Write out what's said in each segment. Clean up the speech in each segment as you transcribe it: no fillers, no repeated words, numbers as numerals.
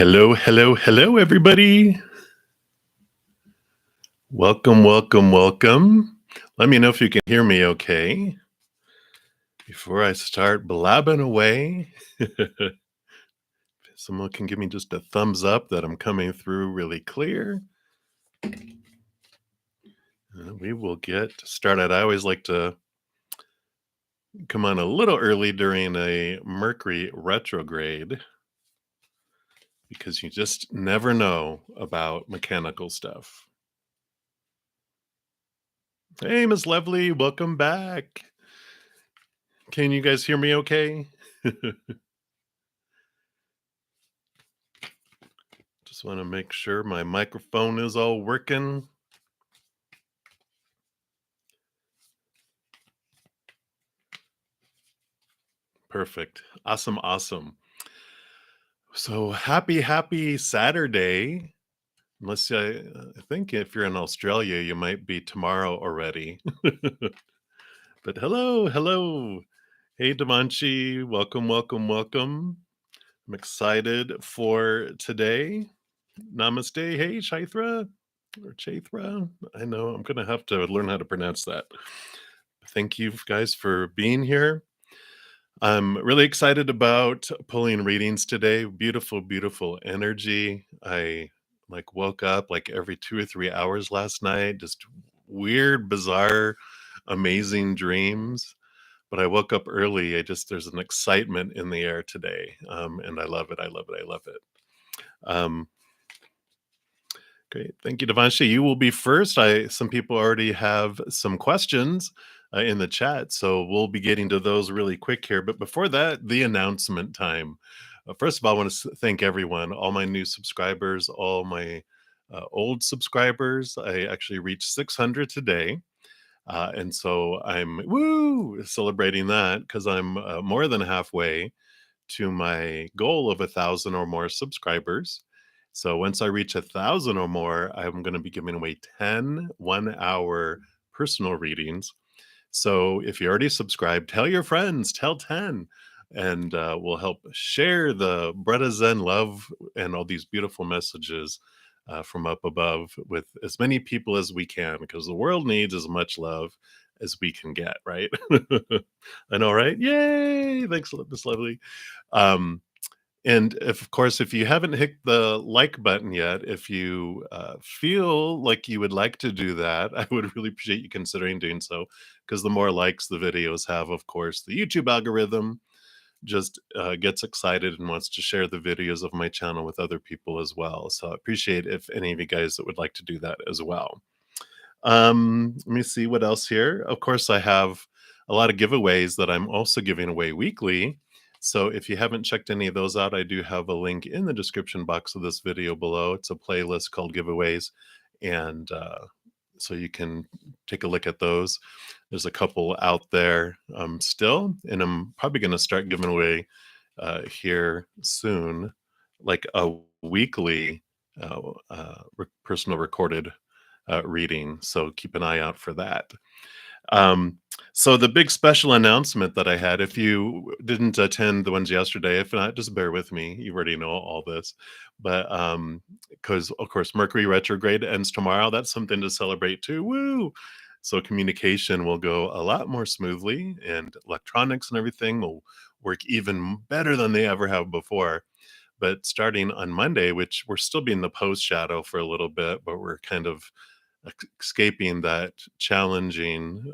Hello, hello, hello, everybody. Welcome, welcome, welcome. Let me know if you can hear me okay before I start blabbing away. Someone can give me just a thumbs up that I'm coming through really clear. We will get started. I always like to come on a little early during a Mercury retrograde because you just never know about mechanical stuff. Hey, Miss Lovely, welcome back. Can you guys hear me okay? Just want to make sure my microphone is all working. Perfect. Awesome, awesome. So happy Saturday. Unless I think if you're in Australia, you might be tomorrow already. But hello, hello. Hey, Demanchi. Welcome, welcome, welcome. I'm excited for today. Namaste. Hey, Chaithra or Chaithra. I know I'm going to have to learn how to pronounce that. Thank you guys for being here. I'm really excited about pulling readings today. Beautiful, beautiful energy. I woke up like every 2 or 3 hours last night, just weird, bizarre, amazing dreams. But I woke up early. There's an excitement in the air today. And I love it. I love it. I love it. Um, Great. Thank you, Devanshi. You will be first. Some people already have some questions in the chat, so we'll be getting to those really quick here. But before that, the announcement time. First of all, I want to thank everyone, all my new subscribers, all my old subscribers. I actually reached 600 today. And so I'm celebrating that because I'm more than halfway to my goal of 1,000 or more subscribers. So once I reach 1,000 or more, I'm going to be giving away 10 1-hour personal readings. So if you already subscribed, tell your friends, tell 10, and we'll help share the Bretta Zen love and all these beautiful messages from up above with as many people as we can, because the world needs as much love as we can get, right? I know, right? Yay! Thanks, Miss Lovely. Um, and of course, if you haven't hit the like button yet, if you feel like you would like to do that, I would really appreciate you considering doing so, because the more likes the videos have, of course, the YouTube algorithm just gets excited and wants to share the videos of my channel with other people as well. So I appreciate if any of you guys that would like to do that as well. Let me see what else here. Of course, I have a lot of giveaways that I'm also giving away weekly. So if you haven't checked any of those out, I do have a link in the description box of this video below. It's a playlist called giveaways. And so you can take a look at those. There's a couple out there still, and I'm probably going to start giving away here soon, like a weekly personal recorded reading. So keep an eye out for that. So the big special announcement that I had, if you didn't attend the ones yesterday, if not, just bear with me. You already know all this. But because, of course, Mercury retrograde ends tomorrow. That's something to celebrate too. Woo! So communication will go a lot more smoothly, and electronics and everything will work even better than they ever have before. But starting on Monday, which we're still being the post shadow for a little bit, but we're kind of escaping that challenging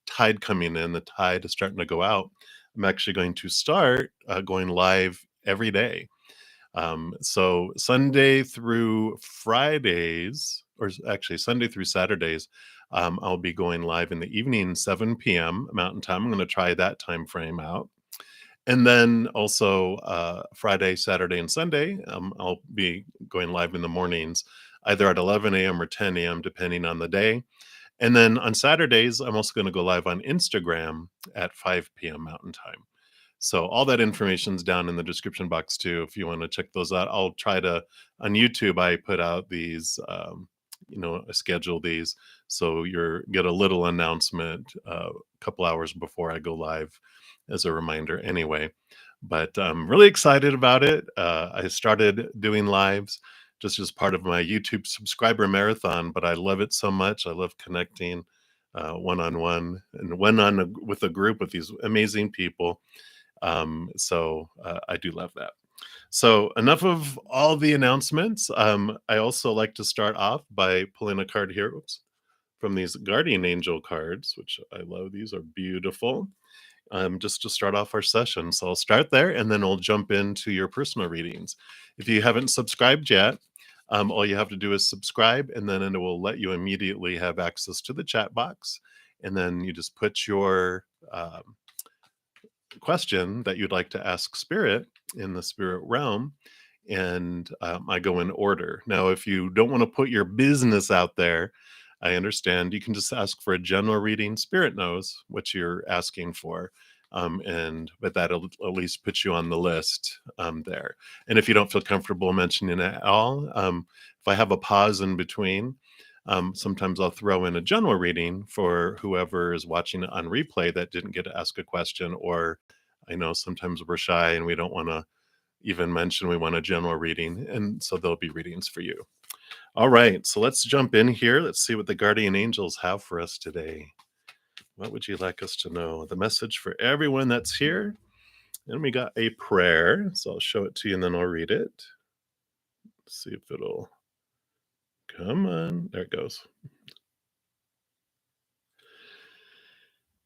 tide coming in. The tide is starting to go out. I'm actually going to start going live every day. So Sunday through Fridays, or actually Sunday through Saturdays, I'll be going live in the evening, 7 p.m. Mountain Time. I'm going to try that time frame out. And then also Friday, Saturday, and Sunday, I'll be going live in the mornings, either at 11 a.m. or 10 a.m., depending on the day. And then on Saturdays, I'm also going to go live on Instagram at 5 p.m. Mountain Time. So all that information's down in the description box too, if you want to check those out. I'll try to, on YouTube, I put out these, I schedule these. So get a little announcement a couple hours before I go live as a reminder anyway. But I'm really excited about it. I started doing lives just as part of my YouTube subscriber marathon, but I love it so much. I love connecting one on one and with a group with these amazing people. So I do love that. So enough of all the announcements. I also like to start off by pulling a card here. Oops, from these guardian angel cards, which I love. These are beautiful. Just to start off our session. So I'll start there and then I'll jump into your personal readings. If you haven't subscribed yet, all you have to do is subscribe and then it will let you immediately have access to the chat box. And then you just put your question that you'd like to ask spirit in the spirit realm, and I go in order. Now if you don't want to put your business out there, I understand. You can just ask for a general reading. Spirit knows what you're asking for, and but that'll at least put you on the list there. And if you don't feel comfortable mentioning it at all, if I have a pause in between, sometimes I'll throw in a general reading for whoever is watching it on replay that didn't get to ask a question. Or I know sometimes we're shy and we don't want to even mention we want a general reading. And so there'll be readings for you. All right. So let's jump in here. Let's see what the guardian angels have for us today. What would you like us to know? The message for everyone that's here. And we got a prayer. So I'll show it to you and then I'll read it. See if it'll come on. There it goes.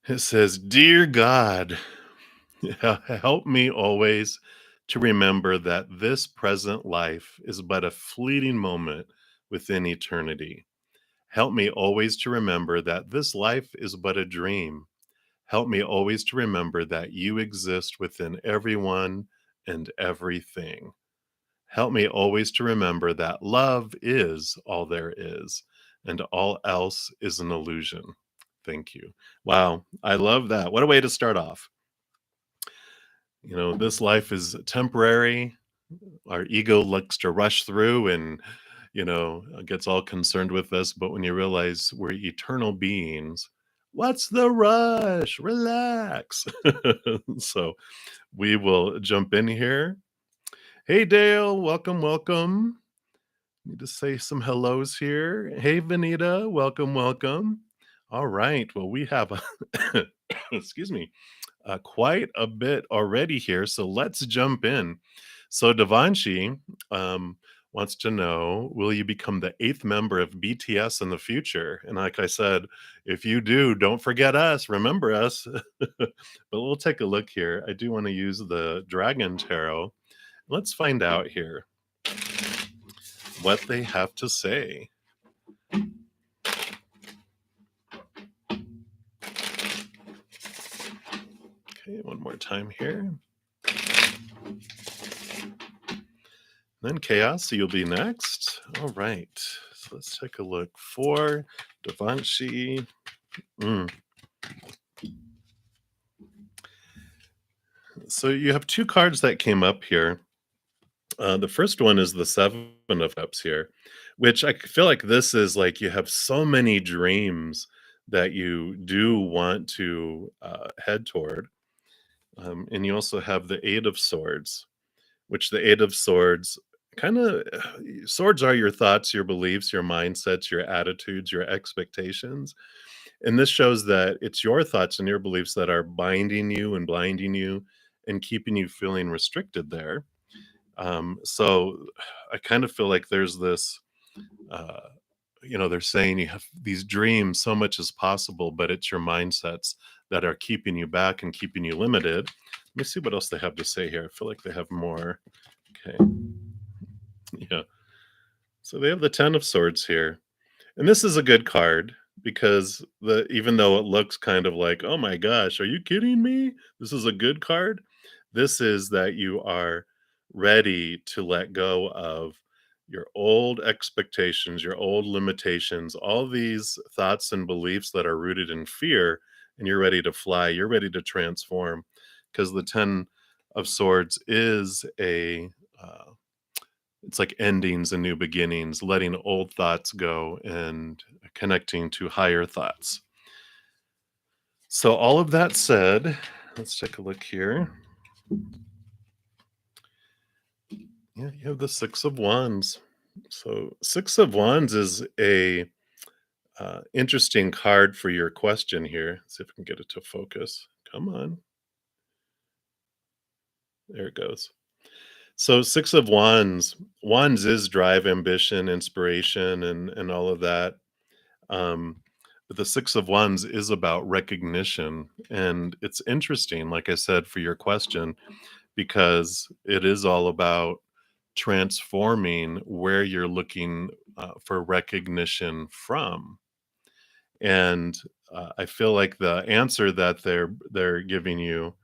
It says, "Dear God, help me always to remember that this present life is but a fleeting moment within eternity. Help me always to remember that this life is but a dream. Help me always to remember that you exist within everyone and everything. Help me always to remember that love is all there is, and all else is an illusion. Thank you." Wow, I love that. What a way to start off. You know, this life is temporary. Our ego likes to rush through and, gets all concerned with this. But when you realize we're eternal beings, what's the rush? Relax. So we will jump in here. Hey, Dale, welcome, welcome. Need to say some hellos here. Hey, Vinita, welcome, welcome. All right. Well, we have a, excuse me, quite a bit already here. So let's jump in. So Devanshi wants to know, will you become the eighth member of BTS in the future? And like I said, if you do, don't forget us. Remember us. But we'll take a look here. I do want to use the Dragon Tarot. Let's find out here what they have to say. Okay, one more time here. Then Chaos, so you'll be next. All right. So let's take a look for Devanshi. So you have two cards that came up here. The first one is the Seven of Cups here, which I feel like this is like you have so many dreams that you do want to head toward. And you also have the Eight of Swords, which the Eight of Swords kind of swords are your thoughts, your beliefs, your mindsets, your attitudes, your expectations. And this shows that it's your thoughts and your beliefs that are binding you and blinding you and keeping you feeling restricted there. So I kind of feel like there's this, uh, they're saying you have these dreams, so much is possible, but it's your mindsets that are keeping you back and keeping you limited. Let me see what else they have to say here. I feel like they have more. Okay. Yeah. So they have the Ten of Swords here. And this is a good card because even though it looks kind of like, oh my gosh, are you kidding me? This is a good card. This is that you are ready to let go of your old expectations, your old limitations, all these thoughts and beliefs that are rooted in fear, and you're ready to fly. You're ready to transform because the Ten of Swords is it's like endings and new beginnings, letting old thoughts go and connecting to higher thoughts. So all of that said, let's take a look here. Yeah, you have the Six of Wands. So, Six of Wands is a interesting card for your question here. See if I can get it to focus. Come on, there it goes. So, Six of Wands, Wands is drive, ambition, inspiration, and all of that. Um, but the Six of Wands is about recognition, and it's interesting, like I said, for your question, because it is all about transforming where you're looking for recognition from. And I feel like the answer that they're giving you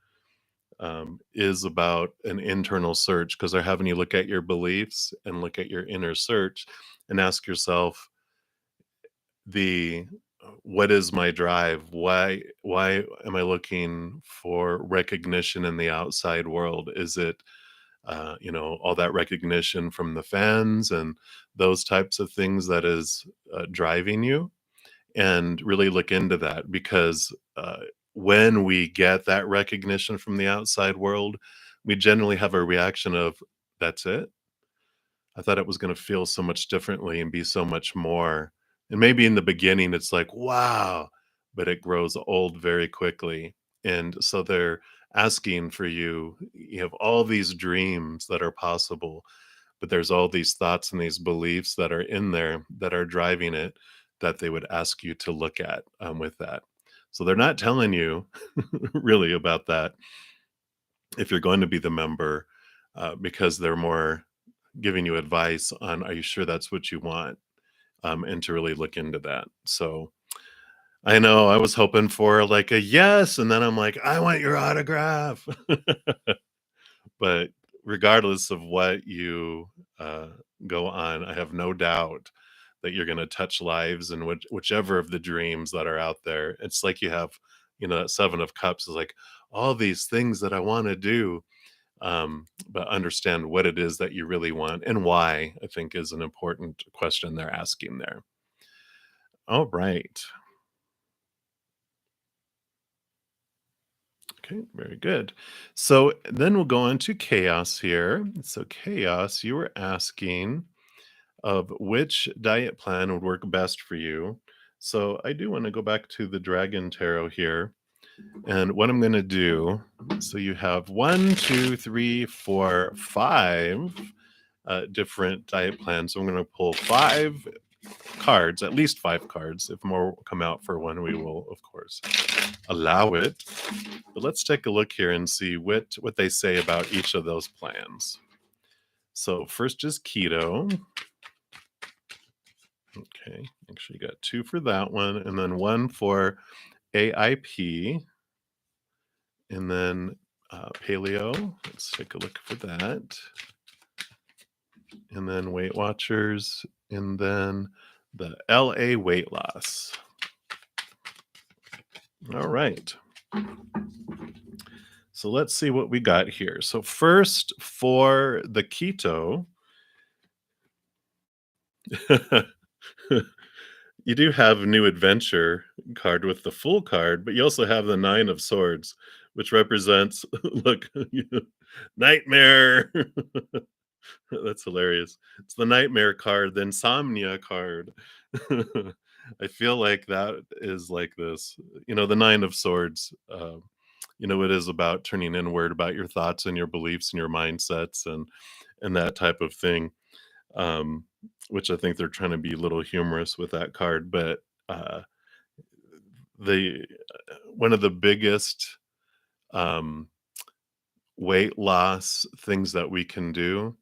is about an internal search, because they're having you look at your beliefs and look at your inner search and ask yourself the what is my drive? Why am I looking for recognition in the outside world? Is it all that recognition from the fans and those types of things that is driving you? And really look into that, because when we get that recognition from the outside world, we generally have a reaction of, that's it. I thought it was going to feel so much differently and be so much more. And maybe in the beginning, it's like, wow, but it grows old very quickly. And so they're asking for you, you have all these dreams that are possible, but there's all these thoughts and these beliefs that are in there that are driving it, that they would ask you to look at with that. So they're not telling you really about that if you're going to be the member, because they're more giving you advice on, are you sure that's what you want? And to really look into that. So I know I was hoping for like a yes, and then I'm like, I want your autograph. But regardless of what you uh, go on, I have no doubt that you're going to touch lives and whichever of the dreams that are out there. It's like you have, that Seven of Cups is like all these things that I want to do, but understand what it is that you really want and why, I think is an important question they're asking there. All right. Okay, very good. So then we'll go on to chaos here. So, chaos, you were asking of which diet plan would work best for you. So, I do want to go back to the Dragon Tarot here. And what I'm going to do, so you have one, two, three, four, five different diet plans. So, I'm going to pull five cards, at least five cards. If more come out for one, we will, of course, allow it. But let's take a look here and see what they say about each of those plans. So first is keto. Okay, actually got two for that one, and then one for AIP, and then paleo. Let's take a look for that, and then Weight Watchers, and then the LA weight loss. All right. So let's see what we got here. So first for the keto, you do have a new adventure card with the full card, but you also have the Nine of Swords, which represents look, nightmare. That's hilarious. It's the nightmare card, the insomnia card. I feel like that is like this, the Nine of Swords. It is about turning inward, about your thoughts and your beliefs and your mindsets and that type of thing. Um, which I think they're trying to be a little humorous with that card, but uh, the one of the biggest um, weight loss things that we can do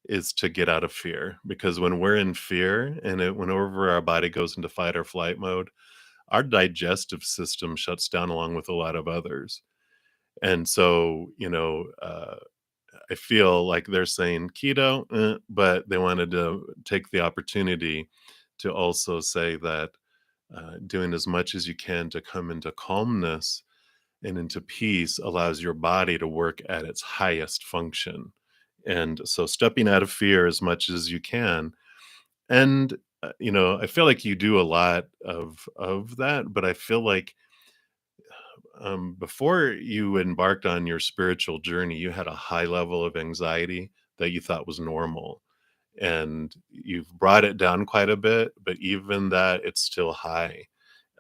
is to get out of fear, because when we're in fear and whenever our body goes into fight or flight mode, our digestive system shuts down along with a lot of others. And so, I feel like they're saying keto, but they wanted to take the opportunity to also say that doing as much as you can to come into calmness and into peace allows your body to work at its highest function. And so, stepping out of fear as much as you can. And, I feel like you do a lot of that, but I feel like before you embarked on your spiritual journey, you had a high level of anxiety that you thought was normal, and you've brought it down quite a bit, but even that, it's still high.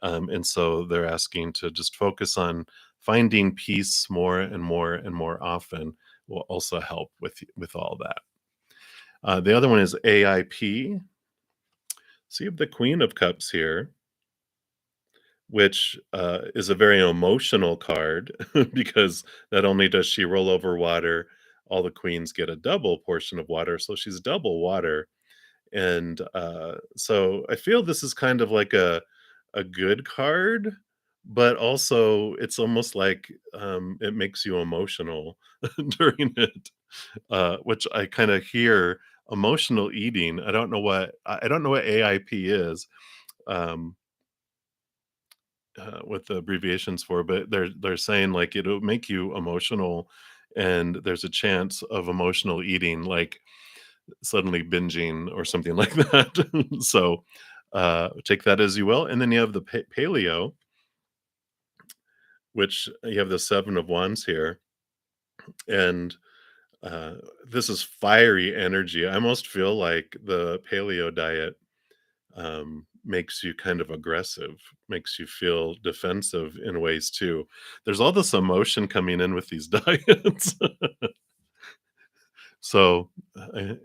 And so they're asking to just focus on finding peace more and more and more often will also help with all that. The other one is AIP. So you have the Queen of Cups here, which is a very emotional card because not only does she roll over water, all the queens get a double portion of water. So she's double water. And so I feel this is kind of like a good card, but also it's almost like it makes you emotional during it, which I kind of hear emotional eating. I don't know what AIP is. Um, what the abbreviations for, but they're saying like it'll make you emotional, and there's a chance of emotional eating, like suddenly binging or something like that. So take that as you will, and then you have the paleo, which you have the Seven of Wands here, and uh, this is fiery energy. I almost feel like the paleo diet makes you kind of aggressive, makes you feel defensive in ways too. There's all this emotion coming in with these diets. So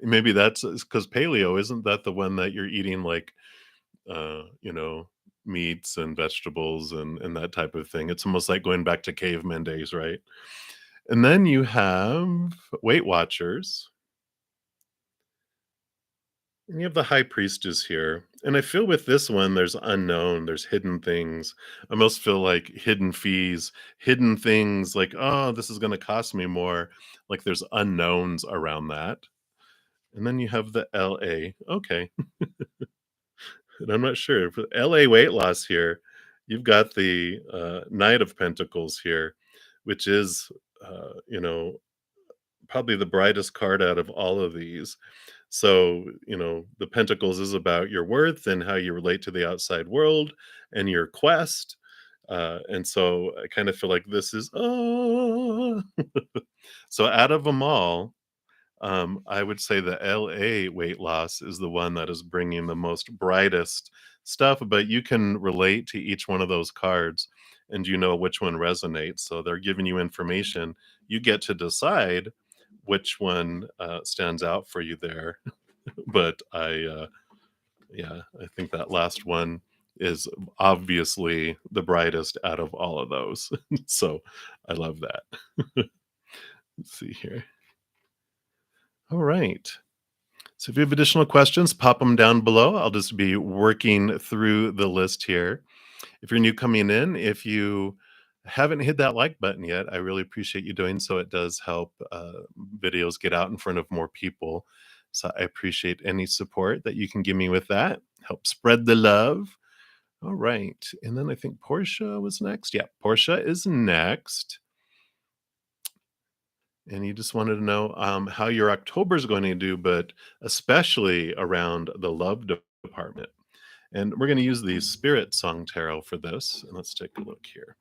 maybe that's because paleo, isn't that the one that you're eating like, you know, meats and vegetables and that type of thing? It's almost like going back to caveman days, right? And then you have Weight Watchers, and you have the High Priestess here. And I feel with this one, there's unknown, there's hidden things. I almost feel like hidden fees, hidden things like, oh, this is going to cost me more. Like there's unknowns around that. And then you have the LA. Okay. And I'm not sure. For LA weight loss here, you've got the Knight of Pentacles here, which is, you know, probably the brightest card out of all of these. So, you know, the Pentacles is about your worth and how you relate to the outside world and your quest. And so I kind of feel like this is, oh. So out of them all, I would say the LA weight loss is the one that is bringing the most brightest stuff, but you can relate to each one of those cards and you know which one resonates. So they're giving you information. You get to decide which one stands out for you there. But yeah, I think that last one is obviously the brightest out of all of those. So I love that. Let's see here. All right. So if you have additional questions, pop them down below. I'll just be working through the list here. If you're new coming in, if you haven't hit that like button yet, I really appreciate you doing so. It does help videos get out in front of more people. So I appreciate any support that you can give me with that. Help spread the love. All right. And then I think Portia was next. Yeah, Portia is next. And you just wanted to know how your October is going to do, but especially around the love department. And we're going to use the Spirit Song Tarot for this. And let's take a look here.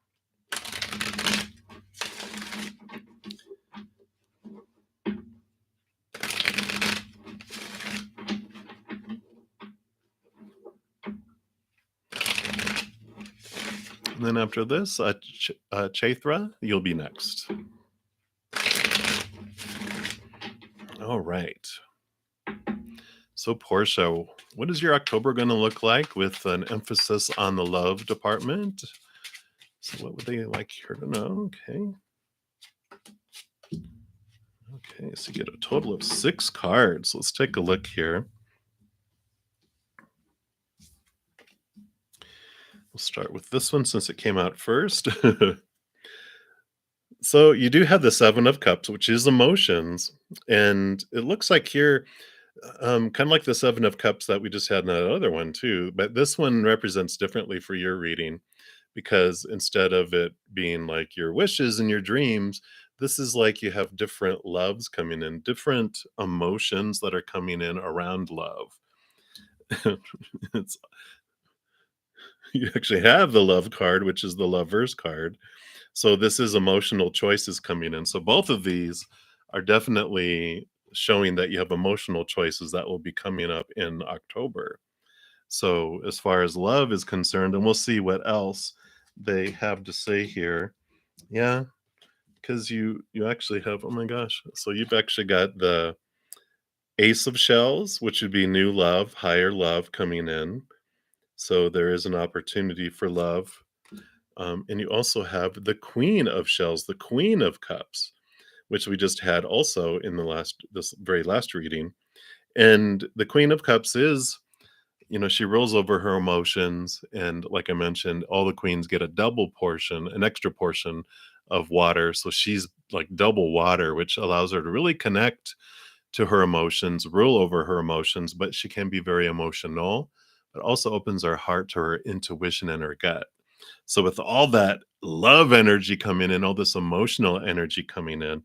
And then after this, Chaithra, you'll be next. All right. So, Portia, what is your October going to look like with an emphasis on the love department? So, what would they like her to know? Okay. Okay, so you get a total of 6 cards. Let's take a look here. We'll start with this one since it came out first. So you do have the Seven of Cups, which is emotions. And it looks like here, kind of like the Seven of Cups that we just had in that other one too. But this one represents differently for your reading because instead of it being like your wishes and your dreams, this is like you have different loves coming in, different emotions that are coming in around love. It's, you actually have the love card, which is the lovers card. So this is emotional choices coming in. So both of these are definitely showing that you have emotional choices that will be coming up in October. So, as far as love is concerned, and we'll see what else they have to say here. Yeah, because you actually have, oh my gosh, so you've actually got the Ace of Shells, which would be new love, higher love coming in. So there is an opportunity for love. And you also have the Queen of Shells, the Queen of Cups, which we just had also in this very last reading. And the Queen of Cups is, she rolls over her emotions. And like I mentioned, all the queens get a double portion, an extra portion of water. So she's like double water, which allows her to really connect to her emotions, rule over her emotions, but she can be very emotional, but also opens her heart to her intuition and her gut. So with all that love energy coming in, all this emotional energy coming in,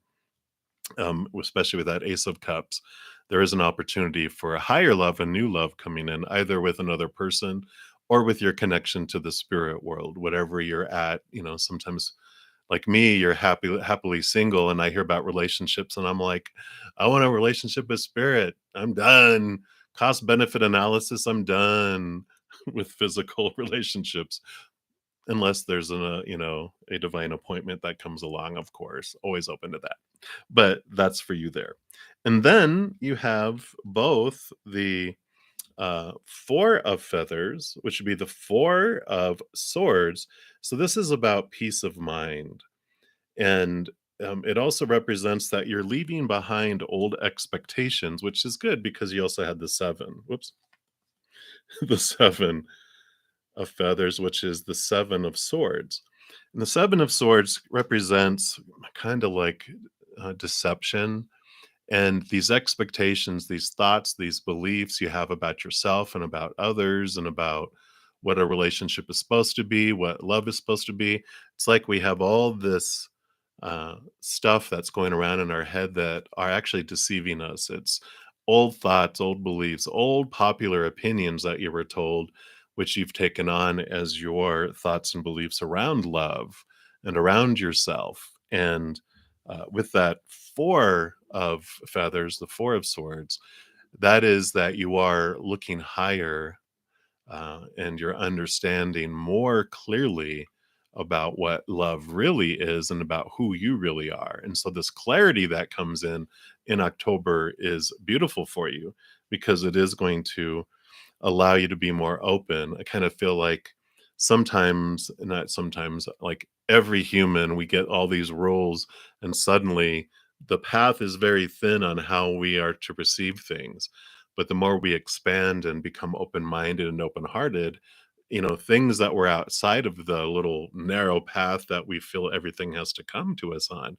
especially with that Ace of Cups, there is an opportunity for a higher love and new love coming in, either with another person or with your connection to the spirit world, whatever you're at. Sometimes like me, you're happily single, and I hear about relationships, and I'm like, I want a relationship with spirit. I'm done. Cost benefit analysis. I'm done with physical relationships, unless there's a divine appointment that comes along. Of course, always open to that. But that's for you there. And then you have both the Four of Feathers, which would be the Four of Swords. So this is about peace of mind. And it also represents that you're leaving behind old expectations, which is good because you also had the seven. Whoops, the seven of feathers, which is the seven of swords. And the seven of swords represents kind of like deception and these expectations, these thoughts, these beliefs you have about yourself and about others and about what a relationship is supposed to be, what love is supposed to be. It's like we have all this stuff that's going around in our head that are actually deceiving us. It's old thoughts, old beliefs, old popular opinions that you were told, which you've taken on as your thoughts and beliefs around love and around yourself. And with that four of feathers, the four of swords, that is that you are looking higher and you're understanding more clearly about what love really is and about who you really are. And so this clarity that comes in October is beautiful for you because it is going to allow you to be more open. I kind of feel like sometimes, not sometimes, like every human, we get all these rules, and suddenly the path is very thin on how we are to perceive things. But the more we expand and become open minded and open hearted, things that were outside of the little narrow path that we feel everything has to come to us on,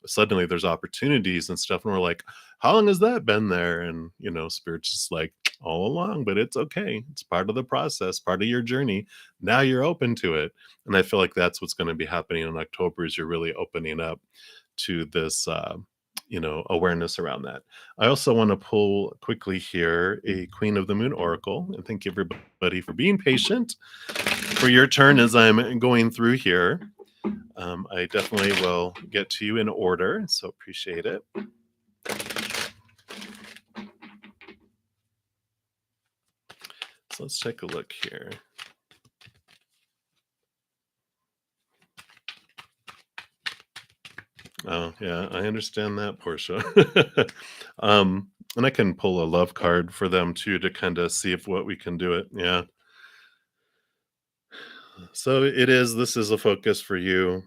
suddenly there's opportunities and stuff. And we're like, how long has that been there? And, Spirit's just like, all along, but it's okay. It's part of the process, part of your journey. Now you're open to it. And I feel like that's what's going to be happening in October is you're really opening up to this awareness around that. I also want to pull quickly here a Queen of the Moon Oracle and thank everybody for being patient for your turn as I'm going through here. I definitely will get to you in order, so appreciate it. So let's take a look here. Oh, yeah, I understand that, Portia. And I can pull a love card for them too to kind of see if what we can do it. Yeah. So this is a focus for you.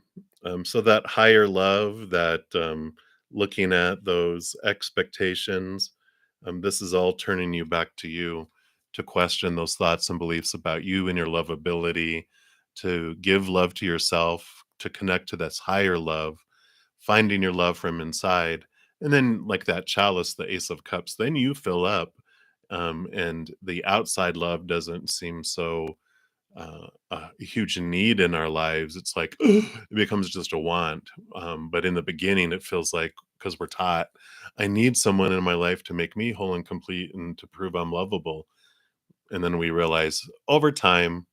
So that higher love, that looking at those expectations, this is all turning you back to you to question those thoughts and beliefs about you and your lovability, to give love to yourself, to connect to this higher love, finding your love from inside. And then, like that chalice, the Ace of Cups, then you fill up, and the outside love doesn't seem so a huge need in our lives. It's like it becomes just a want. But in the beginning, it feels like because we're taught, I need someone in my life to make me whole and complete and to prove I'm lovable. And then we realize over time,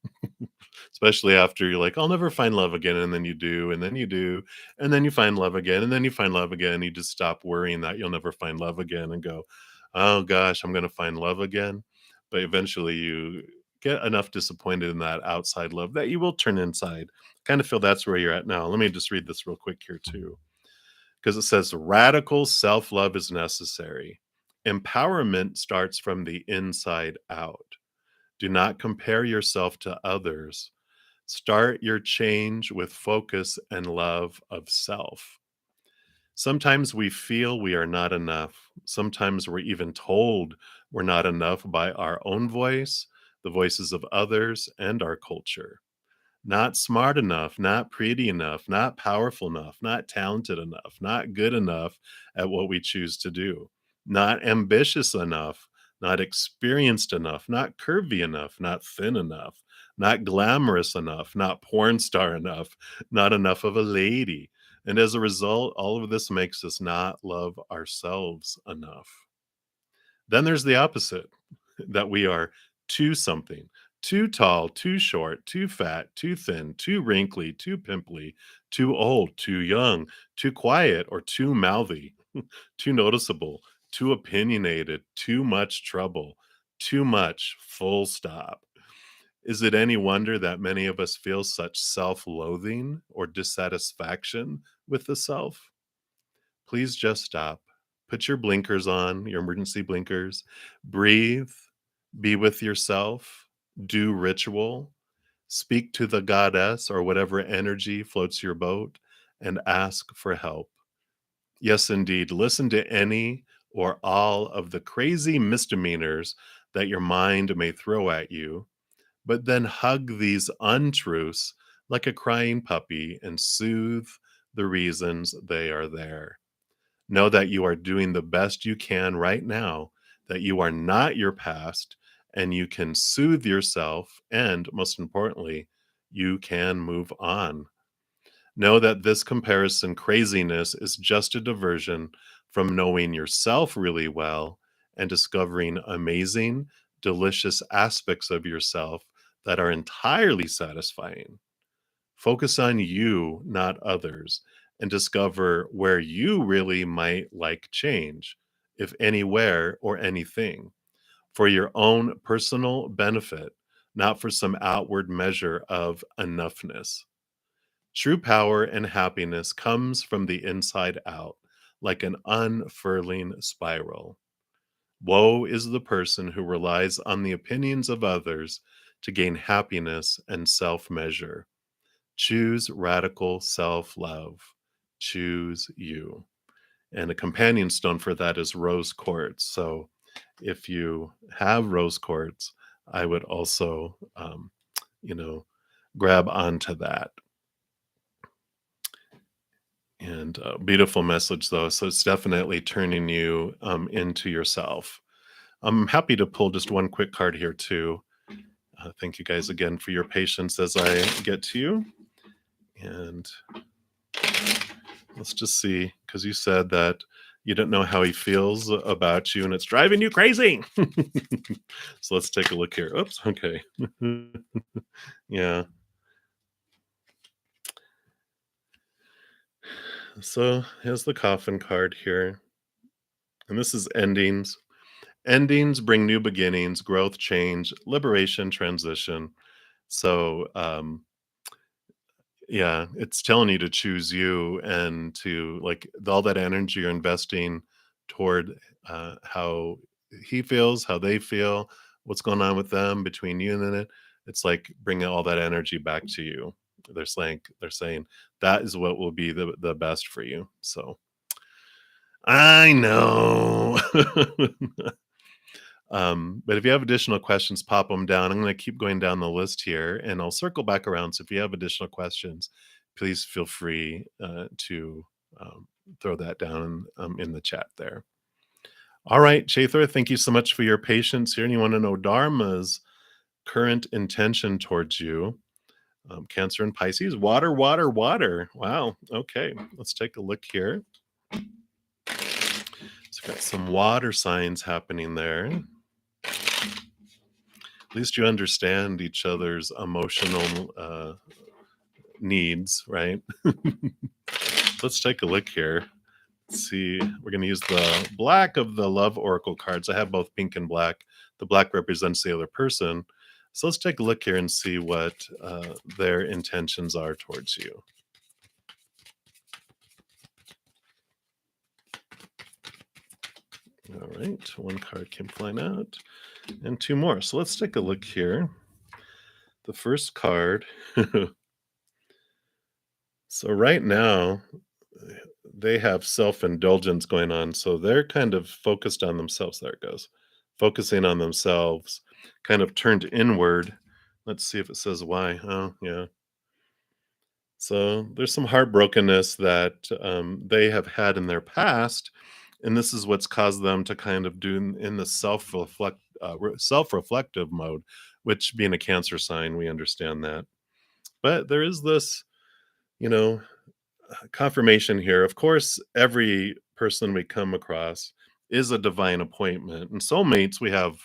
especially after you're like, I'll never find love again. And then you do, and then you do, and then you find love again, and then you find love again. You just stop worrying that you'll never find love again and go, oh gosh, I'm going to find love again. But eventually you get enough disappointed in that outside love that you will turn inside. Kind of feel that's where you're at now. Let me just read this real quick here, too, because it says radical self love is necessary. Empowerment starts from the inside out. Do not compare yourself to others. Start your change with focus and love of self. Sometimes we feel we are not enough. Sometimes we're even told we're not enough by our own voice, the voices of others, and our culture. Not smart enough, not pretty enough, not powerful enough, not talented enough, not good enough at what we choose to do, not ambitious enough, not experienced enough, not curvy enough, not thin enough, not glamorous enough, not porn star enough, not enough of a lady. And as a result, all of this makes us not love ourselves enough. Then there's the opposite, that we are too something, too tall, too short, too fat, too thin, too wrinkly, too pimply, too old, too young, too quiet, or too mouthy, too noticeable, too opinionated, too much trouble, too much, full stop. Is it any wonder that many of us feel such self loathing or dissatisfaction with the self? Please just stop. Put your blinkers on, your emergency blinkers. Breathe, be with yourself, do ritual, speak to the goddess or whatever energy floats your boat, and ask for help. Yes, indeed. Listen to any or all of the crazy misdemeanors that your mind may throw at you, but then hug these untruths like a crying puppy and soothe the reasons they are there. Know that you are doing the best you can right now, that you are not your past, and you can soothe yourself. And most importantly, you can move on. Know that this comparison craziness is just a diversion from knowing yourself really well and discovering amazing, delicious aspects of yourself that are entirely satisfying. Focus on you, not others, and discover where you really might like change, if anywhere or anything, for your own personal benefit, not for some outward measure of enoughness. True power and happiness comes from the inside out, like an unfurling spiral. Woe is the person who relies on the opinions of others to gain happiness and self measure. Choose radical self love. Choose you. And a companion stone for that is rose quartz. So if you have rose quartz, I would also, you know, grab onto that. And beautiful message, though. So it's definitely turning you into yourself. I'm happy to pull just one quick card here, too. Thank you guys again for your patience as I get to you. And let's just see, because you said that you don't know how he feels about you and it's driving you crazy. So let's take a look here. Oops. Okay. Yeah. So here's the coffin card here. And this is endings. Endings bring new beginnings, growth, change, liberation, transition. So, yeah, it's telling you to choose you and to like all that energy you're investing toward how he feels, how they feel, what's going on with them between you and it. It's like bringing all that energy back to you. They're saying that is what will be the best for you. So I know. But if you have additional questions, pop them down. I'm going to keep going down the list here and I'll circle back around. So if you have additional questions, please feel free to throw that down in the chat there. All right, Chaithra, thank you so much for your patience here. And you want to know Dharma's current intention towards you. Cancer and Pisces, water, water, water. Wow. Okay, let's take a look here. So got some water signs happening there. At least you understand each other's emotional needs, right? Let's take a look here. Let's see. We're going to use the black of the love oracle cards. I have both pink and black. The black represents the other person. So let's take a look here and see what their intentions are towards you. All right, one card came flying out, and two more. So let's take a look here. The first card. So right now, they have self-indulgence going on. So they're kind of focused on themselves. There it goes. Focusing on themselves, kind of turned inward. Let's see if it says why. Oh, yeah. So there's some heartbrokenness that they have had in their past, and this is what's caused them to kind of do in the self-reflective mode, which being a Cancer sign, we understand that. But there is this, you know, confirmation here. Of course, every person we come across is a divine appointment, and soulmates. We have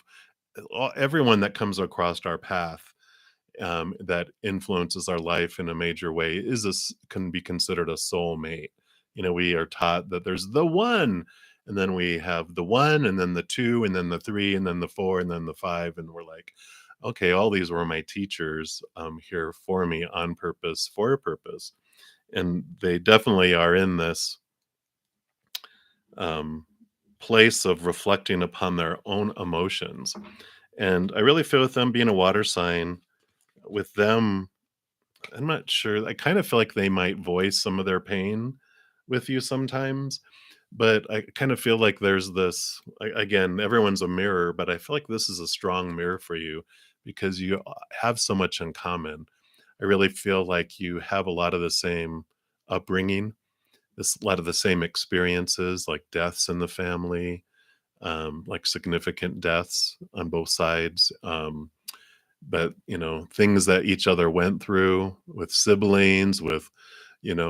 everyone that comes across our path that influences our life in a major way can be considered a soulmate. We are taught that there's the one, and then we have the one, and then the two, and then the three, and then the four, and then the five, and we're like, okay, all these were my teachers here for me on purpose, for a purpose, and they definitely are in this um, place of reflecting upon their own emotions. And I really feel with them being a water sign, with them, I'm not sure. I kind of feel like they might voice some of their pain with you sometimes, but I kind of feel like there's this again, everyone's a mirror, but I feel like this is a strong mirror for you because you have so much in common. I really feel like you have a lot of the same upbringing, a lot of the same experiences, like deaths in the family, like significant deaths on both sides. But things that each other went through with siblings, with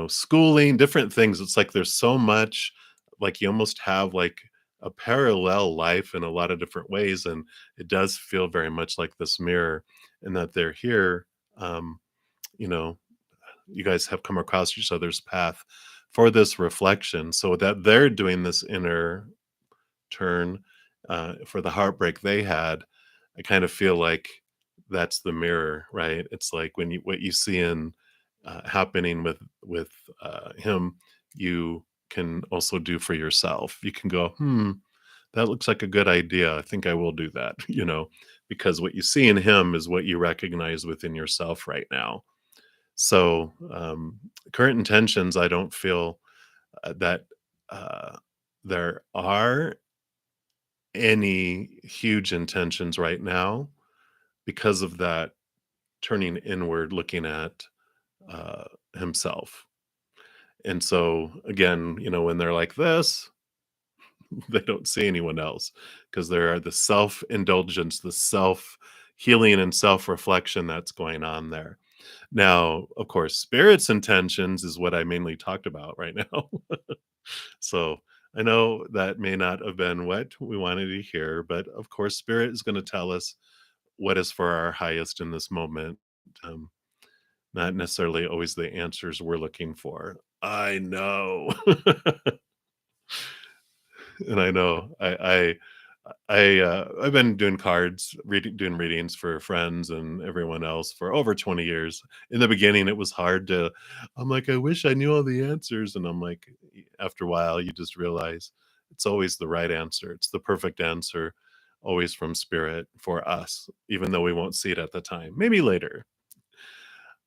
schooling, different things. It's like there's so much, like you almost have like a parallel life in a lot of different ways, and it does feel very much like this mirror, and that they're here. You know, you guys have come across each other's path for this reflection, so that they're doing this inner turn for the heartbreak they had. I kind of feel like that's the mirror, right? It's like when you what you see in happening with him, you can also do for yourself. You can go, that looks like a good idea. I think I will do that, because what you see in him is what you recognize within yourself right now. So, current intentions, I don't feel that uh, there are any huge intentions right now because of that turning inward, looking at uh, himself. And so, again, when they're like this, they don't see anyone else because there are the self indulgence, the self healing, and self reflection that's going on there. Now, of course, spirit's intentions is what I mainly talked about right now. So I know that may not have been what we wanted to hear, but of course, spirit is going to tell us what is for our highest in this moment. Um, Not necessarily always the answers we're looking for. I know. And I know. I've been doing cards, doing readings for friends and everyone else for over 20 years. In the beginning, it was hard to. I'm like, I wish I knew all the answers, and I'm like, after a while, you just realize it's always the right answer. It's the perfect answer, always from spirit for us, even though we won't see it at the time. Maybe later.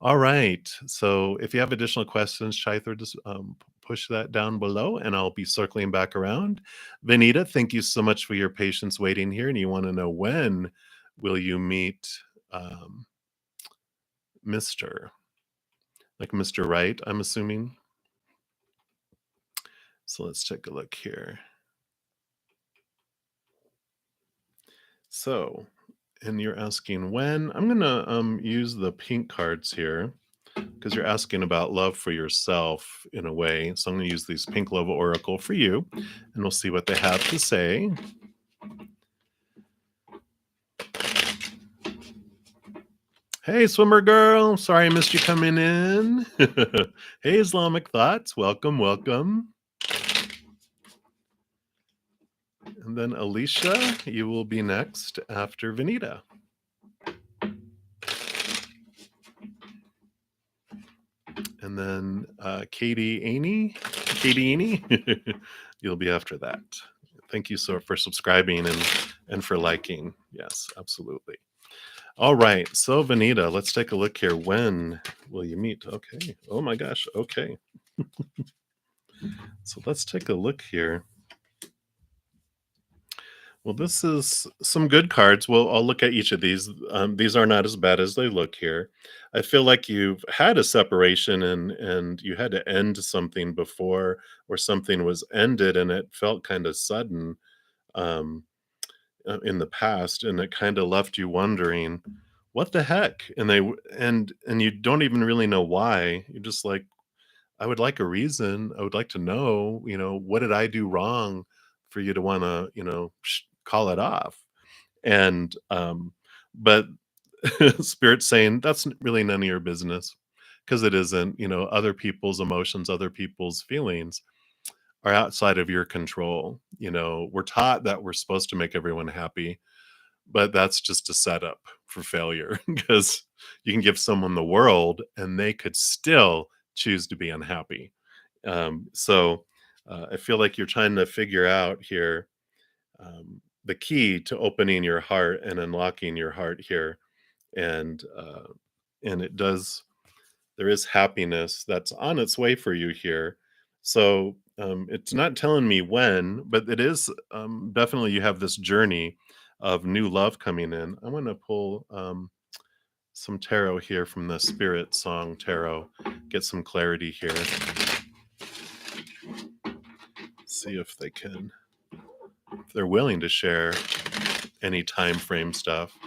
All right. So if you have additional questions, Shyther, just push that down below and I'll be circling back around. Vinita, thank you so much for your patience waiting here. And you want to know when will you meet um, Mr. Like Mr. Right, I'm assuming. So let's take a look here. So, and you're asking when. I'm going to use the pink cards here, because you're asking about love for yourself in a way. So I'm going to use these pink love oracle for you, and we'll see what they have to say. Hey, swimmer girl. Sorry I missed you coming in. Hey, Islamic Thoughts. Welcome, welcome. And then Alicia, you will be next after Vinita. And then Katie Aney, you'll be after that. Thank you so for subscribing and for liking. Yes, absolutely. All right. So Vanita, let's take a look here. When will you meet? Okay. Oh my gosh. Okay. So let's take a look here. Well, this is some good cards. Well, I'll look at each of these. These are not as bad as they look here. I feel like you've had a separation and you had to end something before, or something was ended and it felt kind of sudden. Um, in the past, and it kind of left you wondering what the heck, and and you don't even really know why. You're just like, I would like a reason. I would like to know, what did I do wrong for you to want to, call it off. And but spirit saying that's really none of your business, because it isn't. Other people's emotions, other people's feelings are outside of your control. We're taught that we're supposed to make everyone happy, but that's just a setup for failure because you can give someone the world and they could still choose to be unhappy. I feel like you're trying to figure out here the key to opening your heart and unlocking your heart here. And it does, there is happiness that's on its way for you here. So it's not telling me when, but it is definitely, you have this journey of new love coming in. I want to pull some tarot here from the Spirit Song Tarot, get some clarity here. See if if they're willing to share any time frame stuff.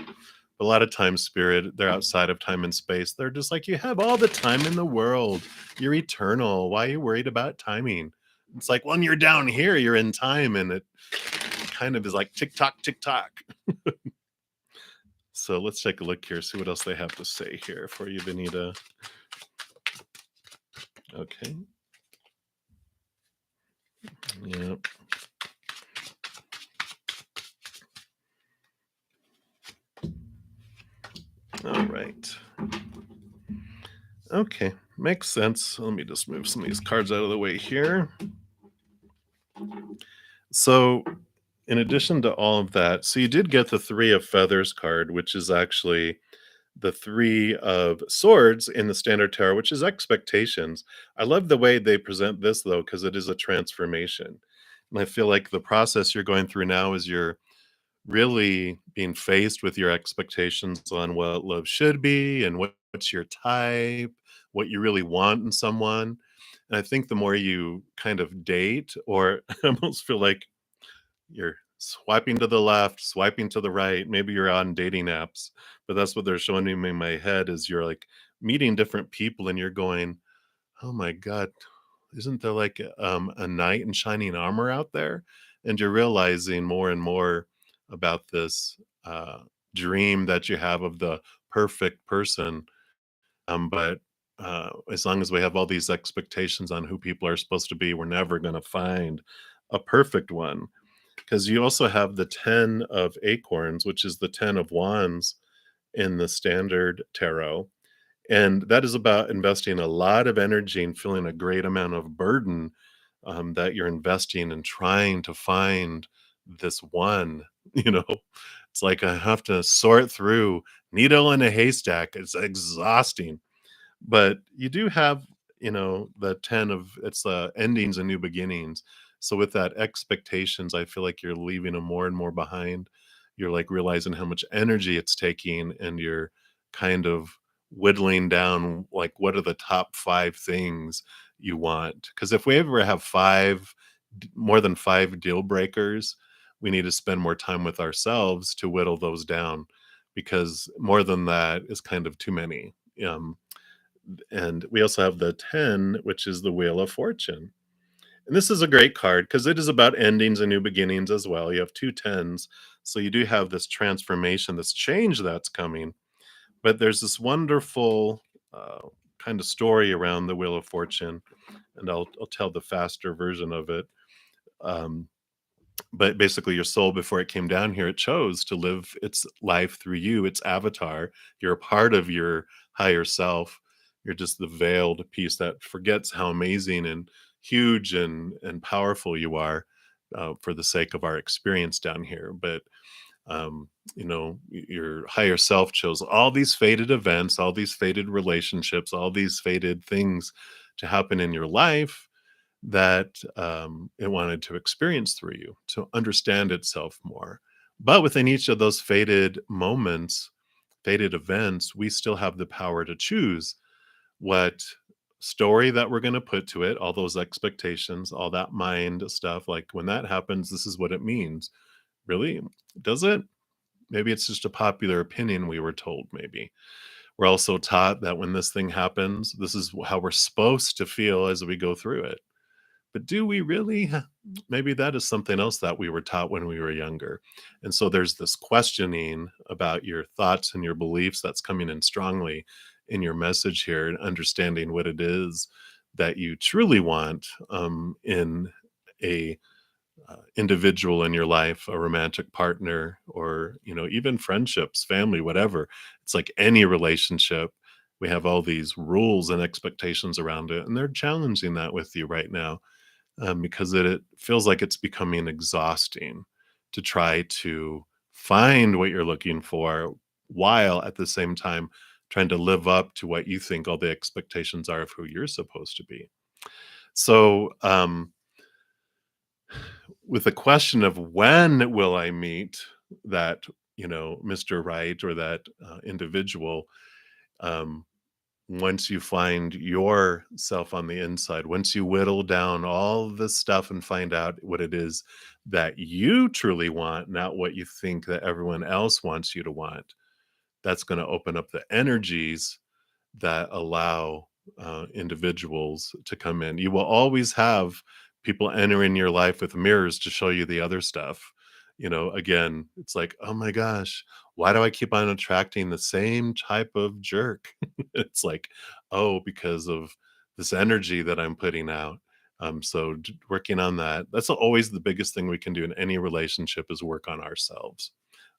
A lot of times, Spirit, they're outside of time and space. They're just like, you have all the time in the world. You're eternal. Why are you worried about timing? It's like, when you're down here, you're in time, and it kind of is like tick tock, tick tock. So let's take a look here, see what else they have to say here for you, Vinita. Okay. Yep. All right. Okay, makes sense. Let me just move some of these cards out of the way here. So, in addition to all of that, so you did get the Three of Feathers card, which is actually the Three of Swords in the Standard Tarot, which is expectations. I love the way they present this, though, because it is a transformation. And I feel like the process you're going through now is you're really being faced with your expectations on what love should be and what's your type, what you really want in someone. And I think the more you kind of date, or I almost feel like you're swiping to the left, swiping to the right, maybe you're on dating apps, but that's what they're showing me in my head is you're like meeting different people and you're going, oh my God, isn't there like a knight in shining armor out there? And you're realizing more and more about this dream that you have of the perfect person. But as long as we have all these expectations on who people are supposed to be, we're never going to find a perfect one. Because you also have the 10 of Acorns, which is the 10 of Wands in the Standard Tarot, and that is about investing a lot of energy and feeling a great amount of burden, that you're investing in trying to find this one. You know, it's like I have to sort through needle in a haystack. It's exhausting. But you do have, the 10 of it's the endings and new beginnings. So with that expectations, I feel like you're leaving them more and more behind. You're like realizing how much energy it's taking, and you're kind of whittling down like what are the top 5 things you want. Because if we ever have more than 5 deal breakers, we need to spend more time with ourselves to whittle those down, because more than that is kind of too many. And we also have the 10, which is the Wheel of Fortune. And this is a great card because it is about endings and new beginnings as well. You have two tens. So you do have this transformation, this change that's coming. But there's this wonderful uh, kind of story around the Wheel of Fortune, and I'll tell the faster version of it. Um, but basically, your soul, before it came down here, it chose to live its life through you, its avatar. You're a part of your higher self. You're just the veiled piece that forgets how amazing and huge and powerful you are, for the sake of our experience down here. But your higher self chose all these fated events, all these fated relationships, all these fated things to happen in your life that it wanted to experience through you, to understand itself more. But within each of those fated moments, fated events, we still have the power to choose what story that we're going to put to it, all those expectations, all that mind stuff. Like when that happens, this is what it means. Really? Does it? Maybe it's just a popular opinion we were told, maybe. We're also taught that when this thing happens, this is how we're supposed to feel as we go through it. But do we really? Maybe that is something else that we were taught when we were younger. And so there's this questioning about your thoughts and your beliefs that's coming in strongly in your message here, and understanding what it is that you truly want, in a individual in your life, a romantic partner, or even friendships, family, whatever. It's like any relationship. We have all these rules and expectations around it, and they're challenging that with you right now, because it feels like it's becoming exhausting to try to find what you're looking for, while at the same time trying to live up to what you think all the expectations are of who you're supposed to be. So, with the question of when will I meet that, Mr. Right, or that individual, um, once you find yourself on the inside, once you whittle down all this stuff and find out what it is that you truly want, not what you think that everyone else wants you to want, that's going to open up the energies that allow individuals to come in. You will always have people entering your life with mirrors to show you the other stuff. Again, it's like, oh my gosh, why do I keep on attracting the same type of jerk? It's like, oh, because of this energy that I'm putting out. So working on that, that's always the biggest thing we can do in any relationship, is work on ourselves,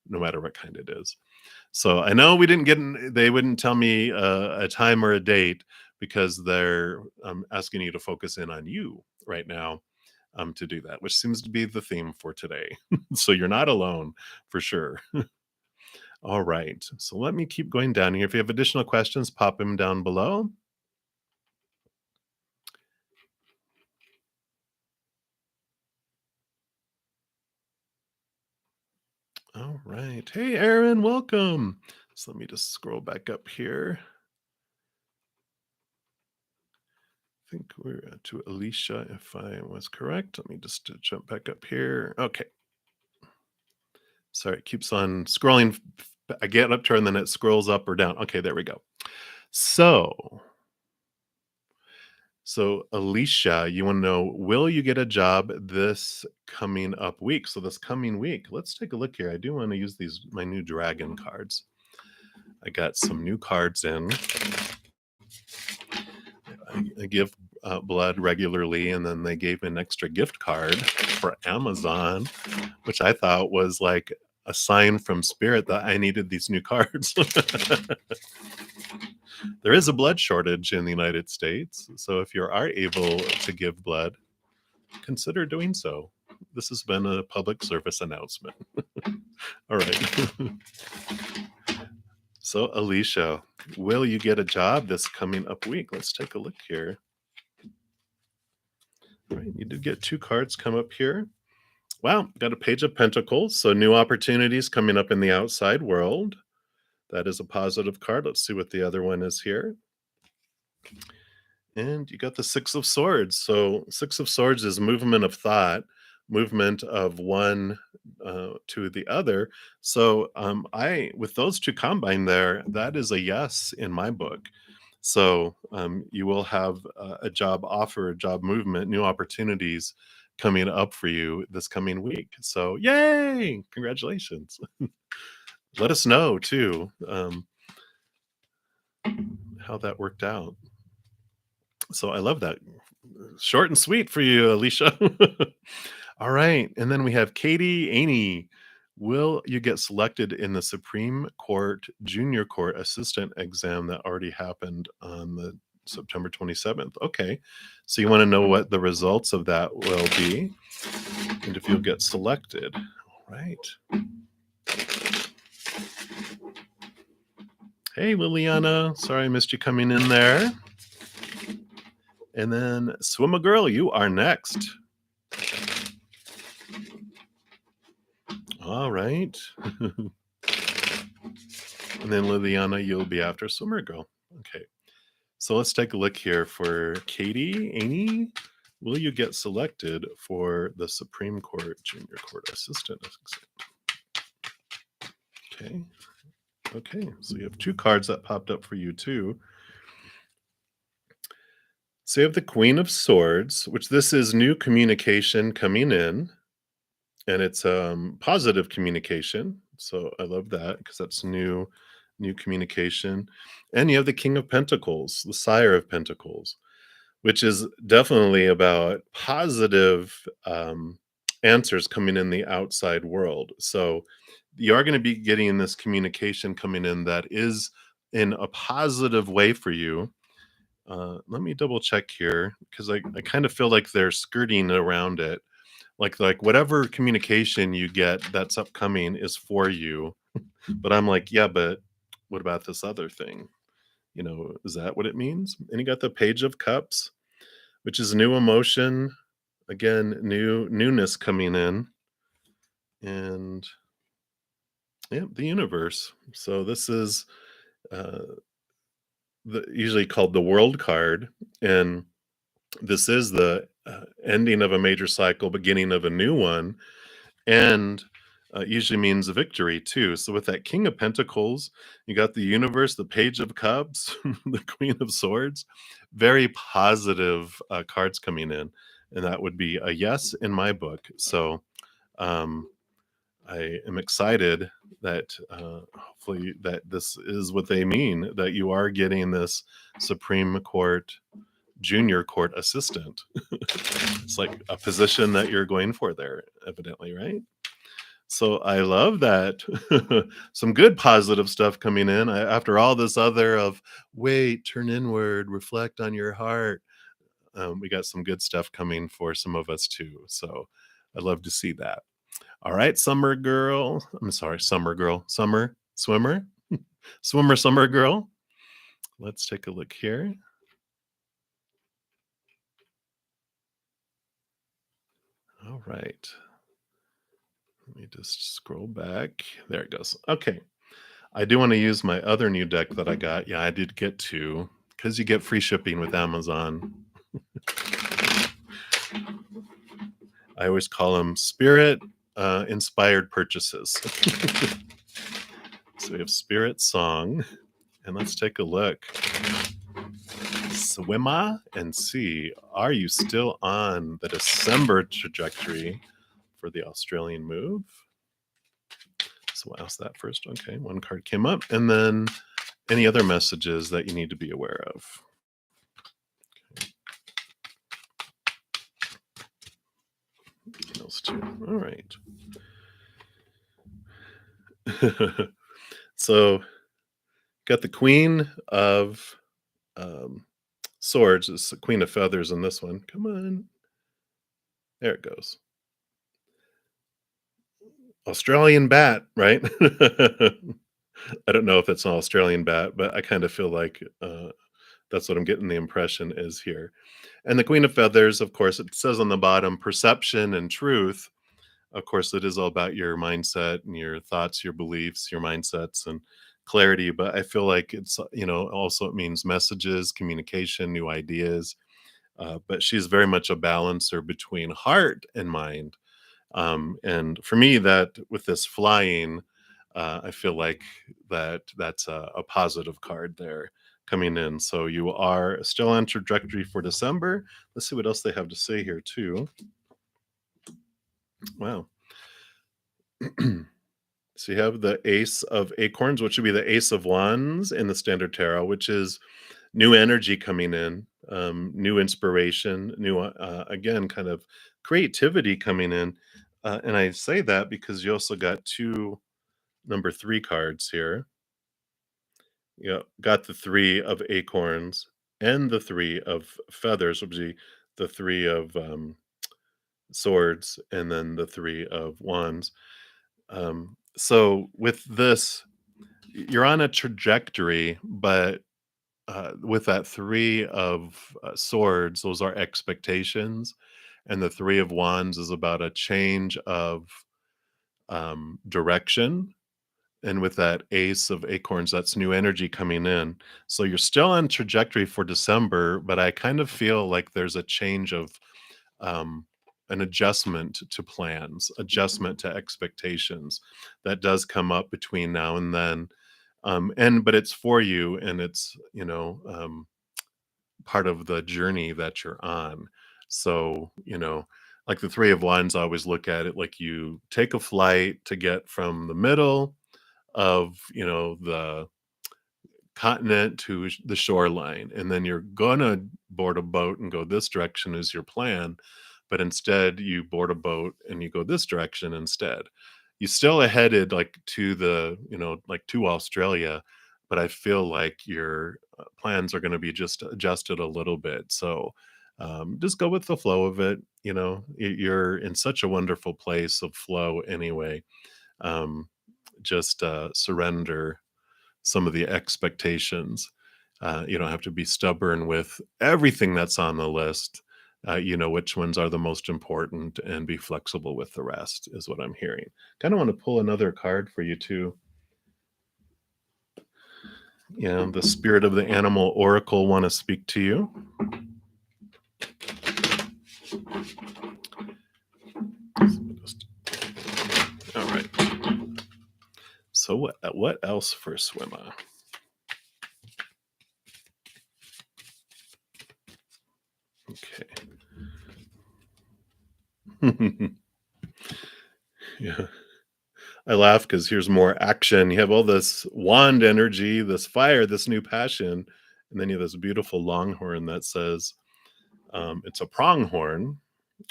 no matter what kind it is. So I know we didn't they wouldn't tell me a time or a date, because they're asking you to focus in on you right now, to do that, which seems to be the theme for today. So you're not alone, for sure. All right. So let me keep going down here. If you have additional questions, pop them down below. All right. Hey, Aaron, welcome. So let me just scroll back up here. I think we're to Alicia, if I was correct. Let me just jump back up here. Okay. Sorry, it keeps on scrolling. I get up to her and then it scrolls up or down. Okay, there we go. So, Alicia, you want to know, will you get a job this coming up week? So this coming week, let's take a look here. I do want to use my new dragon cards. I got some new cards in. I give blood regularly, and then they gave me an extra gift card for Amazon, which I thought was like a sign from spirit that I needed these new cards. There is a blood shortage in the United States, so if you are able to give blood, consider doing so. This has been a public service announcement. All right. So, Alicia, will you get a job this coming up week? Let's take a look here. All right, you did get two cards come up here. Wow, got a Page of Pentacles. So, new opportunities coming up in the outside world. That is a positive card. Let's see what the other one is here. And you got the Six of Swords. So, Six of Swords is movement of thought, movement of one to the other. So, with those two combined there, that is a yes in my book. So, you will have a job offer, a job movement, new opportunities coming up for you this coming week. So, yay! Congratulations. Let us know too. how that worked out. So I love that. Short and sweet for you, Alicia. All right. And then we have Katie Aney. Will you get selected in the Supreme Court Junior Court Assistant exam that already happened on the September 27th? Okay. So you want to know what the results of that will be and if you'll get selected. All right. Hey, Liliana. Sorry I missed you coming in there. And then Swimma Girl, you are next. All right. And then Liliana, you'll be after Swimmer Girl. Okay. So let's take a look here for Katie Aney. Will you get selected for the Supreme Court Junior Court Assistant exam? Okay. Okay. So you have two cards that popped up for you too. So you have the Queen of Swords, which this is new communication coming in, and it's positive communication. So I love that because that's new communication. And you have the King of Pentacles, the Sire of Pentacles, which is definitely about positive answers coming in the outside world. So you are going to be getting this communication coming in that is in a positive way for you. Let me double check here because I kind of feel like they're skirting around it. Like whatever communication you get that's upcoming is for you. But I'm like, yeah, but what about this other thing? Is that what it means? And you got the Page of Cups, which is new emotion. Again, newness coming in. And yeah, the universe. So this is usually called the World card. And this is the ending of a major cycle, beginning of a new one. And usually means a victory too. So with that King of Pentacles, you got the universe, the Page of Cups, the Queen of Swords, very positive cards coming in, and that would be a yes in my book. So I am excited that hopefully that this is what they mean, that you are getting this Supreme Court Junior Court Assistant. It's like a position that you're going for there, evidently, right? So I love that. Some good positive stuff coming in after all this other of wait, turn inward, reflect on your heart. We got some good stuff coming for some of us too. So I love to see that. All right, summer girl. I'm sorry, summer girl. Summer swimmer. Summer girl. Let's take a look here. All right. Let me just scroll back. There it goes. Okay. I do want to use my other new deck that I got. Yeah, I did get two because you get free shipping with Amazon. I always call them spirit inspired purchases. So we have Spirit Song, and let's take a look. Swimma and see, are you still on the December trajectory for the Australian move? So we'll ask that first. Okay, one card came up, and then any other messages that you need to be aware of. Okay. Those two. All right. So got the Queen of Swords. It's the Queen of Feathers in this one. Come on. There it goes. Australian bat, right? I don't know if it's an Australian bat, but I kind of feel like that's what I'm getting the impression is here. And the Queen of Feathers, of course, it says on the bottom, perception and truth. Of course, it is all about your mindset and your thoughts, your beliefs, your mindsets, and clarity. But I feel like it's, also it means messages, communication, new ideas. But she's very much a balancer between heart and mind. And for me, that with this flying, I feel like that's a positive card there coming in. So you are still on trajectory for December. Let's see what else they have to say here too. Wow. So you have the Ace of Acorns, which would be the Ace of Wands in the Standard Tarot, which is new energy coming in, new inspiration, new, again, kind of creativity coming in. And I say that because you also got two number three cards here. You got the three of acorns and the three of feathers, which would be the three of swords and then the three of wands. So with this, you're on a trajectory, but with that three of swords, those are expectations, and the three of wands is about a change of direction. And with that ace of acorns, that's new energy coming in. So you're still on trajectory for December, but I kind of feel like there's a change of um, an adjustment to plans, adjustment to expectations that does come up between now and then. And but it's for you, and it's part of the journey that you're on. So like the three of wands, I always look at it like you take a flight to get from the middle of the continent to the shoreline, and then you're gonna board a boat and go this direction is your plan, but instead you board a boat and you go this direction instead. You still are headed like to the like to Australia, but I feel like your plans are going to be just adjusted a little bit. So just go with the flow of it. You're in such a wonderful place of flow anyway. um, just surrender some of the expectations. You don't have to be stubborn with everything that's on the list. You know which ones are the most important and be flexible with the rest, is what I'm hearing. Kind of want to pull another card for you, too. The spirit of the animal oracle want to speak to you. All right. So what else for Swimmer? Okay. Yeah. I laugh because here's more action. You have all this wand energy, this fire, this new passion, and then you have this beautiful longhorn that says, it's a pronghorn,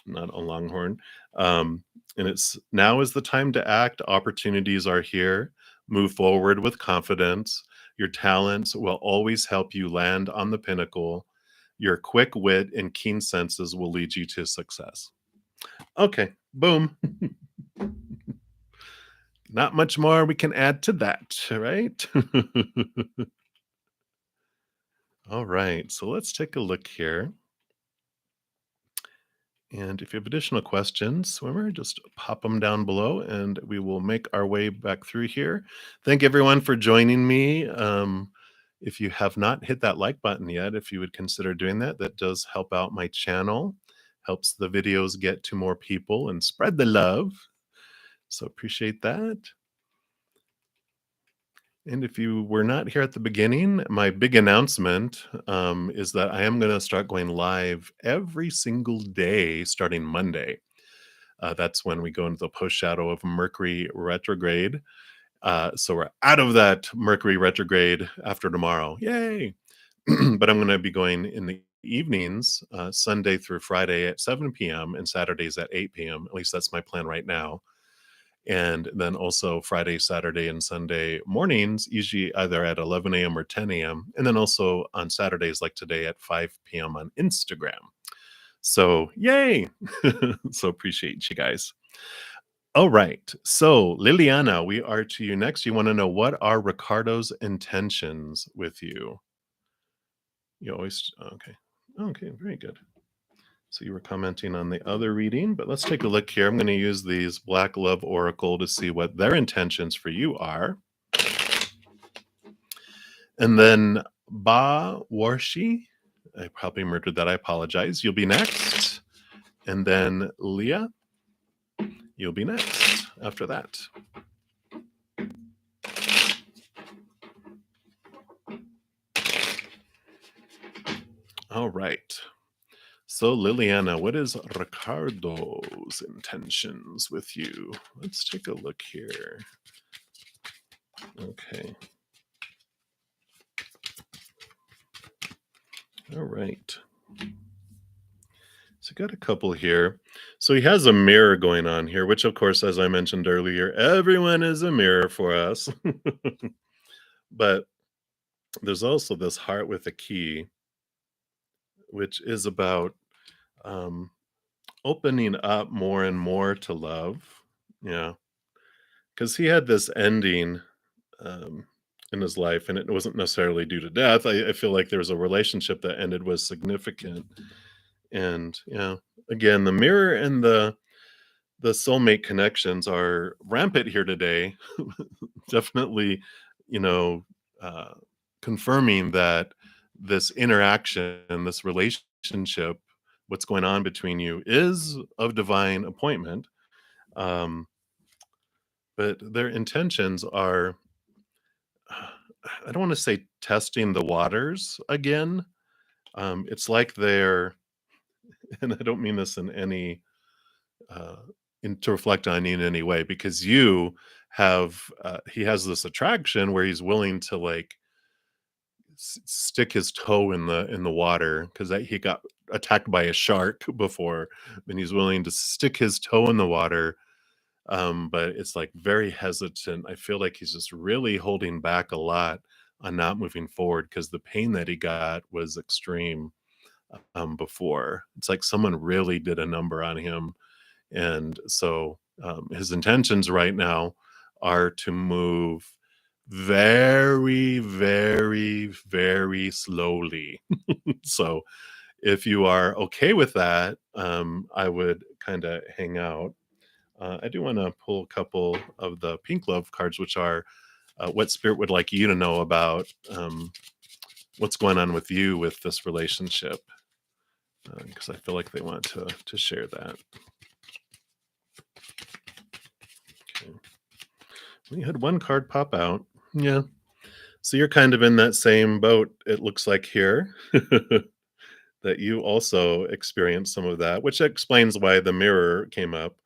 not a longhorn. And it's now is the time to act. Opportunities are here. Move forward with confidence. Your talents will always help you land on the pinnacle. Your quick wit and keen senses will lead you to success. Okay, boom. Not much more we can add to that, right? All right, so let's take a look here. And if you have additional questions, swimmer, just pop them down below and we will make our way back through here. Thank everyone for joining me. If you have not hit that like button yet, if you would consider doing that, that does help out my channel, helps the videos get to more people and spread the love. So appreciate that. And if you were not here at the beginning, my big announcement is that I am going to start going live every single day starting Monday. That's when we go into the post shadow of Mercury retrograde. So we're out of that Mercury retrograde after tomorrow. Yay! But I'm going to be going in the evenings, Sunday through Friday at 7 p.m. and Saturdays at 8 p.m. At least that's my plan right now. And then also Friday, Saturday, and Sunday mornings, usually either at 11 a.m. or 10 a.m. And then also on Saturdays, like today, at 5 p.m. on Instagram. So, yay! So appreciate you guys. All right. So, Liliana, we are to you next. You want to know what are Ricardo's intentions with you? You always, okay. Okay, very good. So you were commenting on the other reading, but let's take a look here. I'm going to use these Black Love Oracle to see what their intentions for you are. And then Ba Warshi, I probably murdered that. I apologize. You'll be next. And then Leah, you'll be next after that. All right. So, Liliana, what is Ricardo's intentions with you? Let's take a look here. Okay. All right. So got a couple here. So he has a mirror going on here, which of course, as I mentioned earlier, everyone is a mirror for us. But there's also this heart with a key, which is about um, opening up more and more to love. Yeah, because he had this ending um, in his life, and it wasn't necessarily due to death. I feel like there was a relationship that ended was significant, and yeah, again, the mirror and the soulmate connections are rampant here today. Definitely, you know, uh, confirming that this interaction, this relationship, what's going on between you is of divine appointment. Um, but their intentions are, I don't want to say testing the waters again. It's like they're, and I don't mean this in any uh, to reflect on you in any way because you have he has this attraction where he's willing to like stick his toe in the water because he got attacked by a shark before and he's willing to stick his toe in the water, but it's like very hesitant. I feel like he's just really holding back a lot on not moving forward because the pain that he got was extreme. Before it's like someone really did a number on him, and so his intentions right now are to move very, very, very slowly. So if you are okay with that, I would kind of hang out. I do want to pull a couple of the pink love cards, which are what spirit would like you to know about what's going on with you with this relationship, because I feel like they want to share that. Okay. We had one card pop out. Yeah. So you're kind of in that same boat, it looks like here, that you also experienced some of that, which explains why the mirror came up,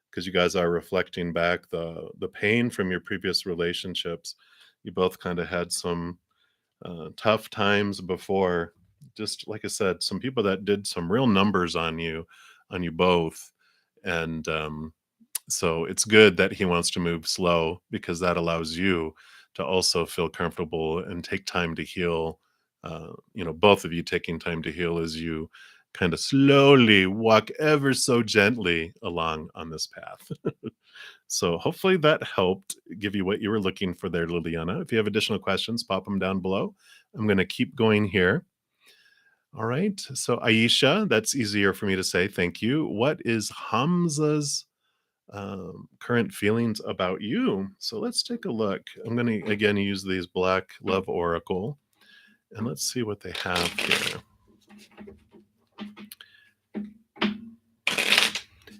because you guys are reflecting back the pain from your previous relationships. You both kind of had some tough times before. Just like I said, some people that did some real numbers on you both, and so it's good that he wants to move slow because that allows you to also feel comfortable and take time to heal. Both of you taking time to heal as you kind of slowly walk ever so gently along on this path. So hopefully that helped give you what you were looking for there, Liliana. If you have additional questions, pop them down below. I'm going to keep going here. All right. So Aisha, that's easier for me to say. Thank you. What is Hamza's current feelings about you? So let's take a look. I'm going to again use these Black Love Oracle and let's see what they have here.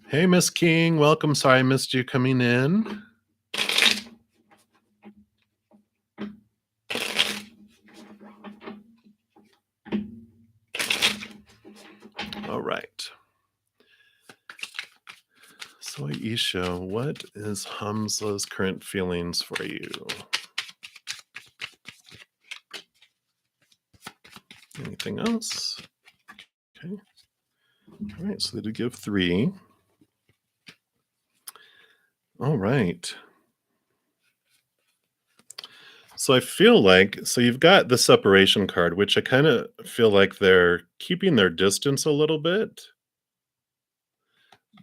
Hey, Miss King, welcome. Sorry I missed you coming in. All right. So Aisha, what is Hamza's current feelings for you? Anything else? Okay. All right, so they did give 3. All right. So I feel like you've got the separation card, which I kind of feel like they're keeping their distance a little bit,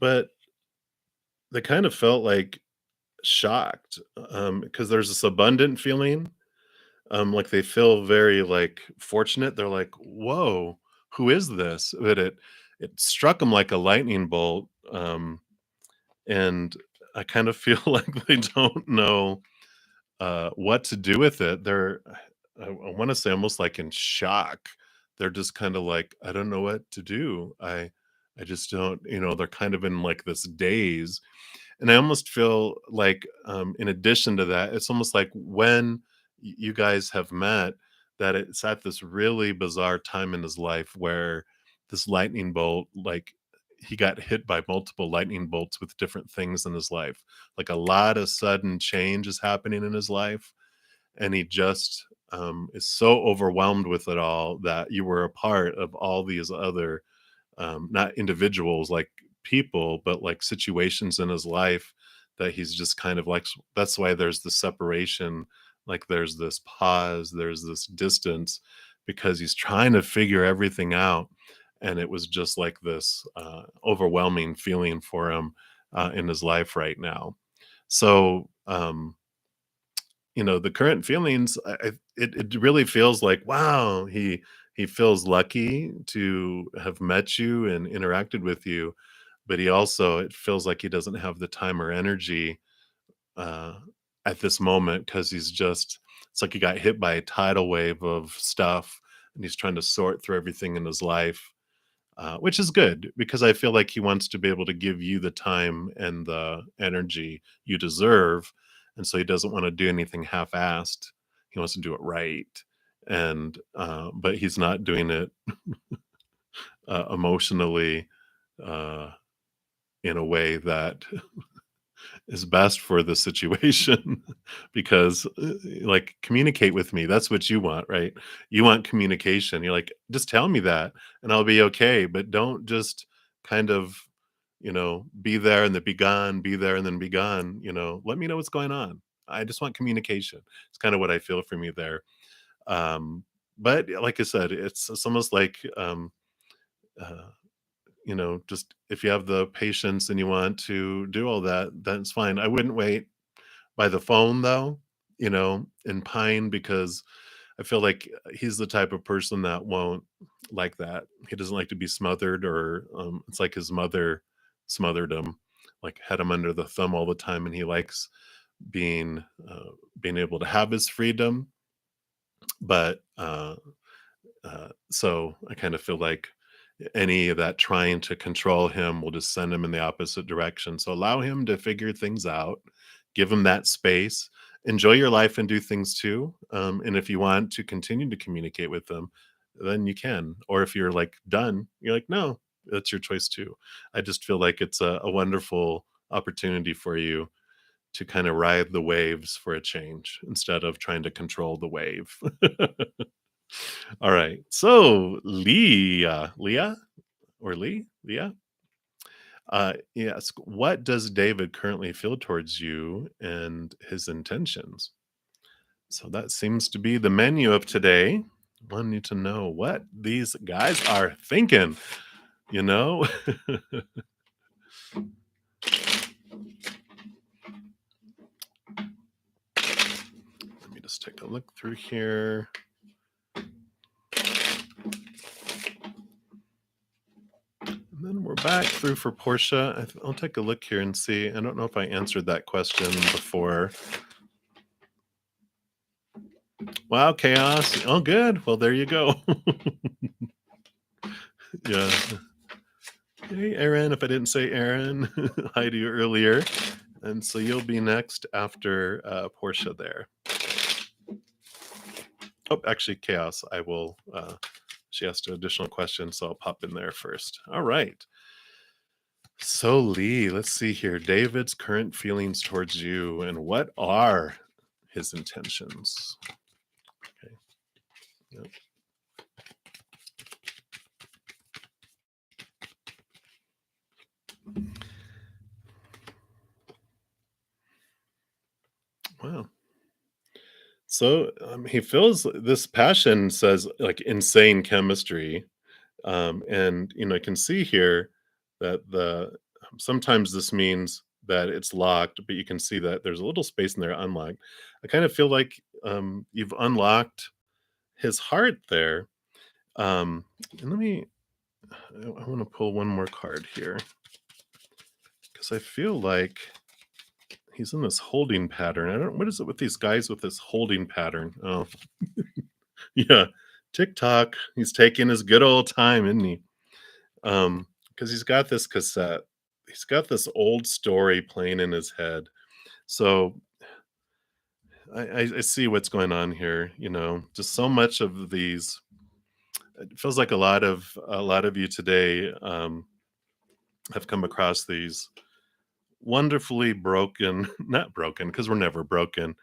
but they kind of felt like shocked because there's this abundant feeling. Like they feel very like fortunate. They're like, "Whoa, who is this?" But it struck them like a lightning bolt, and I kind of feel like they don't know what to do with it. They're, I want to say, almost like in shock. They're just kind of like, I don't know what to do. I just don't. They're kind of in like this daze, and I almost feel like, in addition to that, it's almost like when you guys have met, that it's at this really bizarre time in his life where this lightning bolt, like he got hit by multiple lightning bolts with different things in his life. Like a lot of sudden change is happening in his life. and he just is so overwhelmed with it all that you were a part of all these other not individuals like people, but like situations in his life that he's just kind of like, that's why there's the separation, like there's this pause, there's this distance, because he's trying to figure everything out. And it was just like this overwhelming feeling for him in his life right now. So, the current feelings, it really feels like, wow, he feels lucky to have met you and interacted with you, but he also, it feels like he doesn't have the time or energy uh, at this moment, because he's just, it's like he got hit by a tidal wave of stuff, and he's trying to sort through everything in his life, which is good because I feel like he wants to be able to give you the time and the energy you deserve. And so he doesn't want to do anything half assed. He wants to do it right. And, but he's not doing it emotionally uh, in a way that is best for the situation because like, communicate with me, that's what you want, right? You want communication, you're like, just tell me that and I'll be okay, but don't just kind of, be there and then be gone, be there and then be gone. Let me know what's going on. I just want communication. It's kind of what I feel from you there. But like I said, it's almost like uh, just if you have the patience and you want to do all that, that's fine. I wouldn't wait by the phone though, and pine, because I feel like he's the type of person that won't like that. He doesn't like to be smothered, or it's like his mother smothered him, like had him under the thumb all the time, and he likes being being able to have his freedom. But so I kind of feel like any of that trying to control him will just send him in the opposite direction. So allow him to figure things out, give him that space, enjoy your life and do things too. And if you want to continue to communicate with them, then you can. Or if you're like done, you're like, no, that's your choice too. I just feel like it's a wonderful opportunity for you to kind of ride the waves for a change instead of trying to control the wave. All right. So Leah or Leah, yes. What does David currently feel towards you and his intentions? So that seems to be the menu of today. Want you to know what these guys are thinking, you know? Let me just take a look through here. And then we're back through for Portia. I'll take a look here and see. I don't know if I answered that question before. Wow, chaos. Oh, good. Well, there you go. Yeah. Hey, Aaron. If I didn't say Aaron, hi to you earlier. And so you'll be next after Portia there. Oh, actually, chaos. I will. She asked an additional question, so I'll pop in there first. All right. So, Lee, let's see here. David's current feelings towards you, and what are his intentions? Okay. Yep. Wow. So he feels this passion, says like insane chemistry. And I can see here that the sometimes this means that it's locked, but you can see that there's a little space in there unlocked. I kind of feel like you've unlocked his heart there. And I want to pull one more card here because I feel like he's in this holding pattern. I don't, what is it with these guys with this holding pattern? Oh, yeah. TikTok. He's taking his good old time, isn't he? Because he's got this cassette. He's got this old story playing in his head. So I see what's going on here. Just so much of these. It feels like a lot of you today have come across these wonderfully broken, not broken because we're never broken,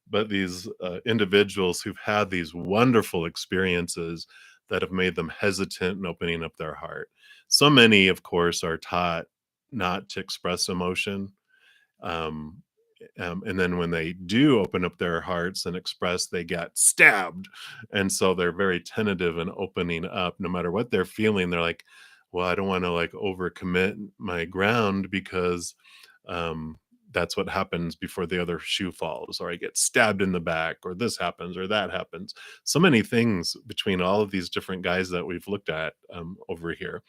but these individuals who've had these wonderful experiences that have made them hesitant in opening up their heart. So many, of course, are taught not to express emotion. Um, and then when they do open up their hearts and express, they get stabbed. And so they're very tentative in opening up no matter what they're feeling. They're like, well, I don't want to like overcommit my ground because um, that's what happens before the other shoe falls, or I get stabbed in the back, or this happens, or that happens. So many things between all of these different guys that we've looked at over here.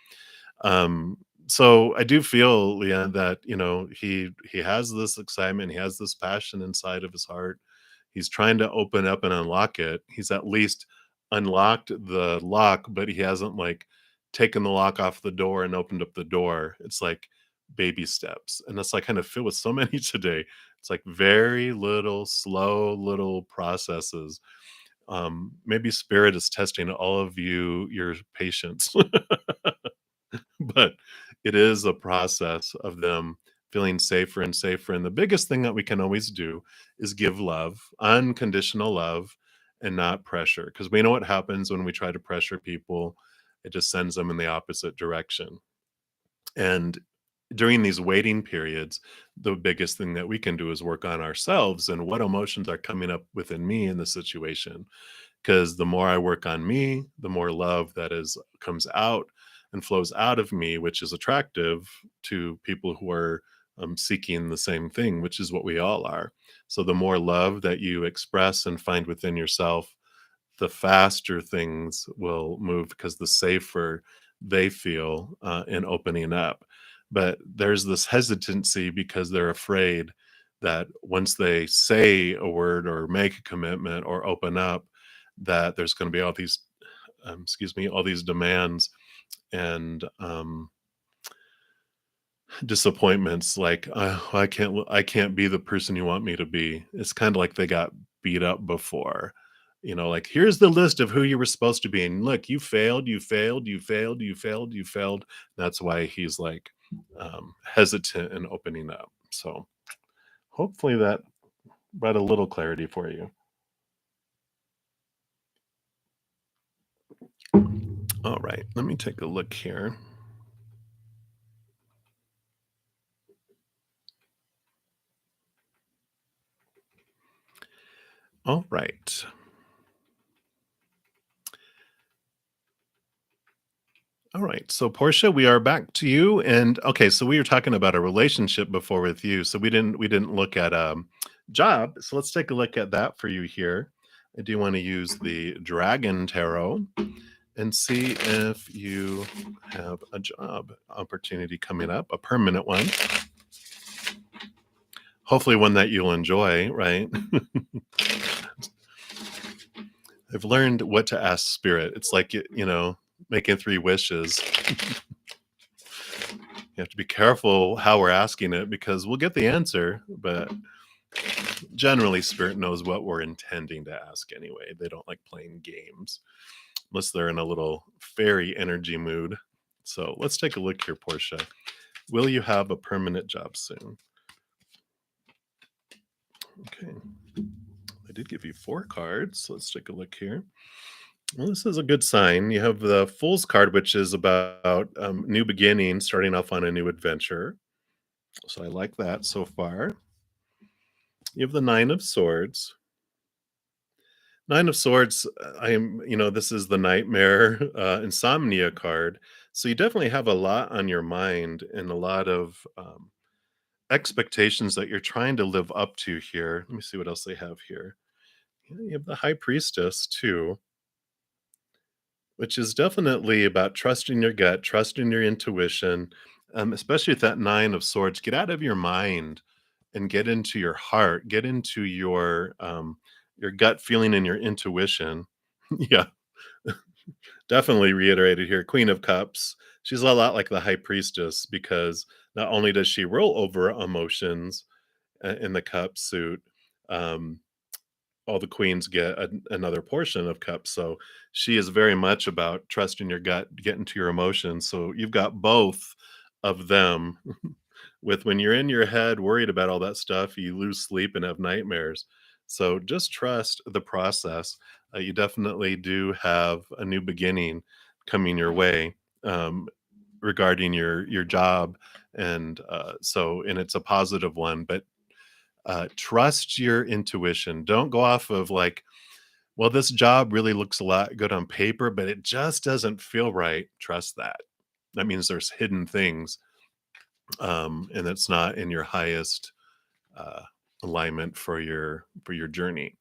um so I do feel, yeah, that he has this excitement, he has this passion inside of his heart. He's trying to open up and unlock it. He's at least unlocked the lock, but he hasn't like taken the lock off the door and opened up the door. It's like baby steps, and that's like kind of feel with so many today. It's like very little slow little processes. Maybe spirit is testing all of your patience. But it is a process of them feeling safer and safer. And the biggest thing that we can always do is give love, unconditional love, and not pressure. Because we know what happens when we try to pressure people, it just sends them in the opposite direction. And during these waiting periods, the biggest thing that we can do is work on ourselves and what emotions are coming up within me in the situation, because the more I work on me, the more love that is comes out and flows out of me, which is attractive to people who are seeking the same thing, which is what we all are. So the more love that you express and find within yourself, the faster things will move because the safer they feel in opening up. But there's this hesitancy because they're afraid that once they say a word or make a commitment or open up, that there's going to be all these, excuse me, all these demands and disappointments. Like, I can't be the person you want me to be. It's kind of like they got beat up before. Like, here's the list of who you were supposed to be, and look, you failed, you failed, you failed, you failed, you failed. That's why he's like hesitant in opening up. So hopefully that brought a little clarity for you. All right, let me take a look here. All right. All right. So Portia, we are back to you. And okay, so we were talking about a relationship before with you. So we didn't look at job. So let's take a look at that for you here. I do want to use the Dragon Tarot and see if you have a job opportunity coming up, a permanent one. Hopefully one that you'll enjoy, right? I've learned what to ask spirit. It's like making three wishes. You have to be careful how we're asking it because we'll get the answer, but generally, spirit knows what we're intending to ask anyway. They don't like playing games unless they're in a little fairy energy mood. So let's take a look here, Portia. Will you have a permanent job soon? Okay. I did give you four cards. Let's take a look here. Well, this is a good sign. You have the Fool's card, which is about new beginning, starting off on a new adventure. So I like that so far. You have the Nine of Swords. Nine of Swords, this is the nightmare, insomnia card. So you definitely have a lot on your mind and a lot of expectations that you're trying to live up to here. Let me see what else they have here. Yeah, you have the High Priestess too, which is definitely about trusting your gut, trusting your intuition, especially with that Nine of Swords. Get out of your mind and get into your heart, get into your gut feeling and your intuition. Yeah, definitely reiterated here. Queen of Cups. She's a lot like the High Priestess because not only does she roll over emotions in the cup suit, um, all the queens get another portion of cups. So she is very much about trusting your gut, get into your emotions. So you've got both of them with when you're in your head worried about all that stuff, you lose sleep and have nightmares. So just trust the process. You definitely do have a new beginning coming your way, um, regarding your job, and and it's a positive one. But trust your intuition. Don't go off of like, well, this job really looks a lot good on paper, but it just doesn't feel right. Trust that. That means there's hidden things, and it's not in your highest uh, alignment for your journey.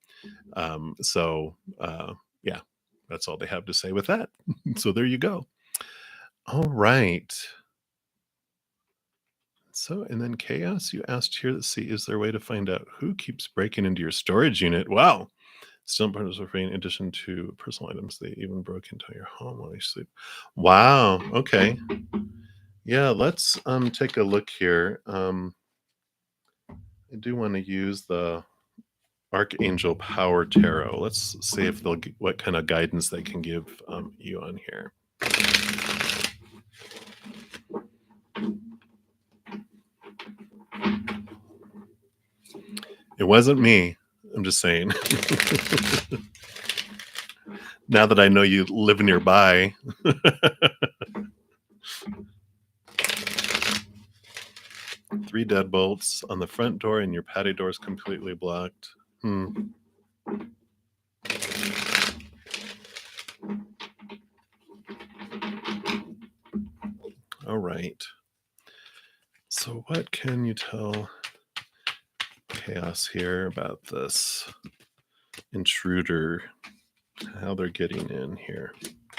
Yeah, that's all they have to say with that. So there you go. All right. So, and then chaos, you asked here, let's see, is there a way to find out who keeps breaking into your storage unit? Wow. Still partners are free in addition to personal items. They even broke into your home while you sleep. Wow. Okay. Yeah, let's take a look here. I do want to use the Archangel Power Tarot. Let's see if what kind of guidance they can give you on here. It wasn't me. I'm just saying. Now that I know you live nearby. Three deadbolts on the front door, and your patio door is completely blocked. All right. So, what can you tell Chaos here about this intruder? How they're getting in here?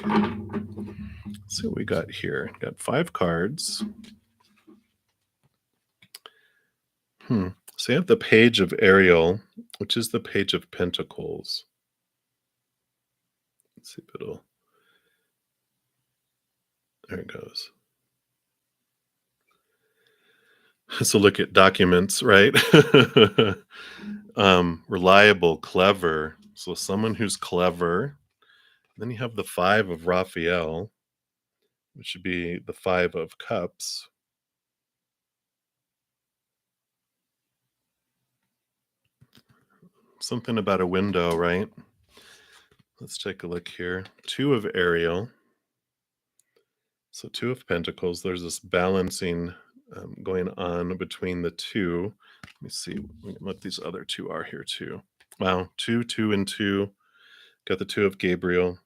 Let's see what we got here. Got 5 cards. So you have the Page of Ariel, which is the Page of Pentacles. Let's see if it'll. There it goes. So look at documents, right? Reliable, clever. So someone who's clever. Then you have the 5 of Raphael, which should be the 5 of Cups. Something about a window, right? Let's take a look here. 2 of Ariel. So 2 of Pentacles. There's this balancing going on between the two. Let me see what these other 2 are here too. Wow, 2, 2, and 2. Got the 2 of Gabriel,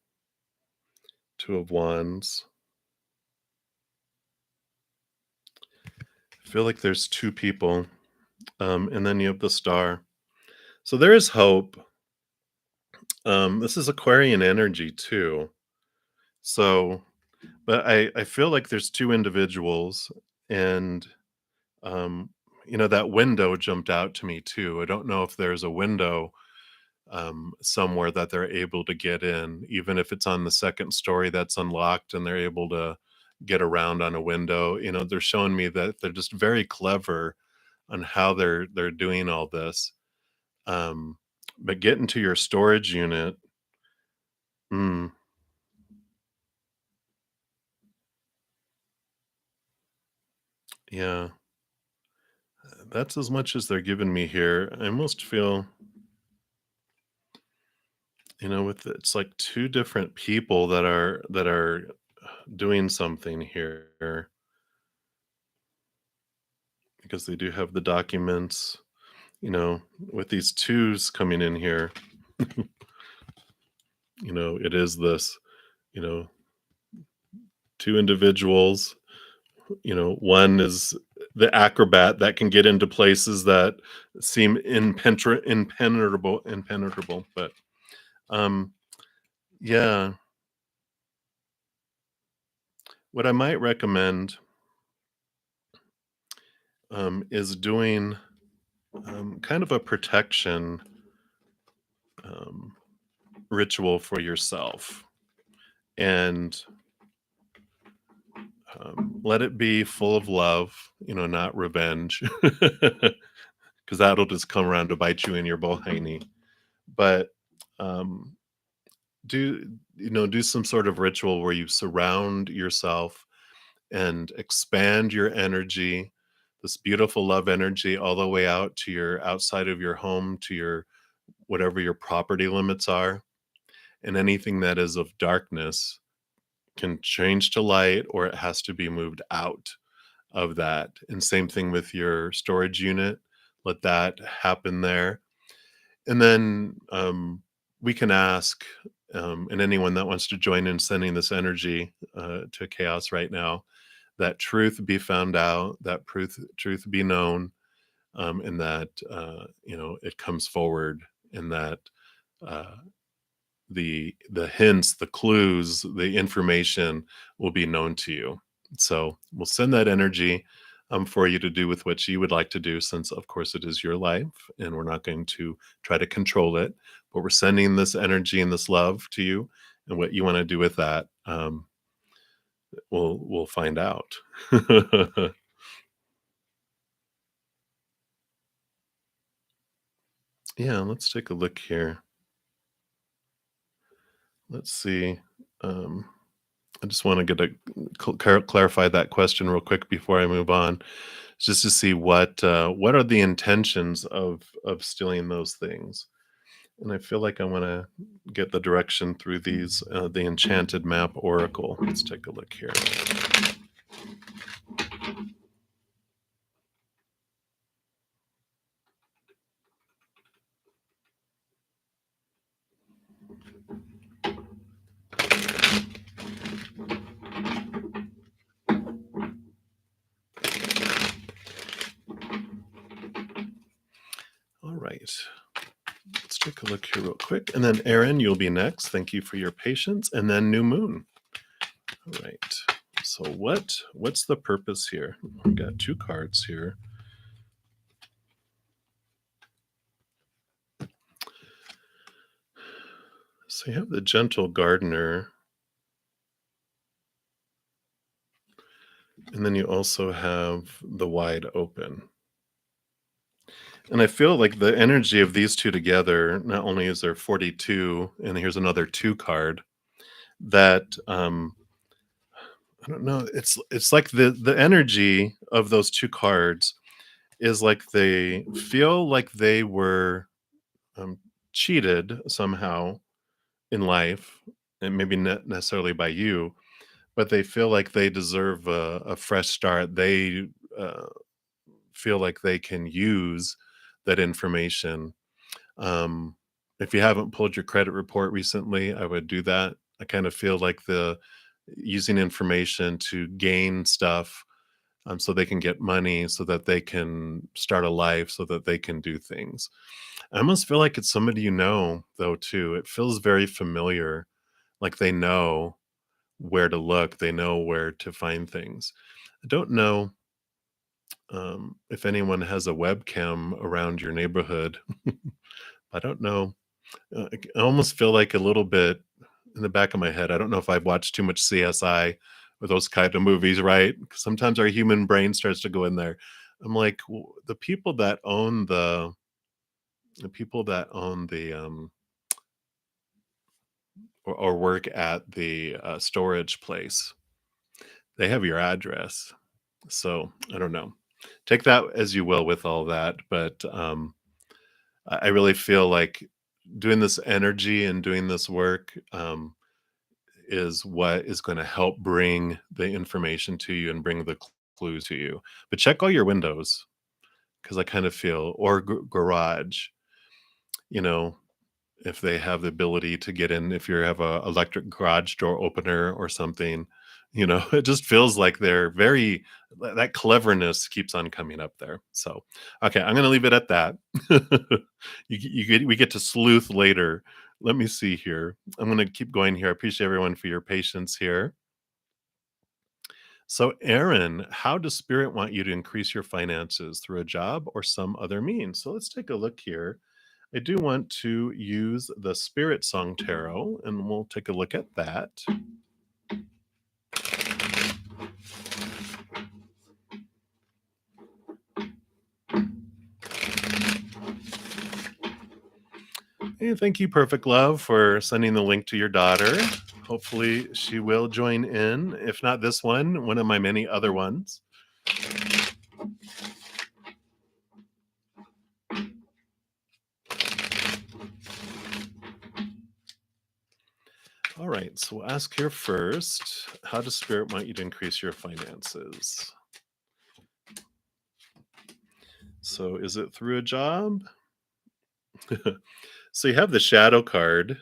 2 of Wands. I feel like there's 2 people. And then you have the Star. So there is hope. This is Aquarian energy too. So, but I feel like there's 2 individuals, and um, that window jumped out to me too. I don't know if there's a window somewhere that they're able to get in, even if it's on the second story that's unlocked and they're able to get around on a window. They're showing me that they're just very clever on how they're doing all this. But getting to your storage unit, mm, yeah, that's as much as they're giving me here. I almost feel, with it's like 2 different people that are doing something here, because they do have the documents, with these twos coming in here. It is this, you know, 2 individuals. One is the acrobat that can get into places that seem impenetrable. But um, yeah, what I might recommend is doing kind of a protection um, ritual for yourself, and let it be full of love, not revenge, because that'll just come around to bite you in your bohini. But um, do some sort of ritual where you surround yourself and expand your energy this beautiful love energy all the way out to your outside of your home, to your whatever your property limits are. And anything that is of darkness can change to light, or it has to be moved out of that. And same thing with your storage unit. Let that happen there. And then we can ask, and anyone that wants to join in sending this energy to chaos right now, that truth be found out, that truth be known, and that it comes forward, and that uh, the hints, the clues, the information will be known to you. So we'll send that energy for you to do with what you would like to do, since of course it is your life, and we're not going to try to control it. But we're sending this energy and this love to you, and what you want to do with that, we'll find out. Yeah, let's take a look here. Let's see. Um, I just want to get a clarify that question real quick before I move on, just to see what are the intentions of stealing those things. And I feel like I want to get the direction through these the Enchanted Map Oracle. Let's take a look here. All right. Let's take a look here real quick. And then Aaron, you'll be next. Thank you for your patience. And then New Moon. All right. So what's the purpose here? We've got two cards here. So you have the Gentle Gardener. And then you also have the Wide Open. And I feel like the energy of these two together, not only is there 42, and here's another 2 card, that I don't know, it's like the energy of those 2 cards is like they feel like they were um, cheated somehow in life, and maybe not necessarily by you, but they feel like they deserve a fresh start. They uh, feel like they can use that information. Um, if you haven't pulled your credit report recently, I would do that. I kind of feel like the using information to gain stuff, so they can get money, so that they can start a life, so that they can do things. I almost feel like it's somebody you know, though, too. It feels very familiar, like they know where to look, they know where to find things. I don't know if anyone has a webcam around your neighborhood. I don't know. I almost feel like a little bit in the back of my head. I don't know if I've watched too much CSI or those kind of movies, right? 'Cause sometimes our human brain starts to go in there. I'm like, the people that own the people that own the or work at the storage place, they have your address. So I don't know. Take that as you will with all that, but I really feel like doing this energy and doing this work is what is going to help bring the information to you and bring the clues to you. But check all your windows, because I kind of feel, or garage, you know, if they have the ability to get in, if you have a electric garage door opener or something, it just feels like they're very, that cleverness keeps on coming up there. So okay, I'm going to leave it at that. We get to sleuth later. Let me see here. I'm going to keep going here. I appreciate everyone for your patience here. So Aaron, how does spirit want you to increase your finances, through a job or some other means? So let's take a look here. I do want to use the Spirit Song Tarot, and we'll take a look at that. And thank you, Perfect Love, for sending the link to your daughter. Hopefully, she will join in. If not this one of my many other ones. All right, so we'll ask here first, how does spirit want you to increase your finances? So is it through a job? So you have the shadow card,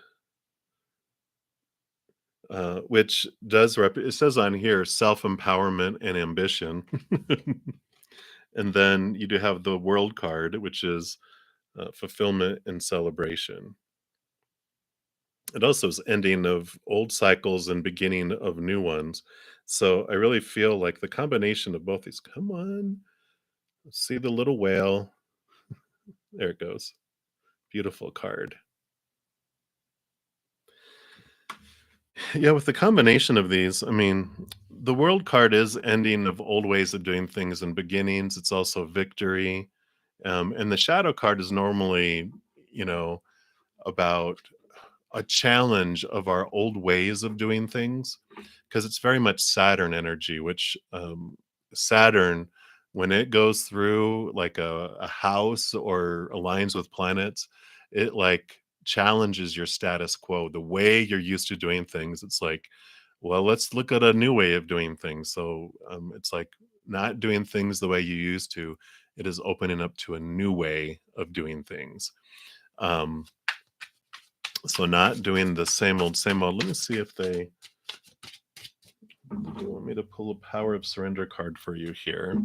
which it says on here self-empowerment and ambition. And then you do have the world card, which is fulfillment and celebration. It also is ending of old cycles and beginning of new ones. So I really feel like the combination of both these. Come on, see the little whale. There it goes. Beautiful card. Yeah, with the combination of these, I mean, the world card is ending of old ways of doing things and beginnings. It's also victory. And the shadow card is normally, you know, about a challenge of our old ways of doing things because it's very much Saturn energy, which Saturn, when it goes through like a house or aligns with planets, it like challenges your status quo, the way you're used to doing things. It's like, well, let's look at a new way of doing things. So it's like not doing things the way you used to. It is opening up to a new way of doing things. Um, so not doing the same old, same old. Let me see if they do you want me to pull a power of surrender card for you here.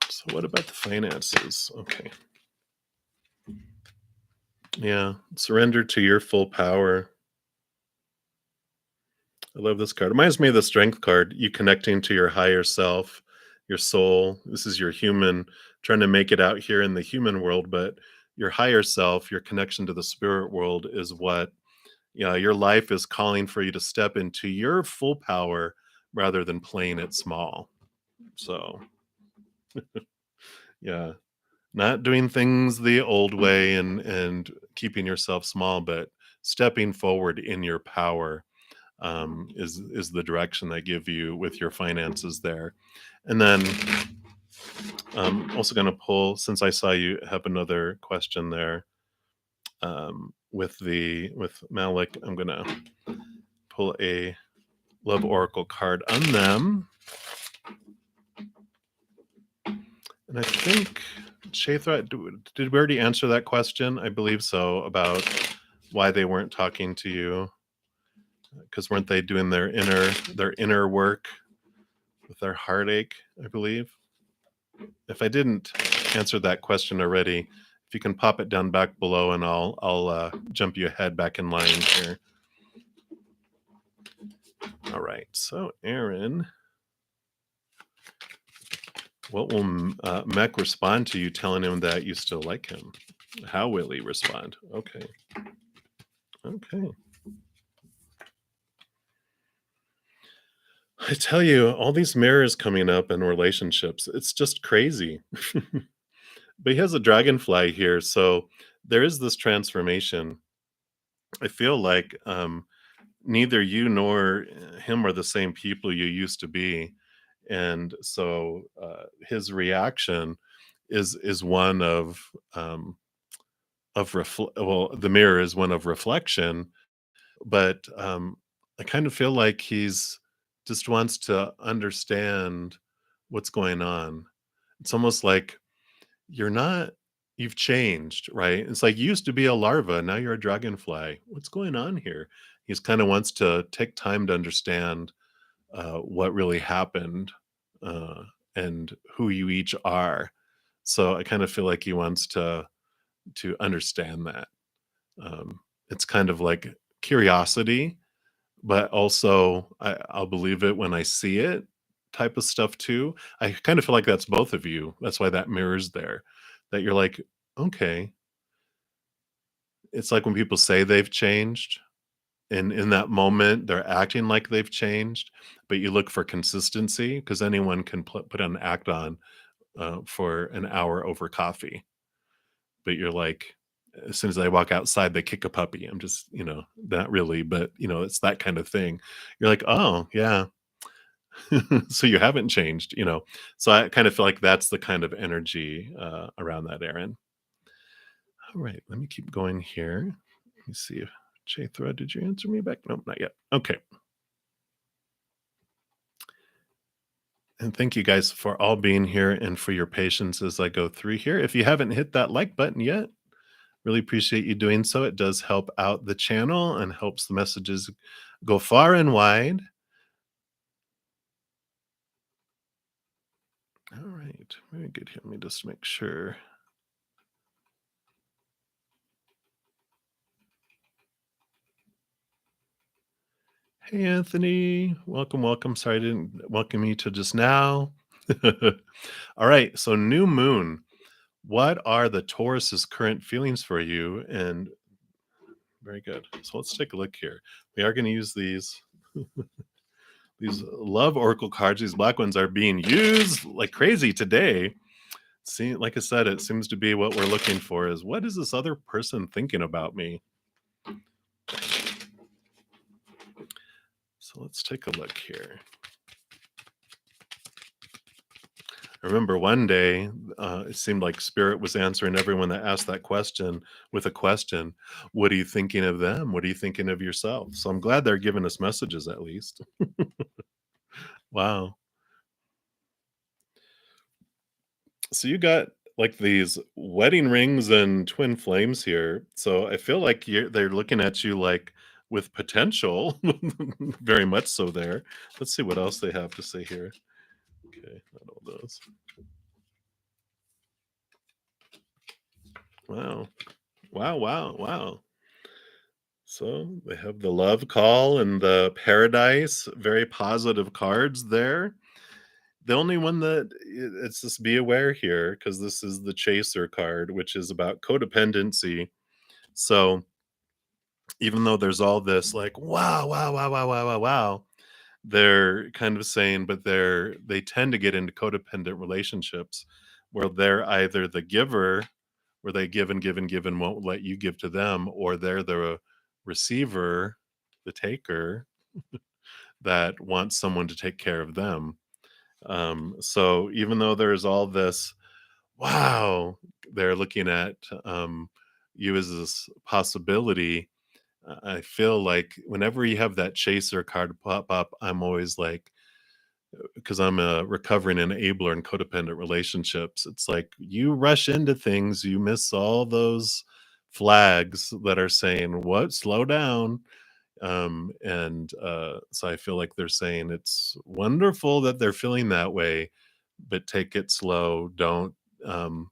So what about the finances? Okay. Yeah. Surrender to your full power. I love this card. It reminds me of the strength card, you connecting to your higher self, your soul. This is your human trying to make it out here in the human world, but your higher self, your connection to the spirit world is what, yeah, your life is calling for you to step into your full power rather than playing it small. So, yeah, not doing things the old way and keeping yourself small, but stepping forward in your power is the direction they give you with your finances there. And then also going to pull, since I saw you have another question there with Malik, I'm going to pull a love oracle card on them. And I think Shathra, did we already answer that question? I believe so, about why they weren't talking to you, because weren't they doing their inner work with their heartache, I believe. If I didn't answer that question already, if you can pop it down back below, and I'll jump you ahead back in line here. All right. So, Aaron, what will Mech respond to you telling him that you still like him? How will he respond? Okay. Okay. I tell you, all these mirrors coming up in relationships, it's just crazy. But he has a dragonfly here, so there is this transformation. I feel like neither you nor him are the same people you used to be, and so his reaction is one well, the mirror is one of reflection, but I kind of feel like he's just wants to understand what's going on. It's almost like you're not you've changed, right? It's like you used to be a larva, now you're a dragonfly. What's going on here? He's kind of wants to take time to understand what really happened uh, and who you each are. So I kind of feel like he wants to understand that. It's kind of like curiosity, but also I'll believe it when I see it type of stuff too. I kind of feel like that's both of you. That's why that mirrors there. That you're like, okay, it's like when people say they've changed, and in that moment they're acting like they've changed, but you look for consistency because anyone can put an act on for an hour over coffee. But you're like, as soon as I walk outside, they kick a puppy. I'm just, not really, but it's that kind of thing. You're like, oh yeah, So you haven't changed, you know? So I kind of feel like that's the kind of energy, around that, Aaron. All right, let me keep going here. Let me see if J-Thread, did you answer me back? Nope, not yet. Okay. And thank you guys for all being here and for your patience as I go through here. If you haven't hit that like button yet, really appreciate you doing so. It does help out the channel and helps the messages go far and wide. All right, very good here. Let me just make sure. Hey, Anthony. Welcome, welcome. Sorry I didn't welcome you to just now. All right, so new moon. What are the Taurus's current feelings for you? And very good. So let's take a look here. We are going to use these love oracle cards. These black ones are being used like crazy today. See, like I said, it seems to be what we're looking for is what is this other person thinking about me? So let's take a look here. I remember one day, it seemed like Spirit was answering everyone that asked that question with a question. What are you thinking of them? What are you thinking of yourself? So I'm glad they're giving us messages at least. Wow. So you got like these wedding rings and twin flames here. So I feel like they're looking at you like with potential, very much so there. Let's see what else they have to say here. Okay, not all those. Wow. Wow, wow, wow. So they have the love call and the paradise, very positive cards there. The only one that it's just be aware here because this is the chaser card, which is about codependency. So even though there's all this like wow, wow, wow, wow, wow, wow, wow, they're kind of saying, but they tend to get into codependent relationships where they're either the giver, where they give and give and give and won't let you give to them, or they're the receiver, the taker that wants someone to take care of them. So even though there's all this, wow, they're looking at you as this possibility. I feel like whenever you have that chaser card pop up, I'm always like, because I'm a recovering enabler in codependent relationships, it's like you rush into things, you miss all those flags that are saying, what, slow down. So I feel like they're saying it's wonderful that they're feeling that way, but take it slow. Don't um,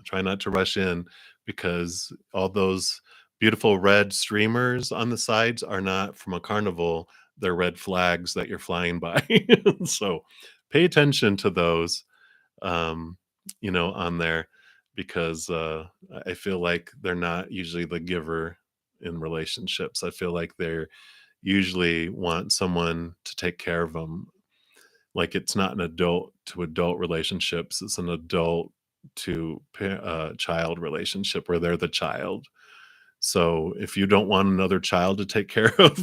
try not to rush in because all those beautiful red streamers on the sides are not from a carnival. They're red flags that you're flying by. So pay attention to those, um, on there because I feel like they're not usually the giver in relationships. I feel like they're usually want someone to take care of them. Like it's not an adult to adult relationships; it's an adult to child relationship where they're the child. So if you don't want another child to take care of,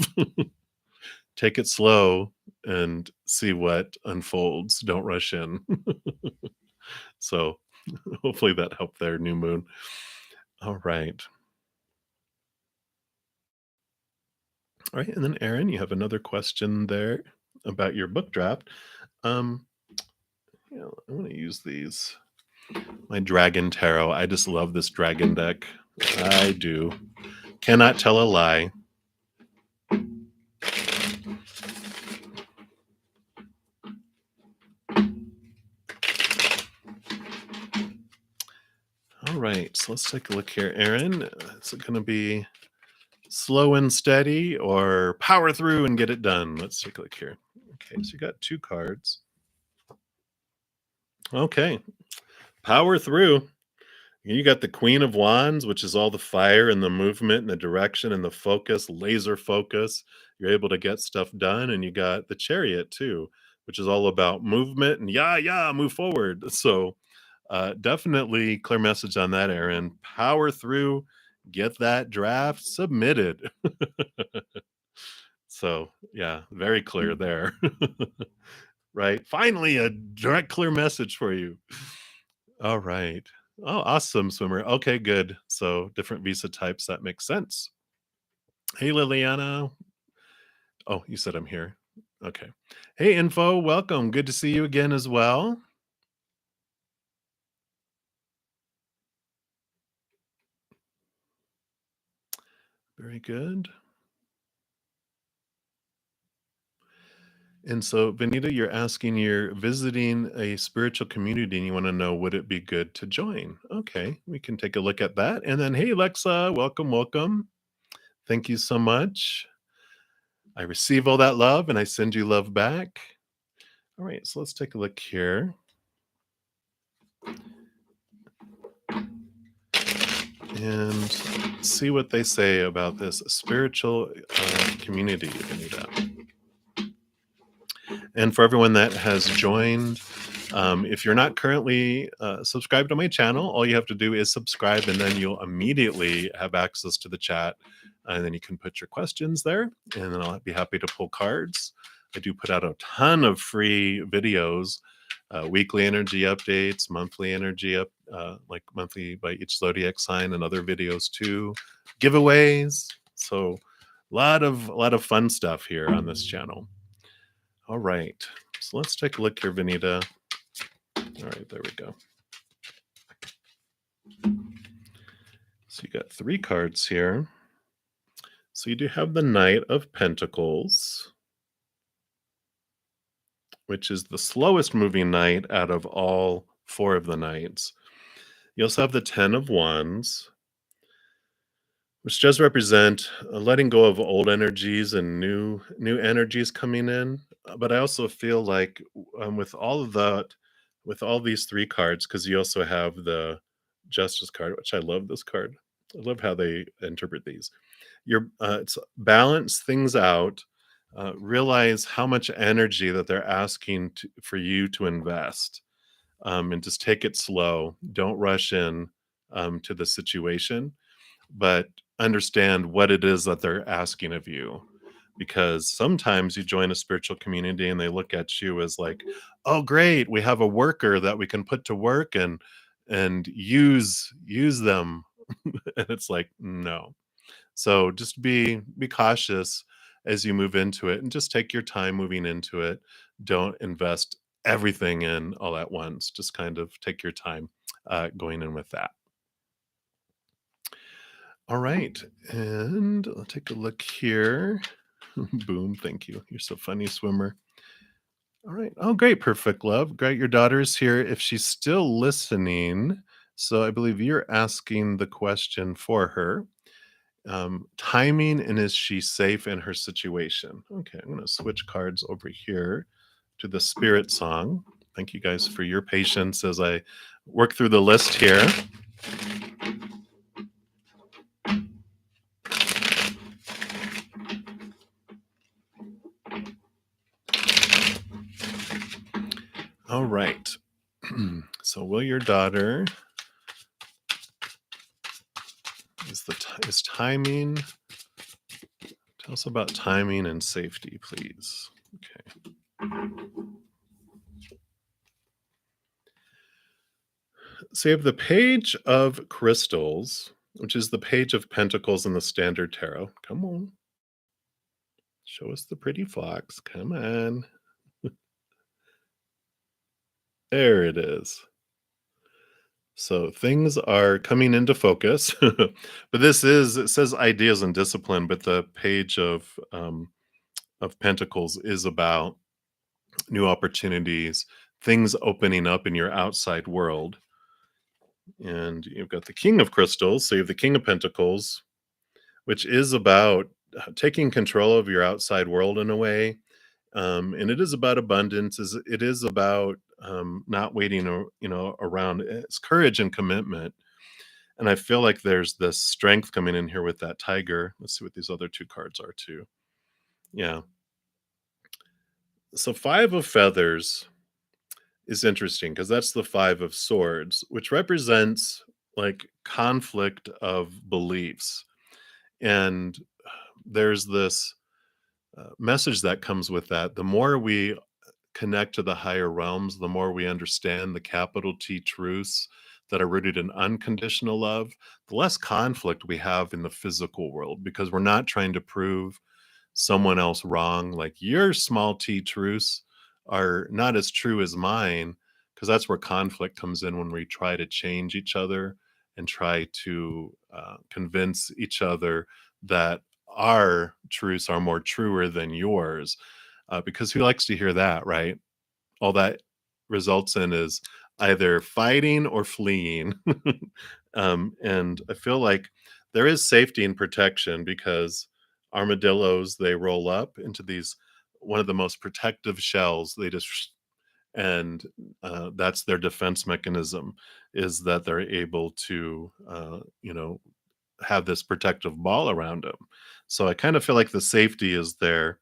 take it slow and see what unfolds. Don't rush in. So hopefully that helped there, new moon. All right. All right. And then Aaron, you have another question there about your book draft. Um, I want to use these. My dragon tarot. I just love this dragon deck. I do. Cannot tell a lie. All right. So let's take a look here, Aaron. Is it going to be slow and steady or power through and get it done? Let's take a look here. Okay. So you got two cards. Okay. Power through. You got the Queen of Wands, which is all the fire and the movement and the direction and the focus, laser focus. You're able to get stuff done. And you got the Chariot too, which is all about movement and yeah, move forward. So definitely clear message on that, Aaron. Power through, get that draft submitted. So yeah, very clear there. right? Finally, a direct, clear message for you. All right. Oh, awesome, swimmer. Okay, good. So different visa types. That makes sense. Hey, Liliana. Oh, you said I'm here. Okay. Hey, Info. Welcome. Good to see you again as well. Very good. And so, Benita, you're asking, you're visiting a spiritual community and you want to know, would it be good to join? Okay, we can take a look at that. And then, hey, Lexa, welcome, welcome. Thank you so much. I receive all that love and I send you love back. All right, so let's take a look here and see what they say about this spiritual community, Benita. And for everyone that has joined, if you're not currently subscribed to my channel, all you have to do is subscribe, and then you'll immediately have access to the chat. And then you can put your questions there, and then I'll be happy to pull cards. I do put out a ton of free videos, weekly energy updates, monthly energy like monthly by each zodiac sign, and other videos too, giveaways. So a lot of fun stuff here on this channel. All right. So let's take a look here, Vinita. All right, there we go. So you got 3 cards here. So you do have the Knight of Pentacles, which is the slowest moving knight out of all 4 of the knights. You also have the 10 of Wands, which does represent letting go of old energies and new energies coming in. But I also feel like with all of that, with all these 3 cards, because you also have the Justice card, which I love this card. I love how they interpret these. You're it's balance things out. Realize how much energy that they're asking for you to invest, and just take it slow. Don't rush in to the situation, but understand what it is that they're asking of you. Because sometimes you join a spiritual community and they look at you as like, oh great, we have a worker that we can put to work and use them. And it's like, no. So just be cautious as you move into it, and just take your time moving into it. Don't invest everything in all at once. Just kind of take your time going in with that. All right, and I'll take a look here. Boom, thank you. You're so funny, swimmer. All right. Oh, great. Perfect love. Great. Your daughter's here if she's still listening. So I believe you're asking the question for her. Timing, and is she safe in her situation? Okay, I'm going to switch cards over here to the spirit song. Thank you guys for your patience as I work through the list here. All right. So will your daughter is timing, tell us about timing and safety, please. Okay. So you have the Page of Crystals, which is the Page of Pentacles in the Standard Tarot. Come on. Show us the pretty fox. Come on. There it is. So things are coming into focus. But it says ideas and discipline, but the Page of Pentacles is about new opportunities, things opening up in your outside world. And you've got the King of Crystals, so you have the King of Pentacles, which is about taking control of your outside world in a way. And it is about abundance. It is about not waiting, around. It's courage and commitment. And I feel like there's this strength coming in here with that tiger. Let's see what these other 2 cards are too. Yeah. So 5 of Feathers is interesting because that's the 5 of Swords, which represents like conflict of beliefs. And there's this message that comes with that. The more we connect to the higher realms, the more we understand the capital T truths that are rooted in unconditional love, the less conflict we have in the physical world because we're not trying to prove someone else wrong. Like your small t truths are not as true as mine, because that's where conflict comes in when we try to change each other and try to convince each other that our truths are more truer than yours. Because who likes to hear that, right? All that results in is either fighting or fleeing. And I feel like there is safety and protection because armadillos, they roll up into these one of the most protective shells. They just and that's their defense mechanism, is that they're able to have this protective ball around them. So I kind of feel like the safety is there.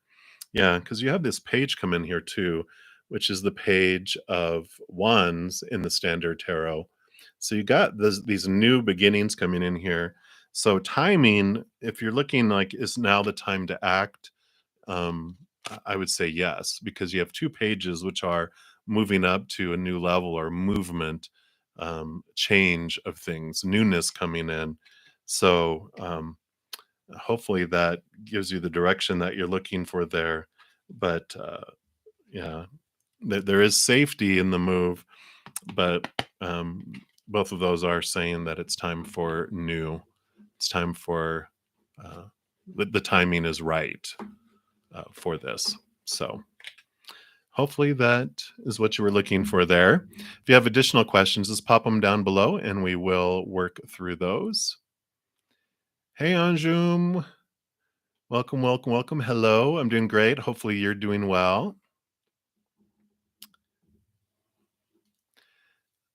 Yeah, because you have this page come in here too, which is the page of wands in the standard tarot. So you got these new beginnings coming in here. So timing, if you're looking like is now the time to act, um, I would say yes, because you have two pages which are moving up to a new level or movement, change of things, newness coming in. So hopefully that gives you the direction that you're looking for there. But yeah, there is safety in the move, but um, both of those are saying that it's time for new. It's time for uh, the timing is right for this. So hopefully that is what you were looking for there. If you have additional questions, just pop them down below and we will work through those. Hey, Anjum. Welcome, welcome, welcome. Hello, I'm doing great. Hopefully, you're doing well.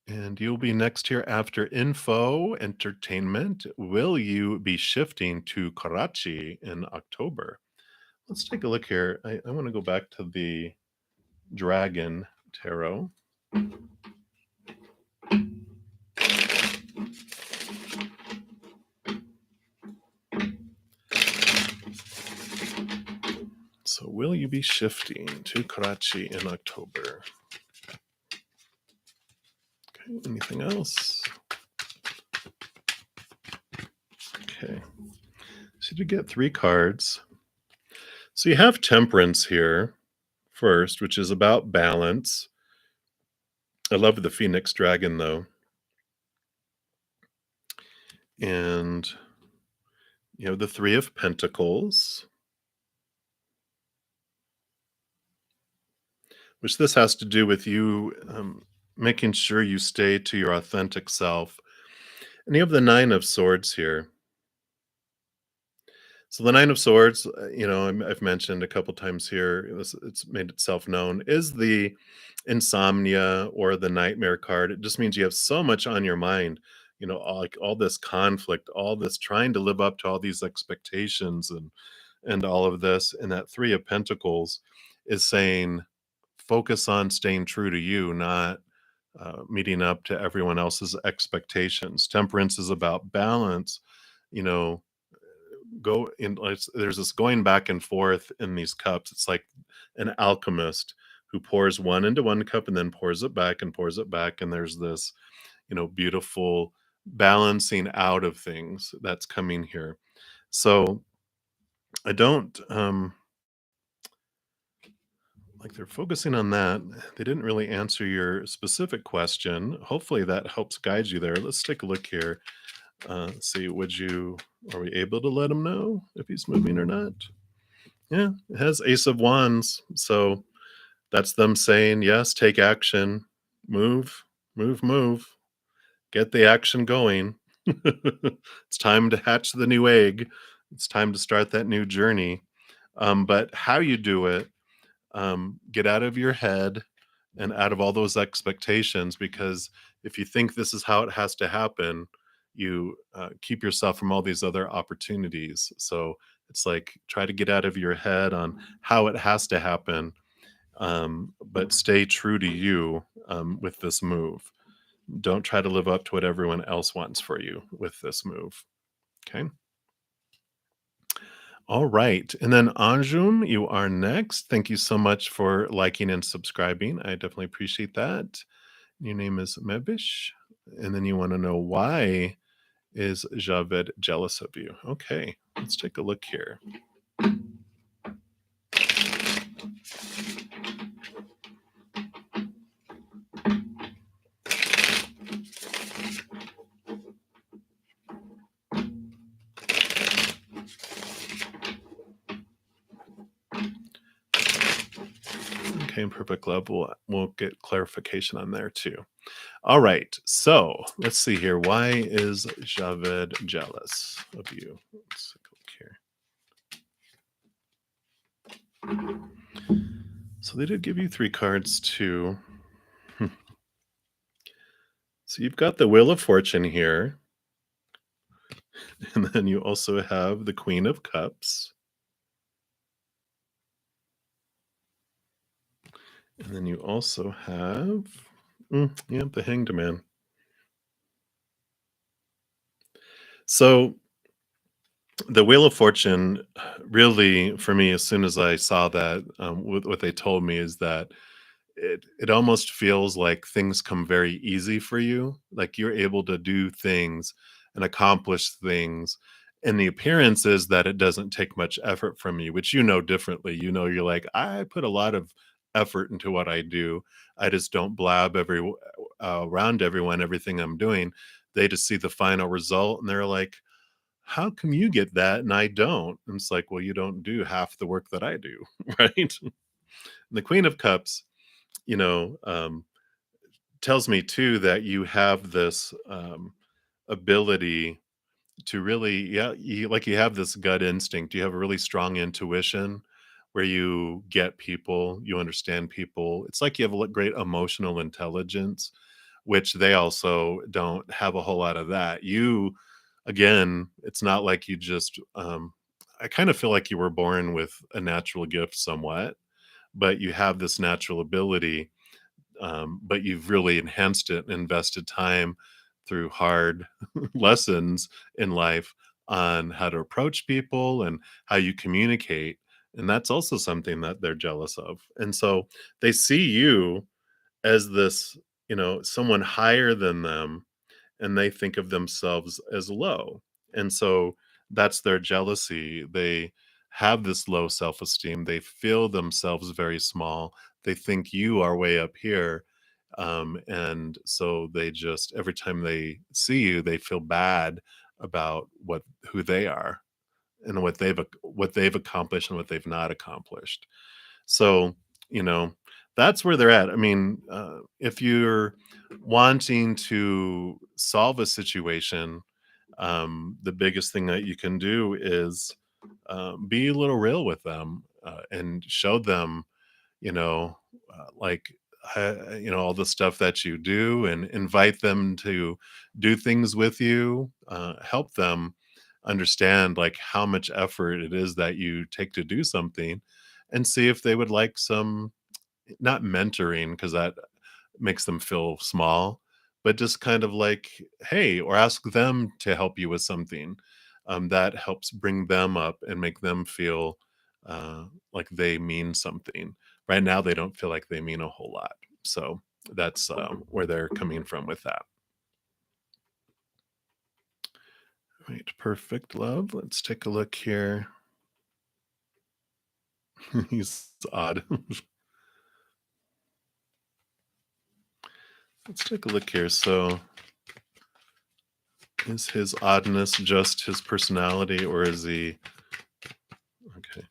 And you'll be next here after info entertainment. Will you be shifting to Karachi in October? Let's take a look here. I want to go back to the Dragon Tarot. So, will you be shifting to Karachi in October? Okay, anything else? Okay. So, you get 3 cards. So, you have Temperance here first, which is about balance. I love the Phoenix Dragon, though. And you have the 3 of Pentacles, which this has to do with you making sure you stay to your authentic self. And you have the 9 of Swords here. So the 9 of Swords, I've mentioned a couple times here, it's made itself known, is the insomnia or the nightmare card. It just means you have so much on your mind, all this conflict, all this trying to live up to all these expectations and all of this. And that 3 of Pentacles is saying, focus on staying true to you, not meeting up to everyone else's expectations. Temperance is about balance, you know, go in. There's this going back and forth in these cups. It's like an alchemist who pours one into one cup and then pours it back and pours it back. And there's this, beautiful balancing out of things that's coming here. So I don't, like they're focusing on that. They didn't really answer your specific question. Hopefully that helps guide you there. Let's take a look here. See, are we able to let him know if he's moving or not? Yeah, it has Ace of Wands. So that's them saying, yes, take action, move, move, move, get the action going. It's time to hatch the new egg. It's time to start that new journey. But how you do it, get out of your head and out of all those expectations, because if you think this is how it has to happen, you keep yourself from all these other opportunities. So it's like, try to get out of your head on how it has to happen, but stay true to you with this move. Don't try to live up to what everyone else wants for you with this move. Okay. All right. And then Anjum, you are next. Thank you so much for liking and subscribing. I definitely appreciate that. Your name is Mebish. And then you want to know why is Javed jealous of you? Okay, let's take a look here. Okay, perfect love. We'll get clarification on there too. All right. So let's see here. Why is Javed jealous of you? Let's take a look here. So they did give you three cards too. So you've got the Wheel of Fortune here, and then you also have the Queen of Cups, and then you also have, yeah, the Hanged Man. So the Wheel of Fortune, really, for me, as soon as I saw that, what they told me is that it almost feels like things come very easy for you. Like you're able to do things and accomplish things. And the appearance is that it doesn't take much effort from you, which you know differently. You know, you're like, I put a lot of effort into what I do. I just don't blab around everyone everything I'm doing. They just see the final result and they're like, how come you get that and I don't? And it's like, well, you don't do half the work that I do, right? And the Queen of Cups, you know, tells me too that you have this ability to really, yeah, you have this gut instinct. You have a really strong intuition where you get people, you understand people. It's like you have a great emotional intelligence, which they also don't have a whole lot of that. You, again, it's not like you just, I kind of feel like you were born with a natural gift somewhat, but you have this natural ability, but you've really enhanced it and invested time through hard lessons in life on how to approach people and how you communicate. And that's also something that they're jealous of. And so they see you as this, someone higher than them, and they think of themselves as low. And so that's their jealousy. They have this low self esteem. They feel themselves very small. They think you are way up here. And so they just, every time they see you, they feel bad about who they are and what they've accomplished and what they've not accomplished. So, you know, that's where they're at. I mean, if you're wanting to solve a situation, the biggest thing that you can do is be a little real with them and show them, you know, like, all the stuff that you do and invite them to do things with you, help them understand like how much effort it is that you take to do something and see if they would like some, not mentoring because that makes them feel small, but just kind of like, hey, or ask them to help you with something, that helps bring them up and make them feel like they mean something. Right now, they don't feel like they mean a whole lot. So that's where they're coming from with that. Right, perfect love. Let's take a look here. He's odd. Let's take a look here. So is his oddness just his personality, or is he okay?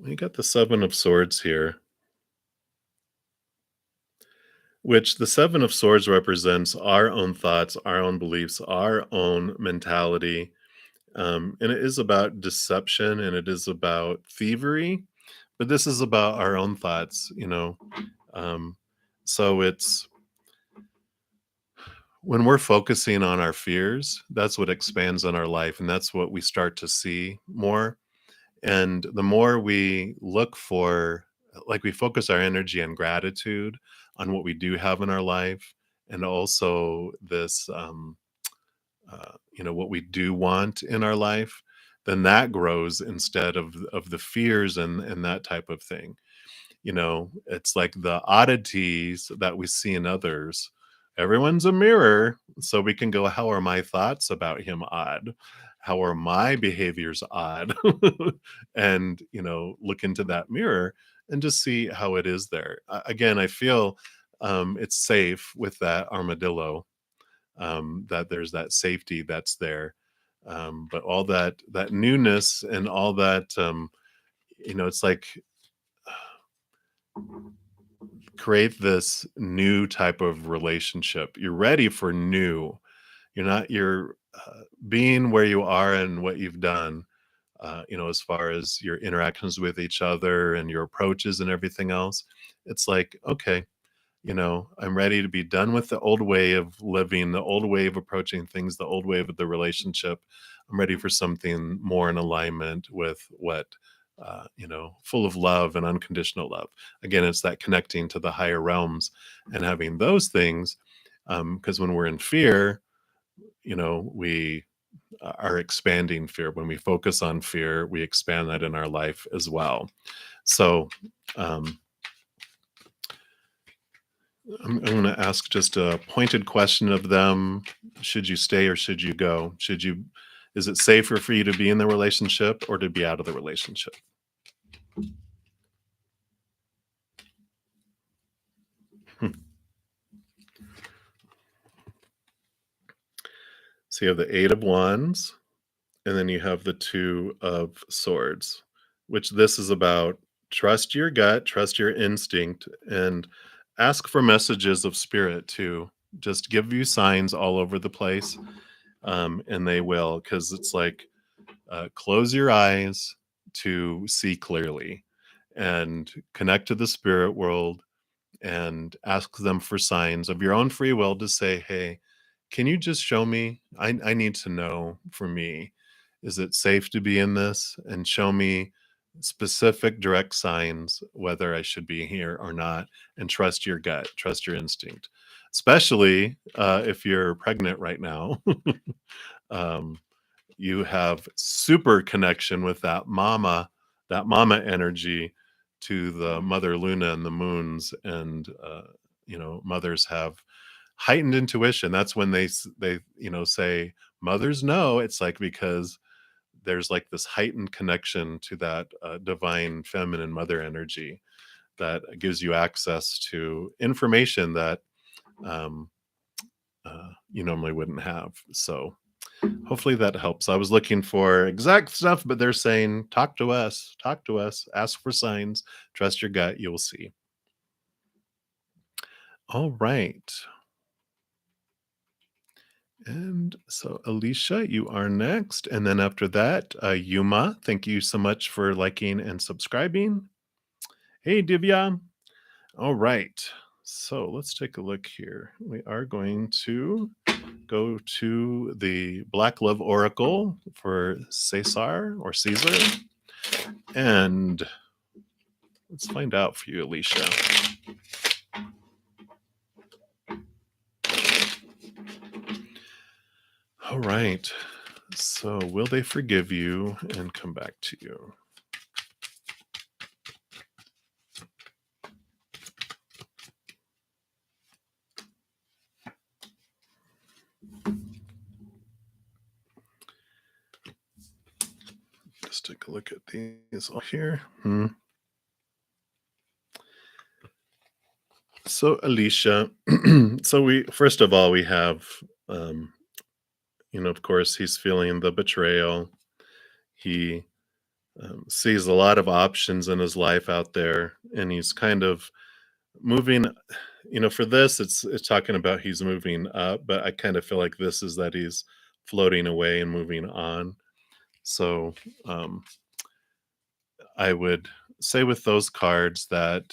We got the Seven of Swords here, which the Seven of Swords represents our own thoughts, our own beliefs, our own mentality. And it is about deception and it is about thievery, but this is about our own thoughts. Um, so it's when we're focusing on our fears, that's what expands on our life. And that's what we start to see more. And the more we look for, like, we focus our energy on gratitude, on what we do have in our life, and also this what we do want in our life, then that grows instead of the fears and that type of thing. It's like the oddities that we see in others. Everyone's a mirror, so we can go, how are my thoughts about him odd? How are my behaviors odd? And, look into that mirror and just see how it is there. Again, I feel it's safe with that armadillo, that there's that safety that's there. But all that newness and all that, it's like create this new type of relationship. You're ready for new. You're being where you are and what you've done. As far as your interactions with each other and your approaches and everything else, it's like, okay, I'm ready to be done with the old way of living, the old way of approaching things, the old way of the relationship. I'm ready for something more in alignment with what, full of love and unconditional love. Again, it's that connecting to the higher realms and having those things. Because when we're in fear, we are expanding fear. When we focus on fear, we expand that in our life as well. So, I'm going to ask just a pointed question of them. Should you stay or should you go? Is it safer for you to be in the relationship or to be out of the relationship? Hmm. So you have the Eight of Wands, and then you have the Two of Swords, which this is about trust your gut, trust your instinct, and ask for messages of spirit to just give you signs all over the place. And they will, because it's like, close your eyes to see clearly and connect to the spirit world and ask them for signs of your own free will to say, hey, can you just show me? I need to know for me. Is it safe to be in this? And show me specific direct signs whether I should be here or not. And trust your gut, trust your instinct, especially if you're pregnant right now. um, you have super connection with that mama energy to the mother Luna and the moons, and mothers have heightened intuition. That's when they say mothers know. It's like, because there's like this heightened connection to that divine feminine mother energy that gives you access to information that um, you normally wouldn't have. So hopefully that helps. I was looking for exact stuff, but they're saying, talk to us, ask for signs, trust your gut, you'll see. All right. And so, Alicia, you are next. And then after that, Yuma, thank you so much for liking and subscribing. Hey, Divya. All right. So let's take a look here. We are going to go to the Black Love Oracle for Cesar or Caesar. And let's find out for you, Alicia. All right. So, will they forgive you and come back to you? Just take a look at these all here. So, Alicia, so we first of all we have, um, of course, he's feeling the betrayal. He sees a lot of options in his life out there, and he's kind of moving. For this, it's talking about he's moving up, but I kind of feel like this is that he's floating away and moving on. So, um, I would say with those cards that,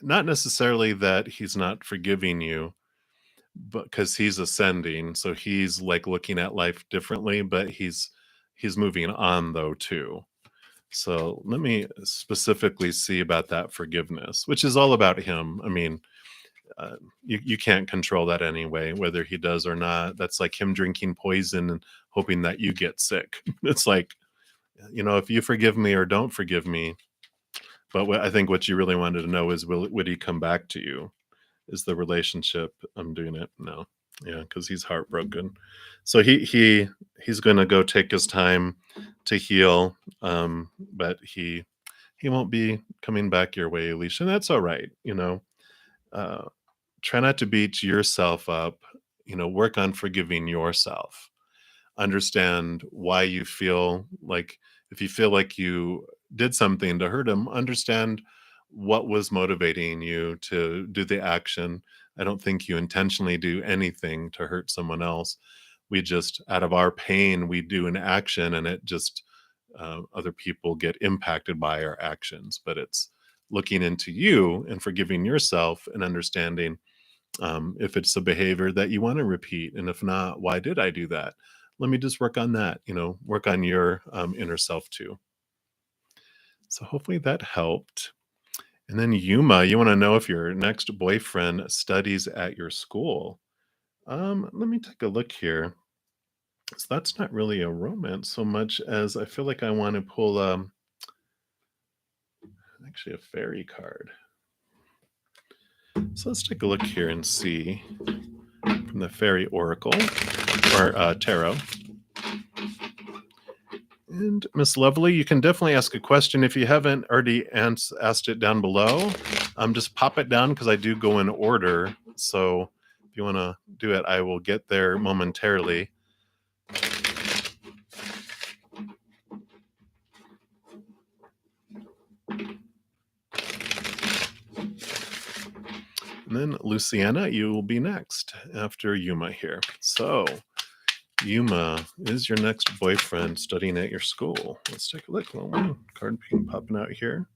not necessarily that he's not forgiving you, but because he's ascending, so he's like looking at life differently, but he's moving on though too. So let me specifically see about that forgiveness, which is all about him. I mean, uh, you can't control that anyway, whether he does or not. That's like him drinking poison and hoping that you get sick. It's like, if you forgive me or don't forgive me. But I think what you really wanted to know is, would he come back to you? Is the relationship? I'm doing it. No. Yeah, because he's heartbroken. So he's gonna go take his time to heal. But he won't be coming back your way, Alicia. And that's all right. Uh, Try not to beat yourself up. Work on forgiving yourself. Understand why you feel like, if you feel like you did something to hurt him, understand what was motivating you to do the action. I don't think you intentionally do anything to hurt someone else. We just, out of our pain, we do an action, and it just, other people get impacted by our actions. But it's looking into you and forgiving yourself and understanding, if it's a behavior that you want to repeat, and if not, why did I do that? Let me just work on that. Work on your inner self too. So hopefully that helped. And then Yuma, you want to know if your next boyfriend studies at your school. Let me take a look here. So that's not really a romance so much as I feel like I want to pull actually a fairy card. So let's take a look here and see from the fairy oracle, or tarot. And Miss Lovely, you can definitely ask a question if you haven't already asked it down below. Just pop it down, because I do go in order. So if you want to do it, I will get there momentarily. And then Luciana, you will be next after Yuma here. So Yuma, is your next boyfriend studying at your school? Let's take a look. Well, one card popping out here.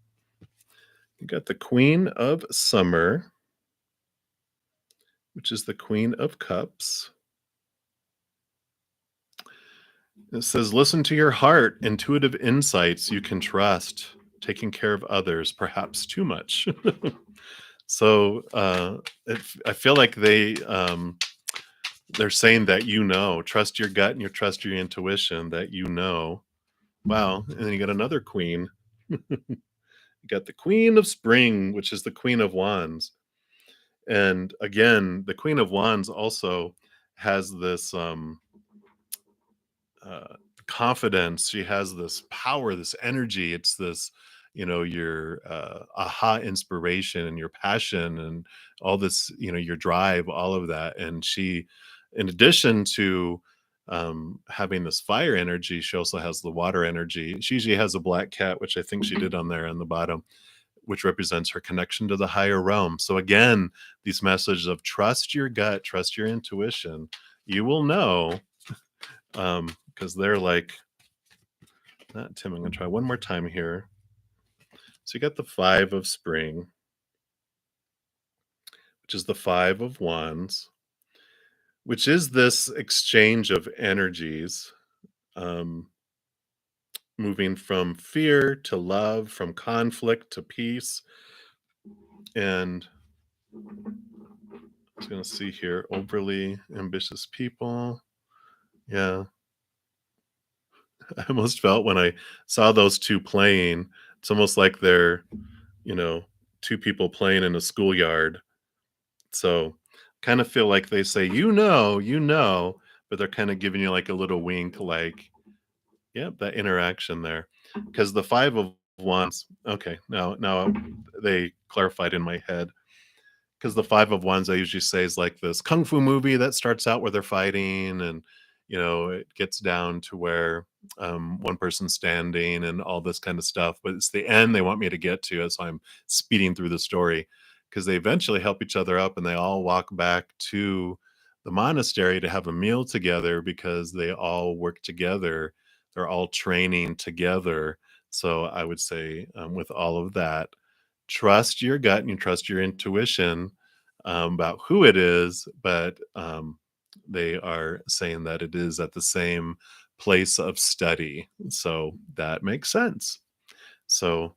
You got the Queen of Summer, which is the Queen of Cups. It says, listen to your heart, intuitive insights you can trust, taking care of others, perhaps too much. So I feel like they're saying that, trust your gut and you trust your intuition, that. Wow. And then you got another queen. You got the Queen of Spring, which is the Queen of Wands. And again, the Queen of Wands also has this uh, confidence. She has this power, this energy. It's this, your aha inspiration and your passion and all this, your drive, all of that. And she, in addition to having this fire energy, she also has the water energy. She usually has a black cat, which I think she did on there on the bottom, which represents her connection to the higher realm. So again, these messages of trust your gut, trust your intuition. You will know, because they're like, not Tim. I'm going to try one more time here. So you got the Five of Spring, which is the Five of Wands, which is this exchange of energies, um, moving from fear to love, from conflict to peace. And I was going to see here, overly ambitious people. Yeah. I almost felt when I saw those two playing, it's almost like they're, you know, two people playing in a schoolyard. So kind of feel like they say, but they're kind of giving you like a little wink, like, yep, that interaction there. Because the Five of Wands, okay, now they clarified in my head. Because the Five of Wands, I usually say, is like this kung fu movie that starts out where they're fighting, and it gets down to where one person's standing and all this kind of stuff. But it's the end they want me to get to, so I'm speeding through the story, because they eventually help each other up and they all walk back to the monastery to have a meal together, because they all work together. They're all training together. So I would say, with all of that, trust your gut and you trust your intuition about who it is, but they are saying that it is at the same place of study. So that makes sense. So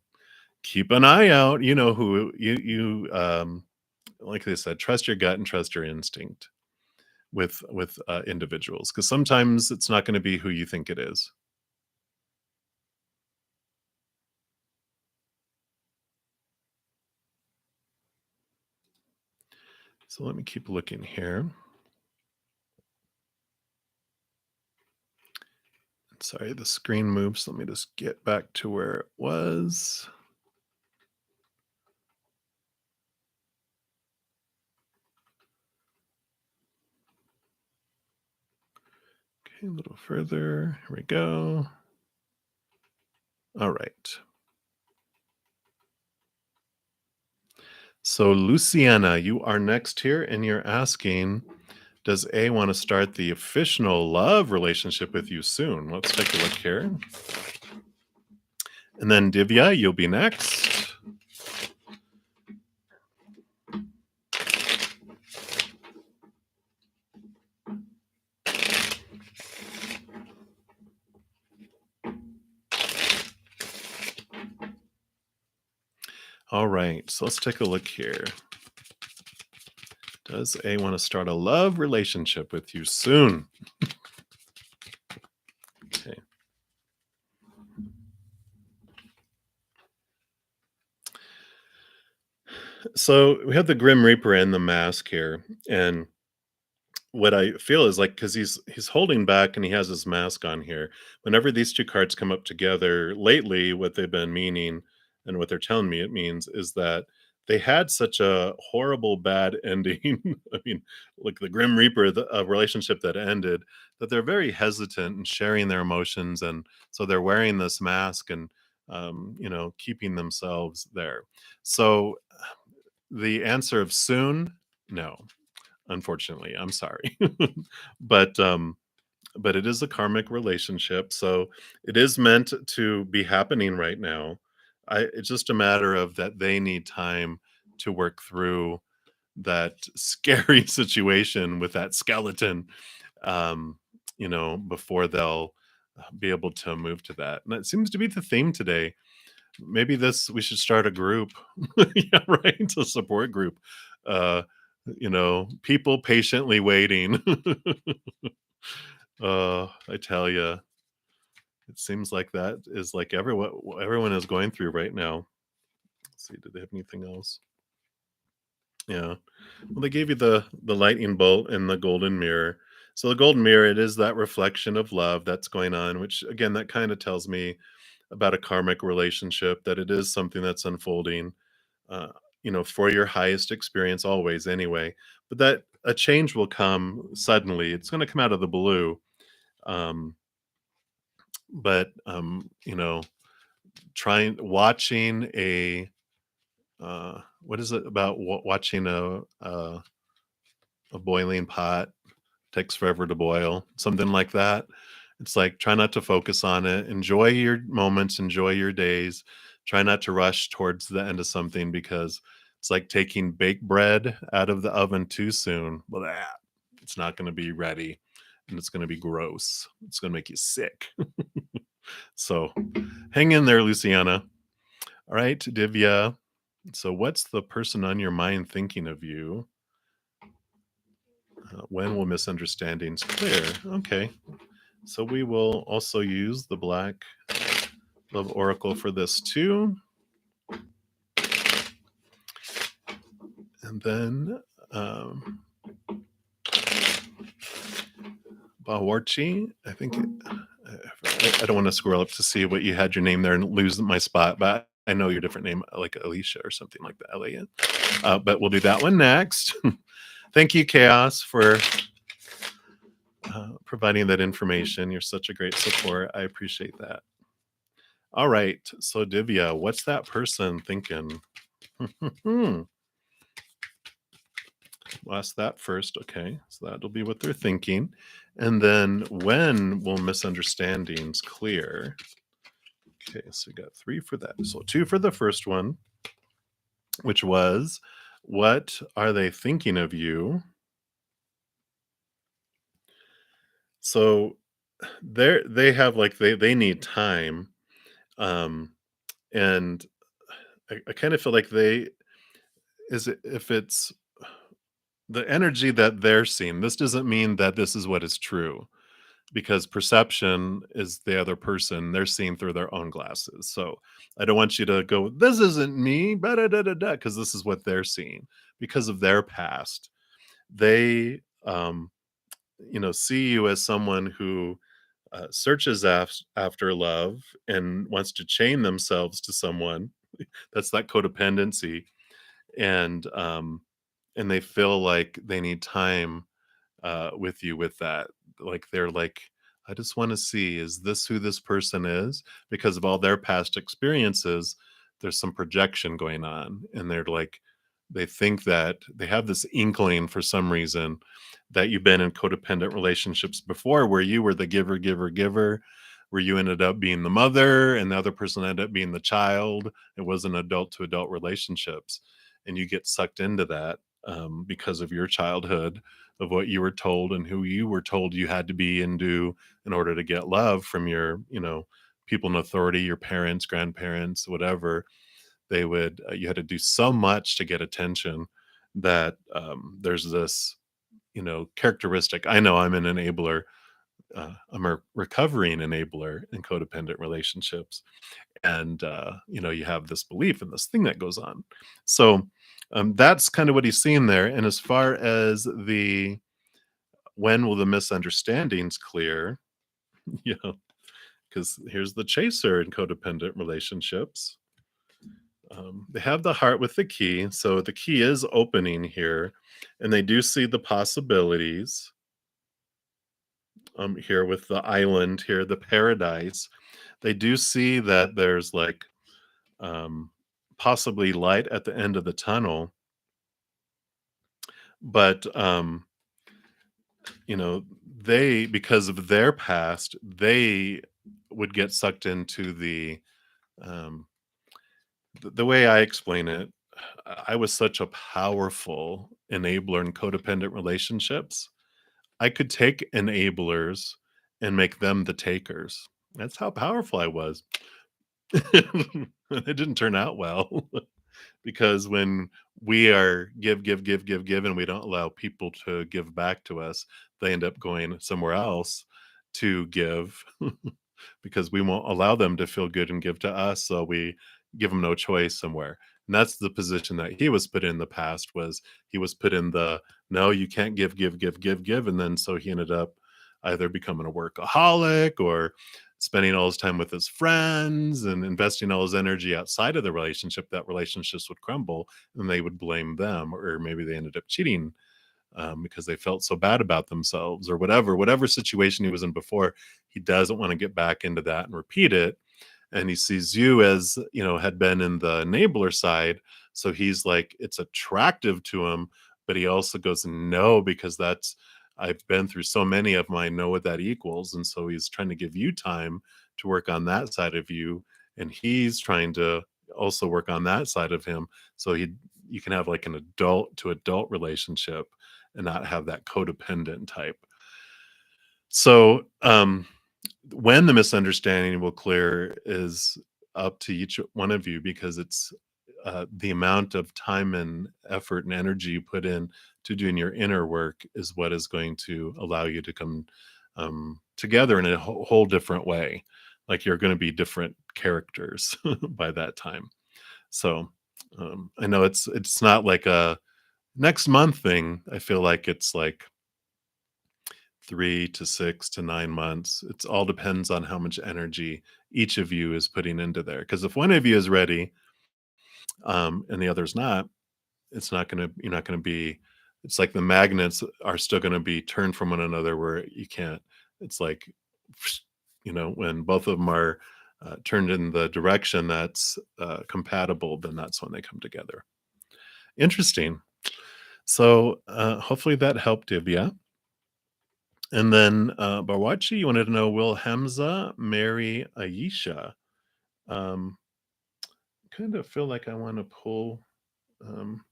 keep an eye out. You know who you like they said, trust your gut and trust your instinct with individuals, because sometimes it's not going to be who you think it is. So let me keep looking here. Sorry, the screen moves. Let me just get back to where it was. Okay, a little further. Here we go. All right. So, Luciana, you are next here, and you're asking, does A want to start the official love relationship with you soon? Let's take a look here. And then Divya, you'll be next. All right, so let's take a look here. Does A want to start a love relationship with you soon? Okay. So we have the Grim Reaper and the mask here. And what I feel is like, because he's holding back and he has his mask on here. Whenever these two cards come up together lately, what they've been meaning and what they're telling me it means is that they had such a horrible bad ending. I mean, like the Grim Reaper, a relationship that ended, that they're very hesitant in sharing their emotions, and so they're wearing this mask and keeping themselves there. So the answer of soon, no. Unfortunately, I'm sorry. But, but it is a karmic relationship, so it is meant to be happening right now. It's just a matter of that they need time to work through that scary situation with that skeleton, before they'll be able to move to that. And that seems to be the theme today. Maybe this we should start a group. Yeah, right, a support group. Uh, people patiently waiting. I tell you, it seems like that is like everyone is going through right now. Let's see, did they have anything else? Yeah. Well, they gave you the lightning bolt and the golden mirror. So the golden mirror, it is that reflection of love that's going on, which again, that kind of tells me about a karmic relationship, that it is something that's unfolding, uh, for your highest experience always anyway. But that a change will come suddenly. It's going to come out of the blue. Um, but trying watching a what is it about watching a boiling pot takes forever to boil, something like that. It's like try not to focus on it. Enjoy your moments, enjoy your days. Try not to rush towards the end of something, because it's like taking baked bread out of the oven too soon. Well, it's not going to be ready, and it's going to be gross. It's going to make you sick. So hang in there, Luciana. All right, Divya. So, what's the person on your mind thinking of you? When will misunderstandings clear? Okay. So we will also use the Black Love Oracle for this too. And then Bawarchi, I think. I don't want to scroll up to see what you had your name there and lose my spot, but I know your different name, like Alicia or something like that. Elliot. But we'll do that one next. Thank you, Chaos, for providing that information. You're such a great support. I appreciate that. All right. So, Divya, what's that person thinking? We'll ask that first. Okay. So, that'll be what they're thinking. And then, when will misunderstandings clear? Okay. So, we got 3 for that. So, 2 for the first one, which was, what are they thinking of you? So, they have like they need time. Um, and I kind of feel like they is it if it's the energy that they're seeing. This doesn't mean that this is what is true, because perception is the other person. They're seeing through their own glasses. So I don't want you to go, this isn't me, because this is what they're seeing because of their past. They, see you as someone who searches after love and wants to chain themselves to someone. That's that codependency, and and they feel like they need time with you with that. Like they're like, I just want to see, is this who this person is? Because of all their past experiences, there's some projection going on. And they're like, they think that they have this inkling for some reason that you've been in codependent relationships before where you were the giver, giver, giver, where you ended up being the mother and the other person ended up being the child. It wasn't adult to adult relationships. And you get sucked into that because of your childhood, of what you were told and who you were told you had to be and do in order to get love from your, people in authority, your parents, grandparents, whatever. They would, you had to do so much to get attention that there's this, characteristic. I know I'm an enabler. I'm a recovering enabler in codependent relationships. And, you have this belief in this thing that goes on. So that's kind of what he's seeing there. And as far as the when will the misunderstandings clear? You know, because here's the chaser in codependent relationships. They have the heart with the key. So the key is opening here, and they do see the possibilities here with the island here, the paradise. They do see that there's like um, possibly light at the end of the tunnel, but you know, they, because of their past, they would get sucked into um the way I explain it. I was such a powerful enabler in codependent relationships. I could take enablers and make them the takers. That's how powerful I was. It didn't turn out well. Because when we are give, give, give, give, give, and we don't allow people to give back to us, they end up going somewhere else to give because we won't allow them to feel good and give to us. So we give them no choice somewhere. And that's the position that he was put in the past. Was he was put in the, no, you can't give, give, give, give, give. And then so he ended up either becoming a workaholic or spending all his time with his friends and investing all his energy outside of the relationship. That relationships would crumble and they would blame them, or maybe they ended up cheating because they felt so bad about themselves, or whatever situation he was in before. He doesn't want to get back into that and repeat it. And he sees you as, had been in the enabler side. So he's like, it's attractive to him, but he also goes, no, because I've been through so many of them. I know what that equals. And so he's trying to give you time to work on that side of you. And he's trying to also work on that side of him. So you can have like an adult to adult relationship and not have that codependent type. So, when the misunderstanding will clear is up to each one of you, because it's the amount of time and effort and energy you put in to doing your inner work is what is going to allow you to come together in a whole different way. Like you're going to be different characters by that time. So I know it's not like a next month thing. I feel like it's like 3 to 6 to 9 months. It's all depends on how much energy each of you is putting into there. Because if one of you is ready, and the other's not, you're not gonna be. It's like the magnets are still gonna be turned from one another where you can't. It's like, when both of them are turned in the direction that's compatible, then that's when they come together. Interesting. So hopefully that helped, Divya. And then Barwachi, you wanted to know, will Hamza marry Aisha? Um, kind of feel like I want to pull. Um,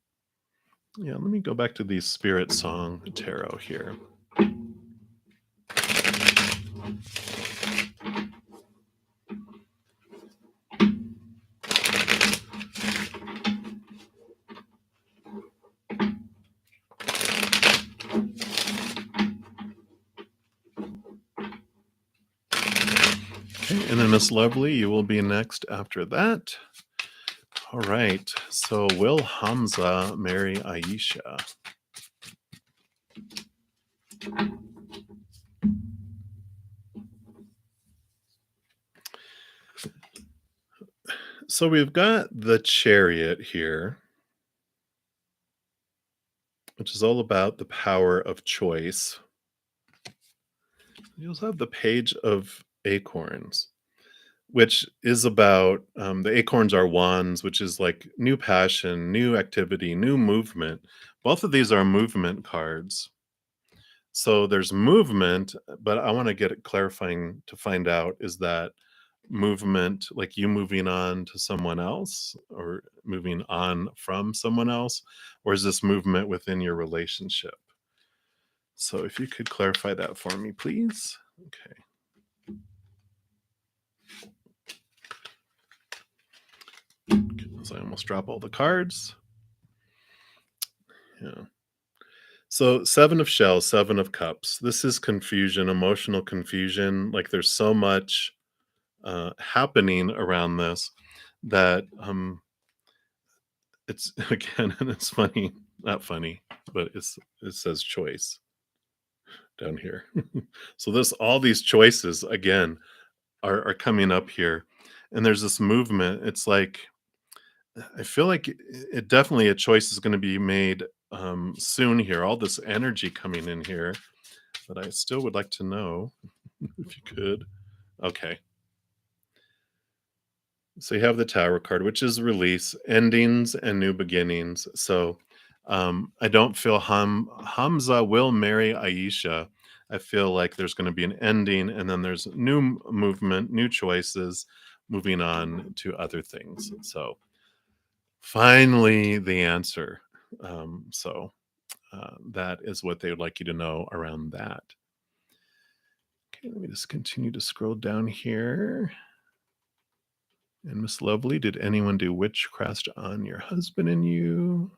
yeah, let me go back to the Spirit Song Tarot here. Okay, and then Miss Lovely, you will be next after that. All right. So will Hamza marry Aisha? So we've got the Chariot here, which is all about the power of choice. You also have the Page of Acorns, which is about the acorns are wands, which is like new passion, new activity, new movement. Both of these are movement cards. So there's movement, but I want to get it clarifying to find out, is that movement like you moving on to someone else or moving on from someone else, or is this movement within your relationship? So if you could clarify that for me, please. Okay. So I almost drop all the cards. Yeah. So, Seven of Shells, Seven of Cups. This is confusion, emotional confusion. Like there's so much happening around this that it's again, and it's funny, not funny, but it says choice down here. So this all these choices again are coming up here, and there's this movement. It's like I feel like it definitely a choice is going to be made soon here. All this energy coming in here, but I still would like to know if you could. Okay. So you have the Tower card, which is release, endings, and new beginnings. So I don't feel Hamza will marry Aisha. I feel like there's going to be an ending, and then there's new movement, new choices, moving on to other things. So finally, the answer. That is what they would like you to know around that. Okay, let me just continue to scroll down here. And Miss Lovely, did anyone do witchcraft on your husband and you?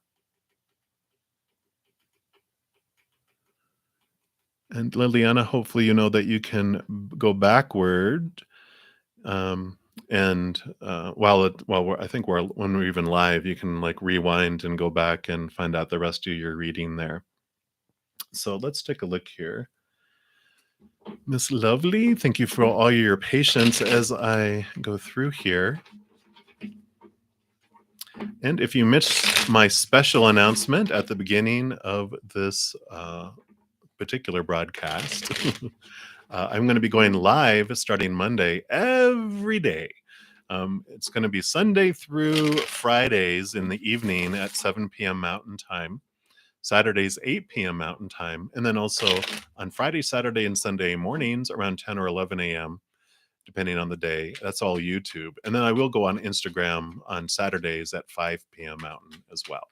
And Liliana, hopefully you know that you can go backward. And while I think when we're even live, you can like rewind and go back and find out the rest of your reading there. So let's take a look here. Miss Lovely, thank you for all your patience as I go through here. And if you missed my special announcement at the beginning of this particular broadcast, I'm going to be going live starting Monday every day. It's going to be Sunday through Fridays in the evening at 7 p.m. Mountain Time, Saturdays 8 p.m. Mountain Time, and then also on Friday, Saturday, and Sunday mornings around 10 or 11 a.m., depending on the day. That's all YouTube. And then I will go on Instagram on Saturdays at 5 p.m. Mountain as well.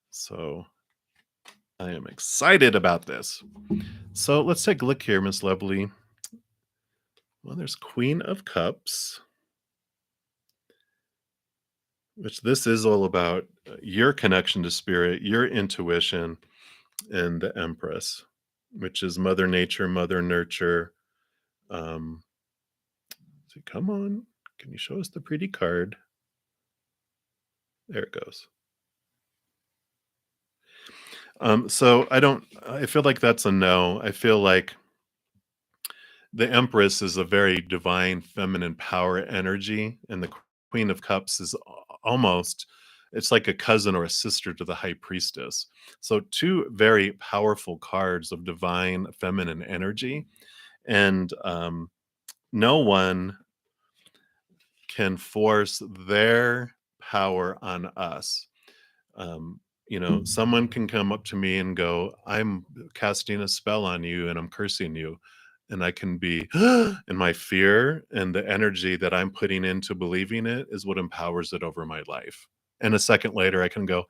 So I am excited about this. So let's take a look here, Miss Lovely. Well, there's Queen of Cups, which this is all about your connection to spirit, your intuition, and the Empress, which is Mother Nature, Mother Nurture. So come on, can you show us the pretty card? There it goes. So I feel like that's a no. I feel like the Empress is a very divine feminine power energy, and the Queen of Cups is almost, it's like a cousin or a sister to the High Priestess. So two very powerful cards of divine feminine energy, and no one can force their power on us. Someone can come up to me and go, I'm casting a spell on you and I'm cursing you. And I can be, and my fear and the energy that I'm putting into believing it is what empowers it over my life. And a second later, I can go,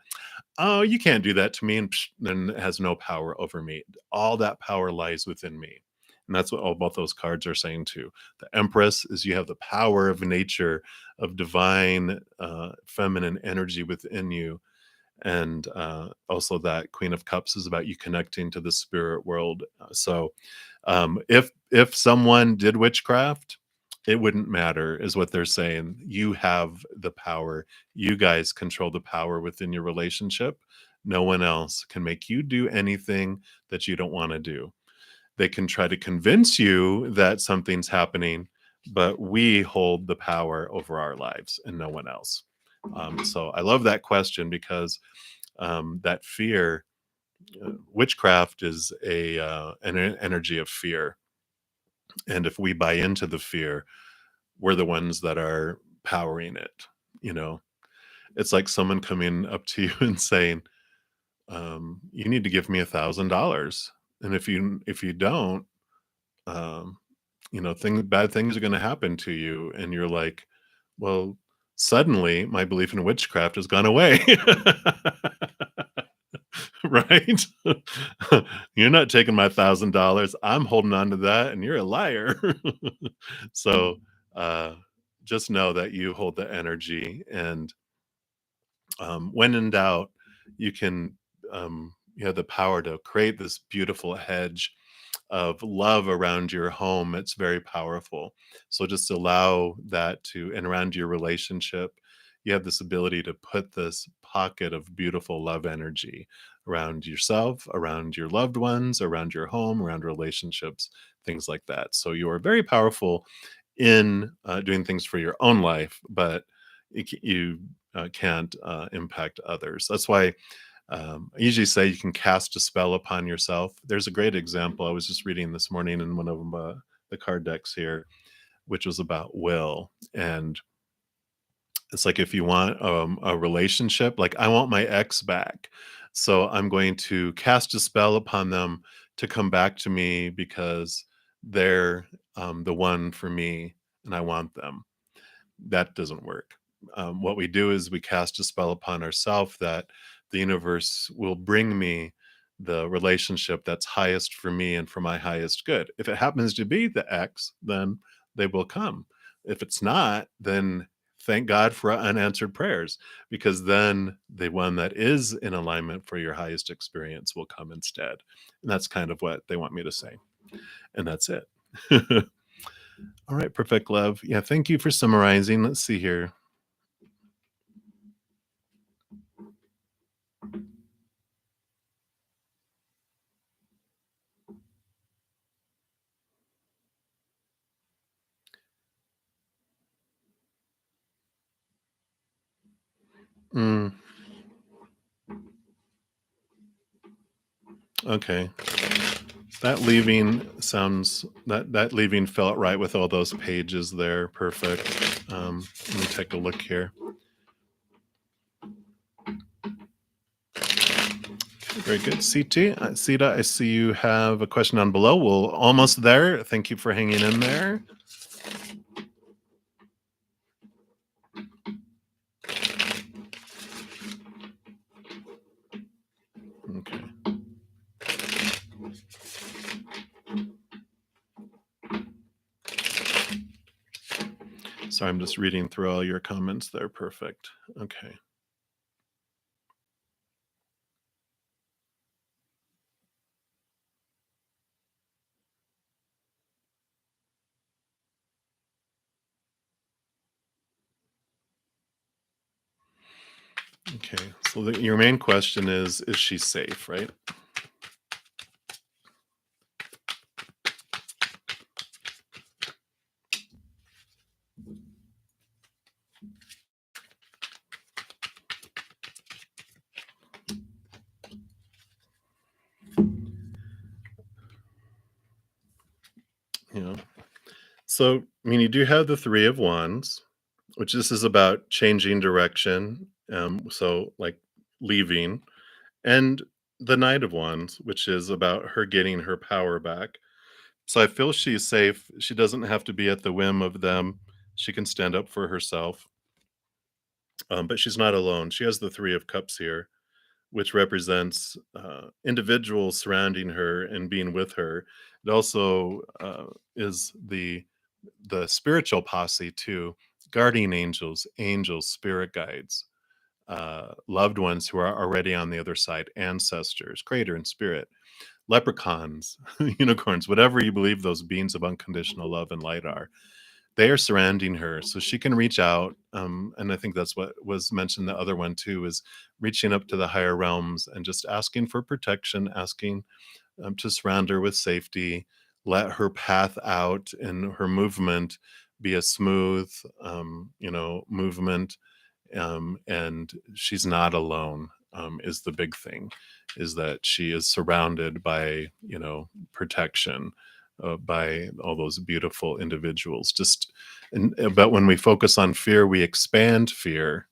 oh, you can't do that to me. And then it has no power over me. All that power lies within me. And that's what all both those cards are saying too. The Empress is you have the power of nature, of divine feminine energy within you, and also that Queen of Cups is about you connecting to the spirit world. So If someone did witchcraft, it wouldn't matter, is what they're saying. You have the power. You guys control the power within your relationship. No one else can make you do anything that you don't want to do. They can try to convince you that something's happening, but we hold the power over our lives and no one else. So I love that question because that fear, witchcraft is an energy of fear, and if we buy into the fear, we're the ones that are powering it. You know, it's like someone coming up to you and saying, "You need to give me $1,000, and if you don't, um, bad things are going to happen to you." And you're like, "Well, suddenly my belief in witchcraft has gone away." Right? You're not taking my $1,000. I'm holding on to that, and you're a liar. So, uh, just know that you hold the energy, and when in doubt, you have the power to create this beautiful hedge of love around your home. It's very powerful. So just allow that to, and around your relationship, you have this ability to put this pocket of beautiful love energy around yourself, around your loved ones, around your home, around relationships, things like that. So you are very powerful in doing things for your own life, but you can't impact others. That's why I usually say you can cast a spell upon yourself. There's a great example I was just reading this morning in one of the card decks here, which was about will. And it's like if you want a relationship, like I want my ex back. So I'm going to cast a spell upon them to come back to me because they're the one for me and I want them. That doesn't work. What we do is we cast a spell upon ourselves that the universe will bring me the relationship that's highest for me and for my highest good. If it happens to be the ex, then they will come. If it's not, then thank God for unanswered prayers, because then the one that is in alignment for your highest experience will come instead. And that's kind of what they want me to say. And that's it. All right, perfect love. Yeah, thank you for summarizing. Let's see here. Mm, okay. That leaving felt right with all those pages there. Perfect. Let me take a look here. Very good. Sita, I see you have a question down below. We're almost there. Thank you for hanging in there. Okay. Sorry, I'm just reading through all your comments there. Perfect. Okay. Okay. So your main question is she safe, right? Yeah. So, I mean, you do have the Three of Wands, which this is about changing direction. So like leaving, and the Knight of Wands, which is about her getting her power back. So I feel she's safe. She doesn't have to be at the whim of them. She can stand up for herself. But she's not alone. She has the Three of Cups here, which represents individuals surrounding her and being with her. It also is the spiritual posse too, guardian angels, spirit guides, loved ones who are already on the other side, ancestors, greater in spirit. leprechauns, unicorns, whatever you believe those beings of unconditional love and light are. They are surrounding her so she can reach out. And I think that's what was mentioned. The other one too is reaching up to the higher realms and just asking for protection, asking to surround her with safety, let her path out and her movement be a smooth, movement, and she's not alone. Is the big thing, is that she is surrounded by protection, by all those beautiful individuals. But when we focus on fear, we expand fear.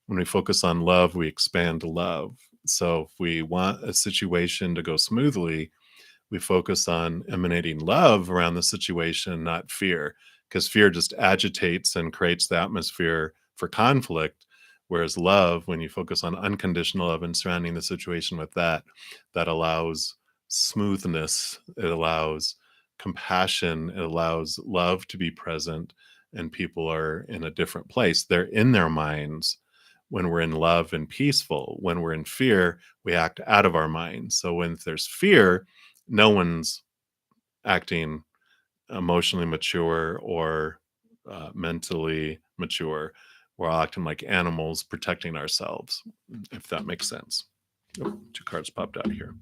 When we focus on love, we expand love. So if we want a situation to go smoothly, we focus on emanating love around the situation, not fear, because fear just agitates and creates the atmosphere for conflict. Whereas love, when you focus on unconditional love and surrounding the situation with that, that allows smoothness, it allows compassion, it allows love to be present, and people are in a different place. They're in their minds when we're in love and peaceful. When we're in fear, we act out of our minds. So when there's fear, no one's acting emotionally mature or mentally mature. We're all acting like animals protecting ourselves, if that makes sense. Oh, two cards popped out here.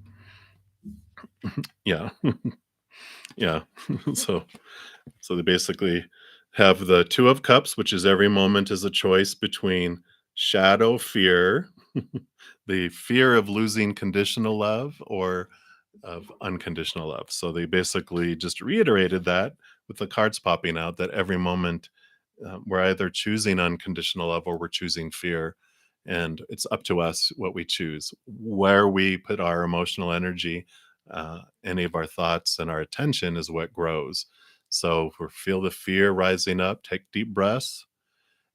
Yeah. Yeah. so they basically have the Two of Cups, which is every moment is a choice between shadow fear, the fear of losing conditional love, or of unconditional love. So they basically just reiterated that with the cards popping out, that every moment we're either choosing unconditional love or we're choosing fear. And it's up to us what we choose, where we put our emotional energy. Any of our thoughts and our attention is what grows. So if we feel the fear rising up, take deep breaths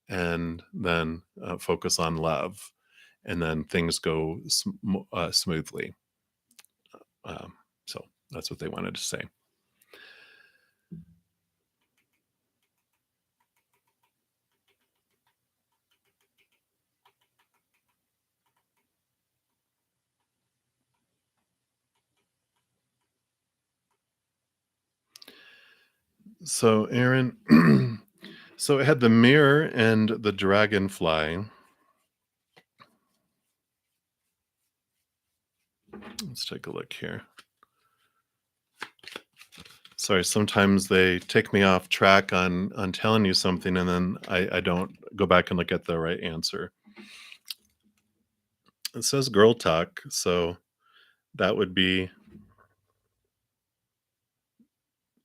and then focus on love. And then things go smoothly. So that's what they wanted to say. So, Aaron, so it had the mirror and the dragonfly. Let's take a look here. Sorry, sometimes they take me off track on telling you something, and then I don't go back and look at the right answer. It says girl talk, so that would be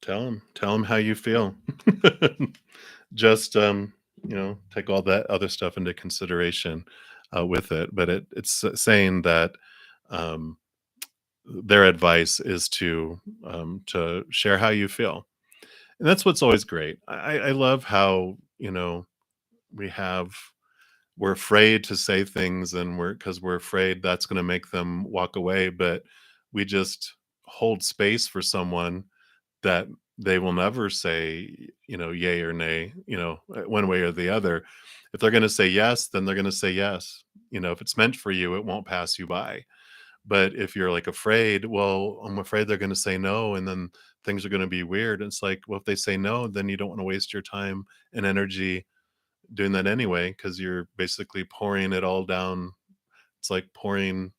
tell them how you feel. Just take all that other stuff into consideration with it, but it's saying that um, their advice is to share how you feel, and that's what's always great. I love how we have we're afraid to say things, and we're afraid that's going to make them walk away, but we just hold space for someone that they will never say, yay or nay, one way or the other. If they're going to say yes, then they're going to say yes. If it's meant for you, it won't pass you by. But if you're like afraid, well, I'm afraid they're going to say no, and then things are going to be weird. It's like, well, if they say no, then you don't want to waste your time and energy doing that anyway, because you're basically pouring it all down. It's like pouring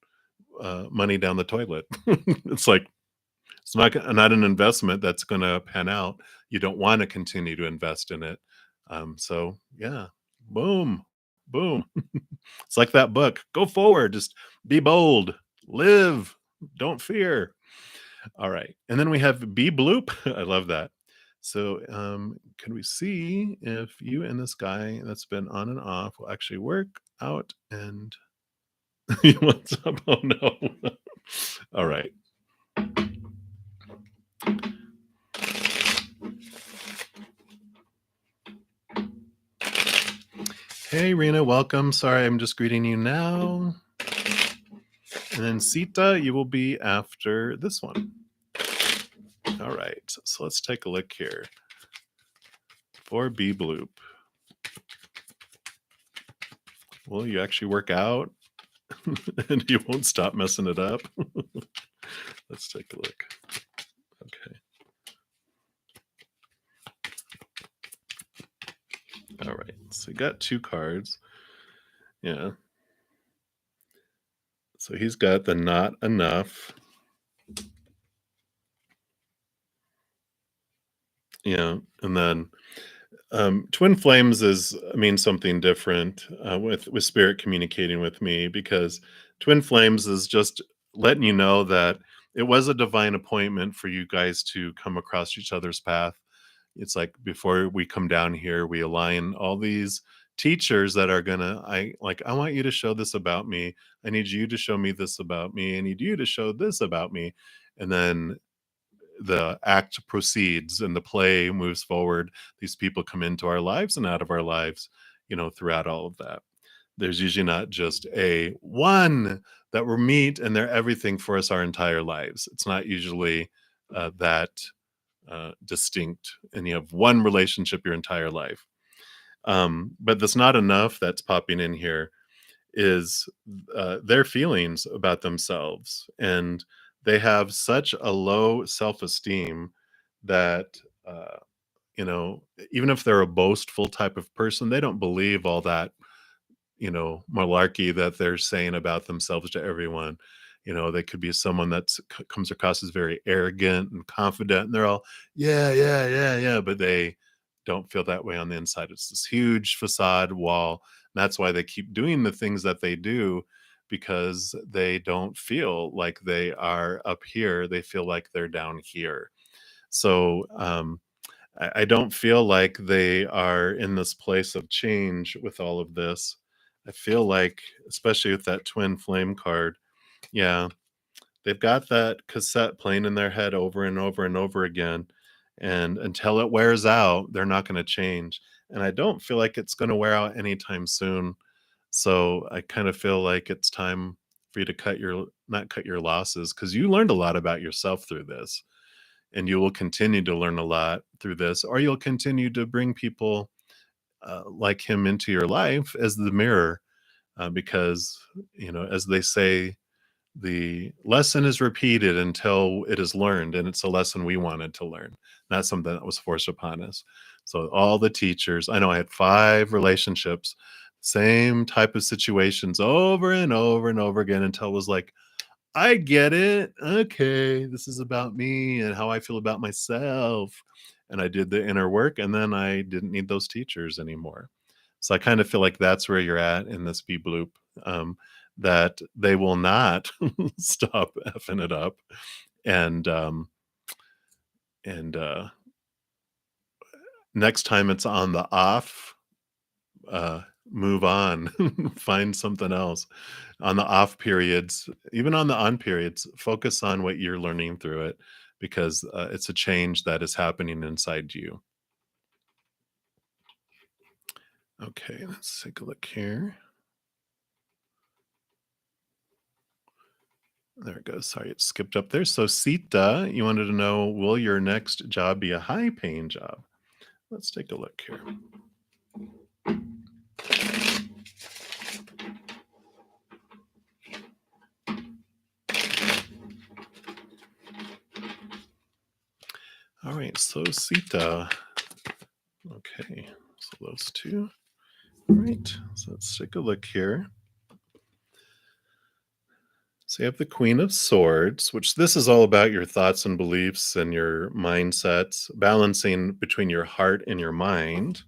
money down the toilet. It's like it's not an investment that's going to pan out. You don't want to continue to invest in it. So yeah, boom, boom. It's like that book. Go forward. Just be bold. Live. Don't fear. All right. And then we have B bloop. I love that. So can we see if you and this guy that's been on and off will actually work out and what's up? Oh no. All right. Hey Rena, welcome. Sorry, I'm just greeting you now. And then Sita, you will be after this one. All right. So let's take a look here. For B bloop. Will you actually work out And you won't stop messing it up. Let's take a look. Okay. All right. So you got two cards. Yeah. So he's got the not enough. Yeah. And then twin flames is means something different with spirit communicating with me, because twin flames is just letting you know that it was a divine appointment for you guys to come across each other's path. It's like before we come down here, we align all these teachers that are gonna I want you to show this about me. I need you to show me this about me. I need you to show this about me. And then the act proceeds and the play moves forward. These people come into our lives and out of our lives, throughout all of that. There's usually not just a one that we meet and they're everything for us our entire lives. It's not usually that distinct, and you have one relationship your entire life. But that's not enough that's popping in here is their feelings about themselves. And they have such a low self esteem that, uh, even if they're a boastful type of person, they don't believe all that, malarkey that they're saying about themselves to everyone. They could be someone that comes across as very arrogant and confident, and they're all, yeah, yeah, yeah, yeah, but they don't feel that way on the inside. It's this huge facade wall. That's why they keep doing the things that they do, because they don't feel like they are up here. They feel like they're down here. So, I don't feel like they are in this place of change with all of this. I feel like, especially with that twin flame card, yeah, they've got that cassette playing in their head over and over and over again. And until it wears out, they're not going to change. And I don't feel like it's going to wear out anytime soon. So I kind of feel like it's time for you to not cut your losses, because you learned a lot about yourself through this, and you will continue to learn a lot through this, or you'll continue to bring people like him into your life as the mirror, because as they say, the lesson is repeated until it is learned, and it's a lesson we wanted to learn, not something that was forced upon us. So all the teachers, I know I had 5 relationships, same type of situations over and over and over again, until it was like, I get it. Okay, this is about me and how I feel about myself. And I did the inner work, and then I didn't need those teachers anymore. So I kind of feel like that's where you're at in this B bloop, that they will not stop effing it up. And next time it's on the off, uh, move on, find something else. On the off periods, even on the on periods, focus on what you're learning through it, because it's a change that is happening inside you. Okay, let's take a look here. There it goes. Sorry, it skipped up there. So, Sita, you wanted to know, will your next job be a high paying job? Let's take a look here. All right, so Sita. Okay, so those two. All right, so let's take a look here. So you have the Queen of Swords, which this is all about your thoughts and beliefs and your mindsets, balancing between your heart and your mind.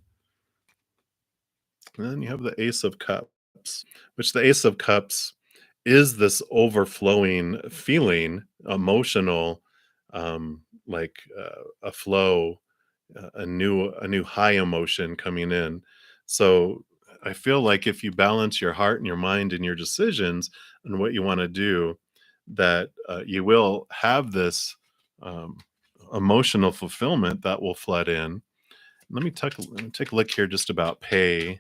And then you have the Ace of Cups, which the Ace of Cups is this overflowing feeling, emotional, a flow, a new high emotion coming in. So I feel like if you balance your heart and your mind and your decisions and what you want to do, that you will have this um, emotional fulfillment that will flood in. Let me take a look here just about pay,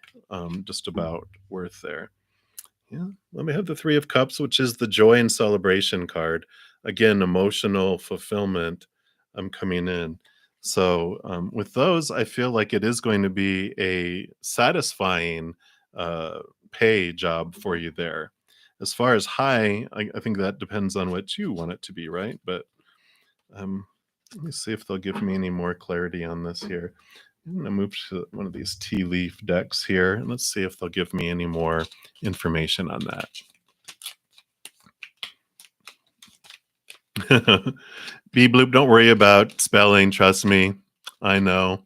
just about worth there. Yeah, let me have the Three of Cups, which is the joy and celebration card. Again, emotional fulfillment coming in. So, with those, I feel like it is going to be a satisfying uh, pay job for you there. As far as high, I think that depends on what you want it to be, right? But um, let me see if they'll give me any more clarity on this here. I'm going to move to one of these tea leaf decks here, and let's see if they'll give me any more information on that. B bloop, don't worry about spelling. Trust me. I know.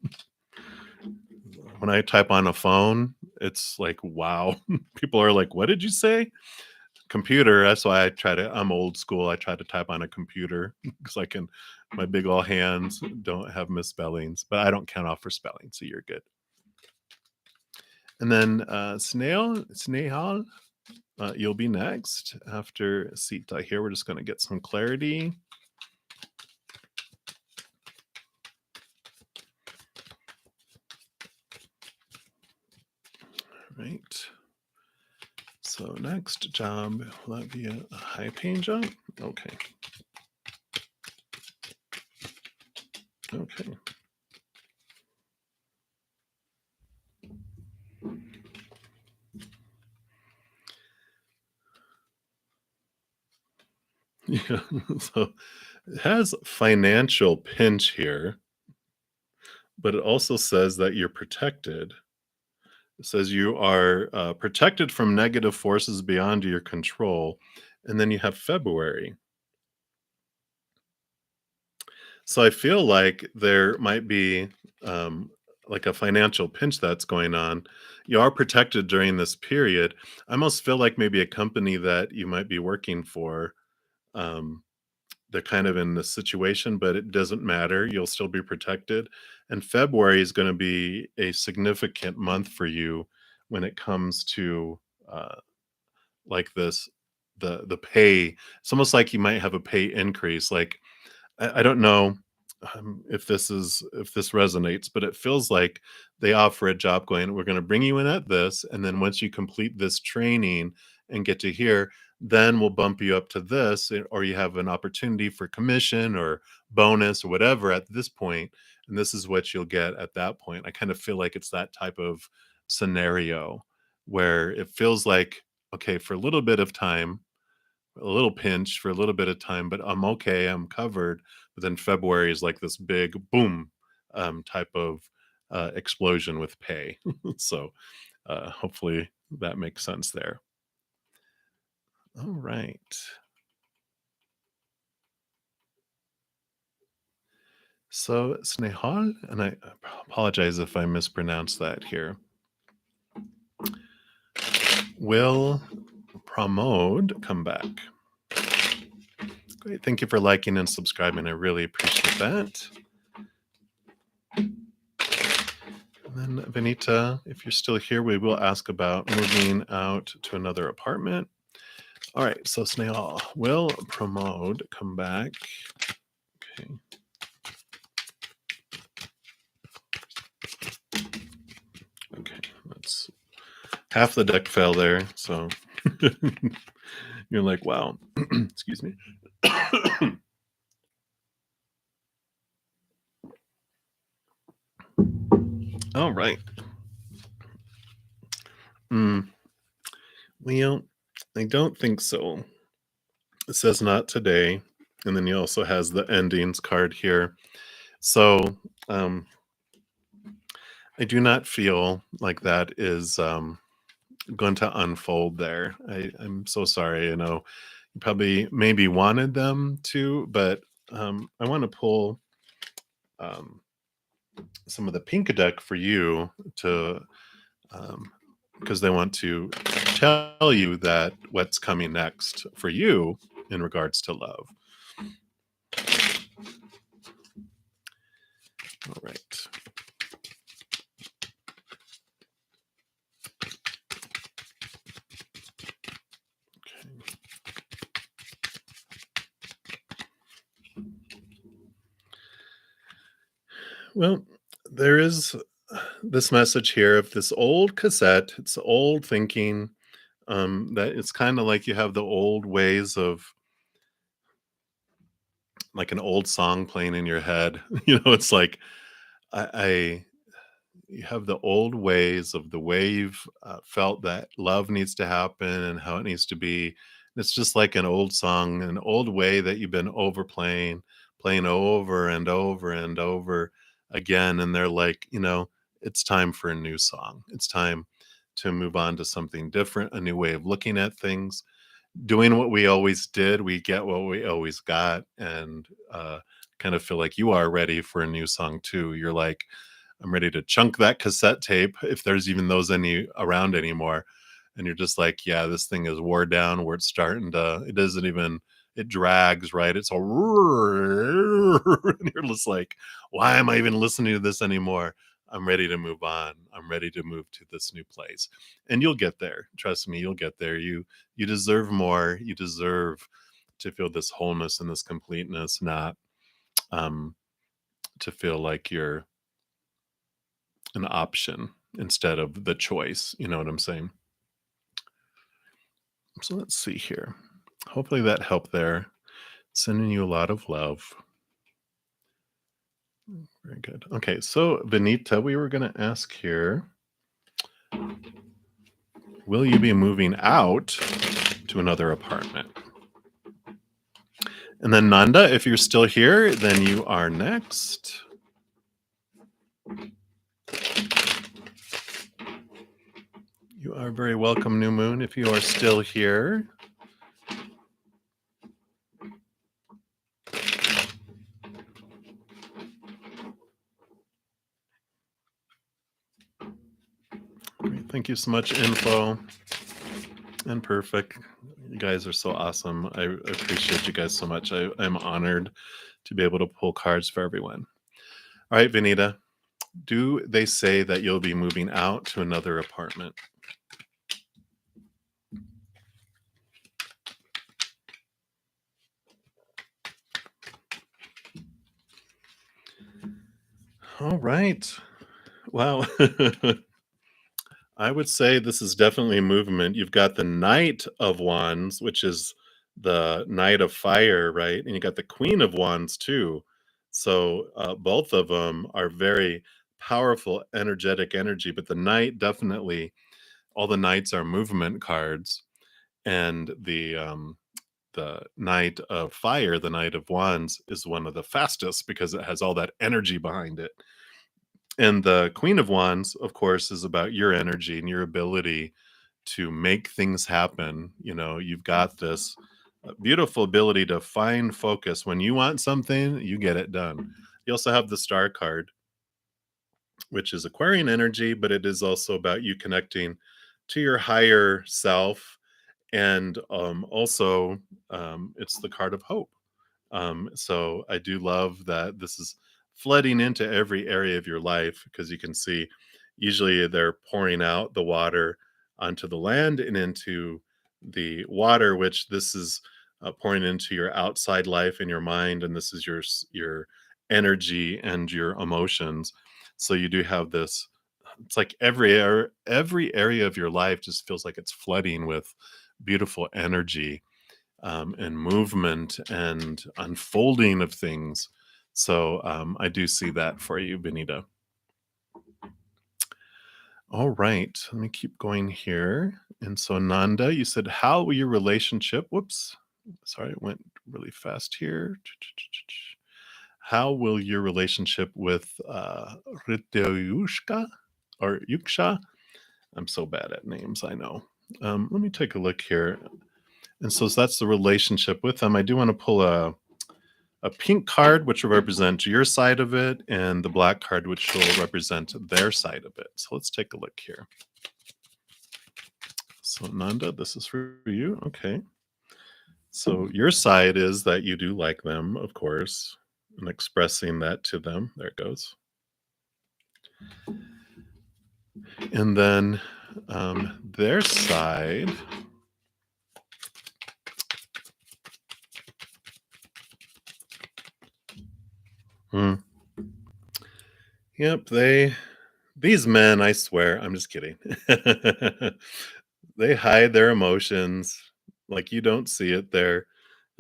When I type on a phone, it's like, wow. People are like, what did you say? Computer. That's why I'm old school. I try to type on a computer because my big old hands don't have misspellings, but I don't count off for spelling. So you're good. And then Snehal, you'll be next after Sita here. We're just going to get some clarity. Right. So next job, will that be a high paying job? Okay. Okay. Yeah. So it has financial pinch here, but it also says that you're protected. It says you are protected from negative forces beyond your control. And then you have February. So I feel like there might be um, like a financial pinch that's going on. You are protected during this period. I almost feel like maybe a company that you might be working for, um, they're kind of in this situation, but it doesn't matter. You'll still be protected. And February is going to be a significant month for you when it comes to uh, like this, the pay. It's almost like you might have a pay increase. Like I don't know if this resonates, but it feels like they offer a job going, we're going to bring you in at this, and then once you complete this training and get to here, then we'll bump you up to this, or you have an opportunity for commission or bonus or whatever at this point, and this is what you'll get at that point. I kind of feel like it's that type of scenario where it feels like, okay, for a little bit of time, a little pinch for a little bit of time, but I'm okay, I'm covered. But then February is like this big boom type of explosion with pay. So hopefully that makes sense there. All right. So Snehal, and I apologize if I mispronounced that here. Will Pramod come back? Great. Thank you for liking and subscribing. I really appreciate that. And then Vinita, if you're still here, we will ask about moving out to another apartment. All right, so Snail, will Pramod come back? Okay. Okay, that's half the deck fell there. So you're like, wow. Excuse me. All right. Well, I don't think so. It says not today. And then he also has the endings card here. So I do not feel like that is going to unfold there. I'm so sorry. You know, you probably maybe wanted them to, but I want to pull um, some of the pink deck for you to, because they want to tell you that what's coming next for you in regards to love. All right. Okay. Well, there is this message here of this old cassette. It's old thinking that it's kind of like you have the old ways of like an old song playing in your head. You know, it's like I you have the old ways of the way you've felt that love needs to happen and how it needs to be. It's just like an old song, an old way that you've been overplaying, playing over and over and over again. And they're like, it's time for a new song. It's time to move on to something different, a new way of looking at things, doing what we always did. We get what we always got. And kind of feel like you are ready for a new song too. You're like, I'm ready to chunk that cassette tape, if there's even those any around anymore. And you're just like, yeah, this thing is wore down where it's starting to, it doesn't even, it drags, right? It's all, and you're just like, why am I even listening to this anymore? I'm ready to move on. I'm ready to move to this new place. And you'll get there. Trust me, you'll get there. You deserve more. You deserve to feel this wholeness and this completeness, not um to feel like you're an option instead of the choice. You know what I'm saying? So let's see here. Hopefully that helped there. Sending you a lot of love. Very good. Okay, so Vinita, we were going to ask here, will you be moving out to another apartment? And then Nanda, if you're still here, then you are next. You are very welcome, New Moon, if you are still here. Great. Thank you so much, Info and Perfect. You guys are so awesome. I appreciate you guys so much. I'm honored to be able to pull cards for everyone. All right, Vinita, do they say that you'll be moving out to another apartment? All right. Wow. I would say this is definitely movement. You've got the Knight of Wands, which is the Knight of Fire, right? And you got the Queen of Wands too. So both of them are very powerful, energetic energy. But the Knight definitely, all the Knights are movement cards, and the Knight of Fire, the Knight of Wands, is one of the fastest because it has all that energy behind it. And the Queen of Wands, of course, is about your energy and your ability to make things happen. You've got this beautiful ability to find focus. When you want something, you get it done. You also have the Star card, which is Aquarian energy, but it is also about you connecting to your higher self. And also, it's the card of hope. So I do love that this is flooding into every area of your life, because you can see usually they're pouring out the water onto the land and into the water, which this is pouring into your outside life and your mind, and this is your energy and your emotions. So you do have this. It's like every area of your life just feels like it's flooding with beautiful energy, and movement and unfolding of things. So I do see that for you, Benita. All right, let me keep going here. And so, Nanda, you said, how will your relationship? Whoops, sorry, it went really fast here. How will your relationship with Riteushka or Yuksha? I'm so bad at names, I know. Let me take a look here. And so that's the relationship with them. I do want to pull a pink card, which will represent your side of it, and the black card, which will represent their side of it. So let's take a look here. So Nanda, this is for you. Okay. So your side is that you do like them, of course, and expressing that to them. There it goes. And then their side. Hmm. Yep, these men, I swear, I'm just kidding. They hide their emotions like you don't see it there.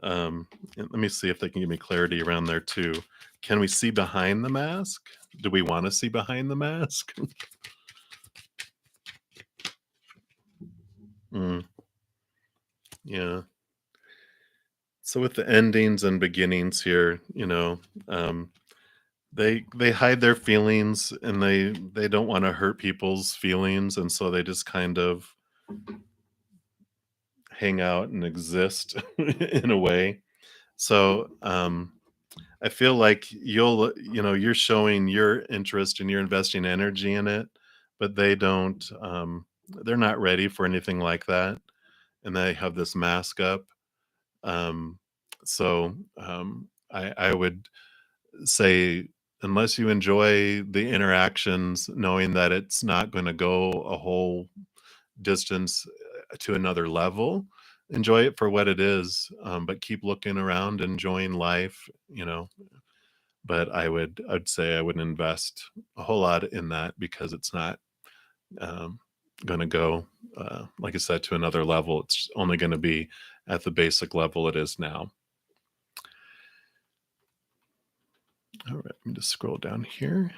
And let me see if they can give me clarity around there too. Can we see behind the mask? Do we want to see behind the mask? Mm, yeah. So with the endings and beginnings here, um, they hide their feelings and they don't want to hurt people's feelings, and so they just kind of hang out and exist in a way. So I feel like you're showing your interest and you're investing energy in it, but they don't. They're not ready for anything like that, and they have this mask up. Um, I would say, unless you enjoy the interactions, knowing that it's not going to go a whole distance to another level, enjoy it for what it is, but keep looking around, enjoying life, but I'd say I wouldn't invest a whole lot in that because it's not um, going to go, like I said, to another level. It's only going to be at the basic level it is now. All right, let me just scroll down here.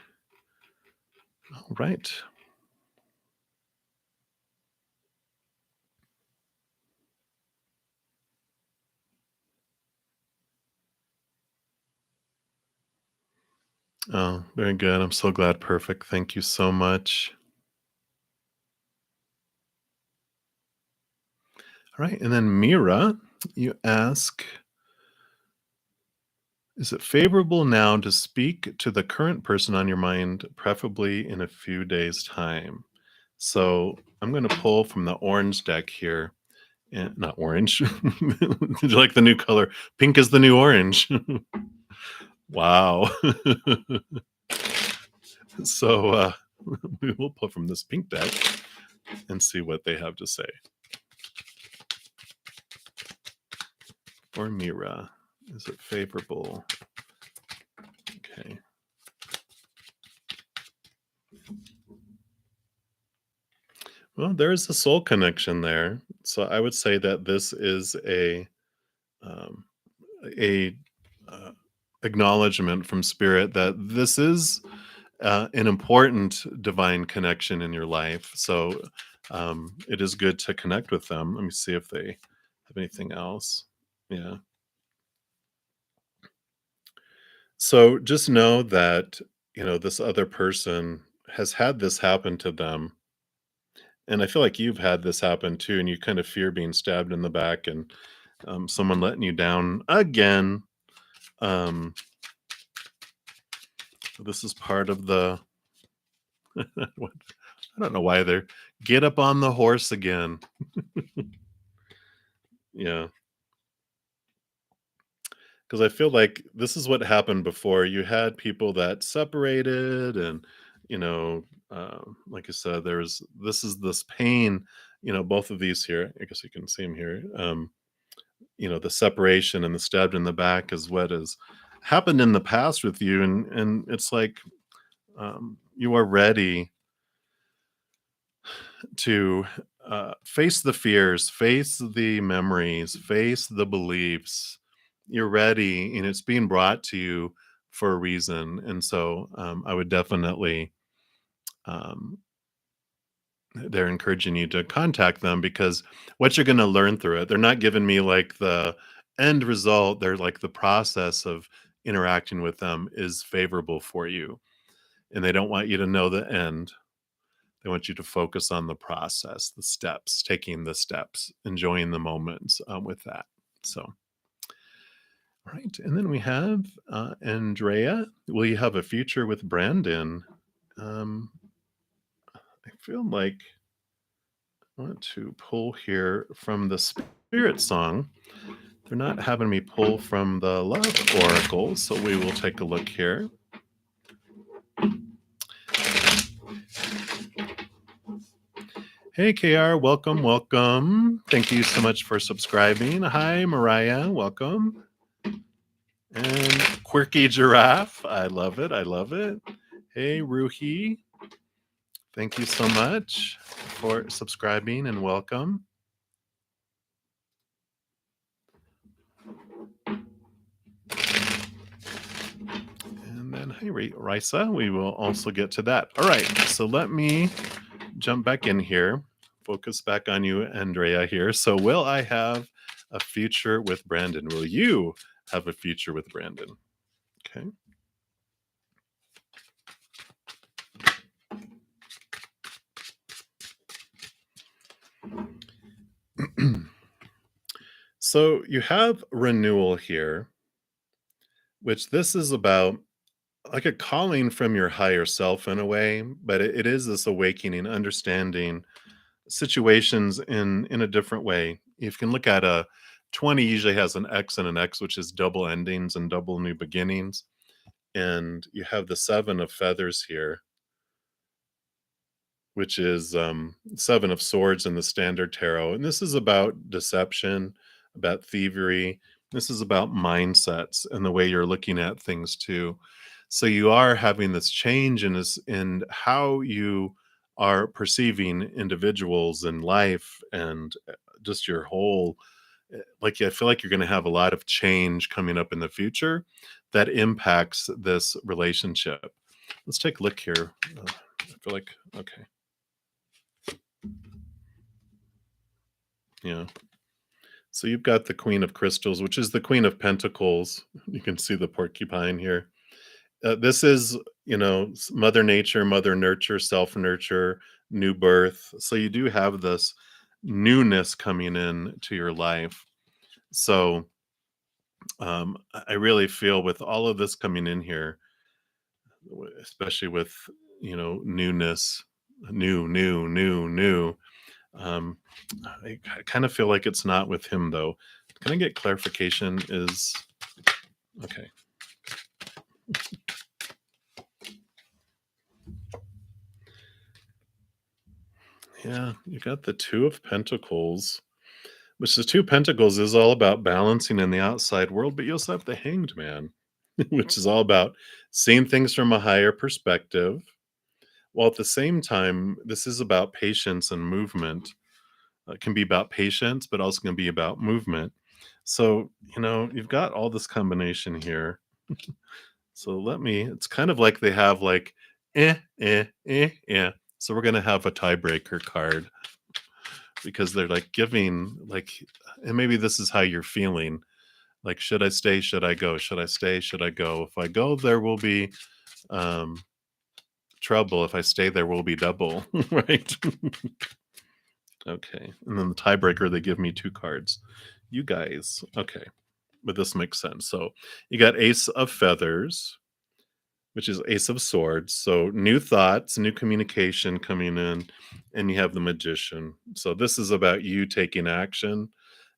All right. Oh, very good. I'm so glad. Perfect. Thank you so much. All right. And then Mira, you ask, is it favorable now to speak to the current person on your mind, preferably in a few days' time? So I'm going to pull from the orange deck here. And not orange. Did you like the new color? Pink is the new orange. Wow. So we will pull from this pink deck and see what they have to say. For Mira, is it favorable? Okay. Well, there's a soul connection there. So I would say that this is um, a acknowledgement from spirit that this is an important divine connection in your life. So it is good to connect with them. Let me see if they have anything else. Yeah. So just know that, this other person has had this happen to them. And I feel like you've had this happen too, and you kind of fear being stabbed in the back and someone letting you down again. Um, this is part of the, what- I don't know why they're get up on the horse again. Yeah. Because I feel like this is what happened before. You had people that separated, and you know, like I said, this pain. Both of these here. I guess you can see them here. The separation and the stabbed in the back is what has happened in the past with you, and it's like you are ready to face the fears, face the memories, face the beliefs. You're ready, and it's being brought to you for a reason. And so I would definitely, um, they're encouraging you to contact them because what you're going to learn through it, they're not giving me like the end result. They're like the process of interacting with them is favorable for you. And they don't want you to know the end. They want you to focus on the process, the steps, taking the steps, enjoying the moments with that. So, all right. And then we have Andrea. Will you have a future with Brandon? Um, I feel like I want to pull here from the spirit song. They're not having me pull from the love oracle. So we will take a look here. Hey, KR, welcome, welcome. Thank you so much for subscribing. Hi, Mariah, welcome. And Quirky Giraffe, I love it, I love it. Hey, Ruhi, thank you so much for subscribing and welcome. And And then, hey, Risa, we will also get to that. All right. So let me jump back in here, focus back on you, Andrea, here. So, will I have a future with Brandon? Will you have a future with Brandon? Okay. So, you have renewal here, which this is about like a calling from your higher self in a way, but it is this awakening, understanding situations in a different way. If you can look at a 20 usually has an X and an X, which is double endings and double new beginnings. And you have the 7 of feathers here, which is 7 of swords in the standard tarot. And this is about deception, about thievery. This is about mindsets and the way you're looking at things too. So you are having this change in how you are perceiving individuals in life and just your whole like I feel like you're going to have a lot of change coming up in the future that impacts this relationship. Let's take a look here. I feel like okay. Yeah. So you've got the Queen of Crystals, which is the Queen of Pentacles. You can see the porcupine here. This is, Mother Nature, Mother Nurture, Self Nurture, new birth. So you do have this newness coming in to your life. So I really feel with all of this coming in here, especially with, newness, new. Um, I kind of feel like it's not with him though. Can I get clarification? Is okay. Yeah, you got the 2 of Pentacles, which the 2 Pentacles is all about balancing in the outside world, but you also have the Hanged Man, which is all about seeing things from a higher perspective. While at the same time, this is about patience and movement. It can be about patience, but also can be about movement. So, you've got all this combination here. So it's kind of like they have like, So we're going to have a tiebreaker card because they're like giving, like, and maybe this is how you're feeling. Like, should I stay? Should I go? Should I stay? Should I go? If I go, there will be um, trouble. If I stay, there will be double, right? Okay. And then the tiebreaker, they give me 2 cards. You guys, okay. But this makes sense. So you got Ace of Feathers, which is Ace of Swords. So new thoughts, new communication coming in, and you have the Magician. So this is about you taking action,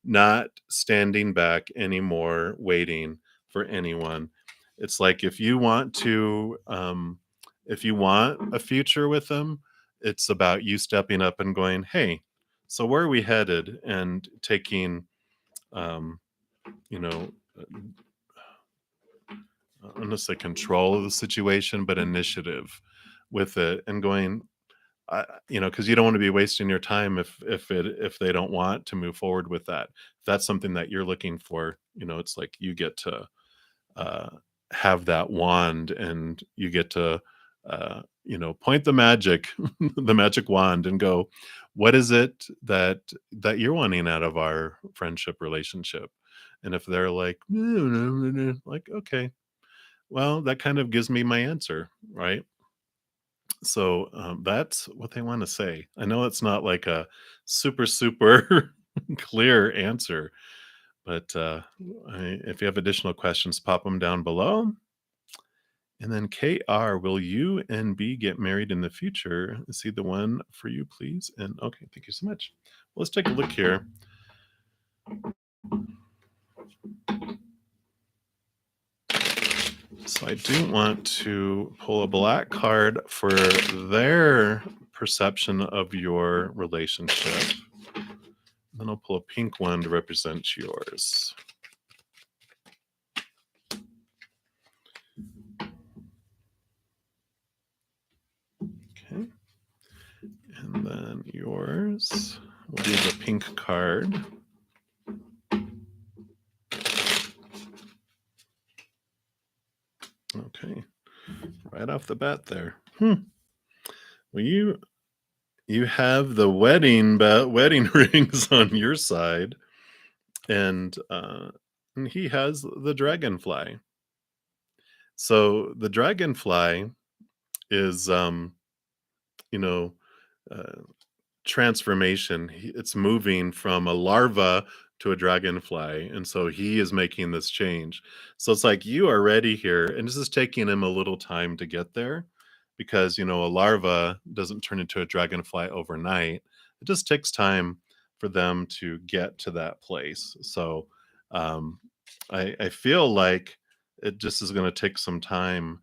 not standing back anymore, waiting for anyone. It's like if you want a future with them, it's about you stepping up and going, "Hey, so where are we headed?" And taking, um, you know, I don't want to say control of the situation, but initiative with it and going, because you don't want to be wasting your time if they don't want to move forward with that. If that's something that you're looking for, it's like you get to uh, have that wand and you get to, point the magic, the magic wand and go, what is it that you're wanting out of our friendship relationship? And if they're like, like, okay, well, that kind of gives me my answer, right? So that's what they want to say. I know it's not like a super clear answer, but if you have additional questions, pop them down below. And then KR, will you and B get married in the future? Is he the one for you, please? And okay, thank you so much. Well, let's take a look here. So I do want to pull a black card for their perception of your relationship. Then I'll pull a pink one to represent yours. Okay. And then yours will be the pink card. Okay. Right off the bat there. Well, you have the wedding rings on your side, and he has the dragonfly. So the dragonfly is, you know, uh, transformation. It's moving from a larva to a dragonfly, and so he is making this change. So it's like you are ready here, and this is taking him a little time to get there because a larva doesn't turn into a dragonfly overnight. It just takes time for them to get to that place. So um, I feel like it just is going to take some time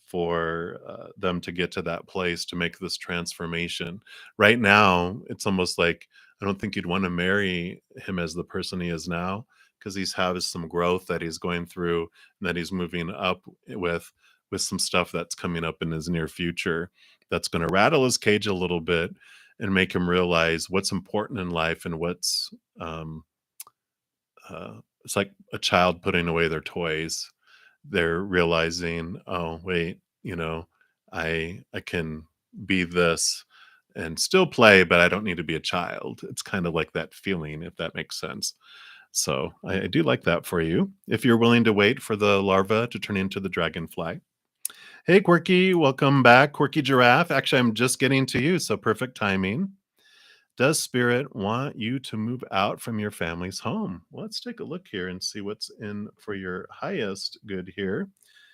for them to get to that place to make this transformation. Right now, it's almost like I don't think you'd want to marry him as the person he is now because he's has some growth that he's going through and that he's moving up with some stuff that's coming up in his near future that's going to rattle his cage a little bit and make him realize what's important in life and what's um, it's like a child putting away their toys. They're realizing, oh wait, I can be this and still play, but I don't need to be a child. It's kind of like that feeling, if that makes sense. So I do like that for you. If you're willing to wait for the larva to turn into the dragonfly. Hey, Quirky, welcome back. Quirky Giraffe. Actually, I'm just getting to you, so perfect timing. Does Spirit want you to move out from your family's home? Well, let's take a look here and see what's in for your highest good here.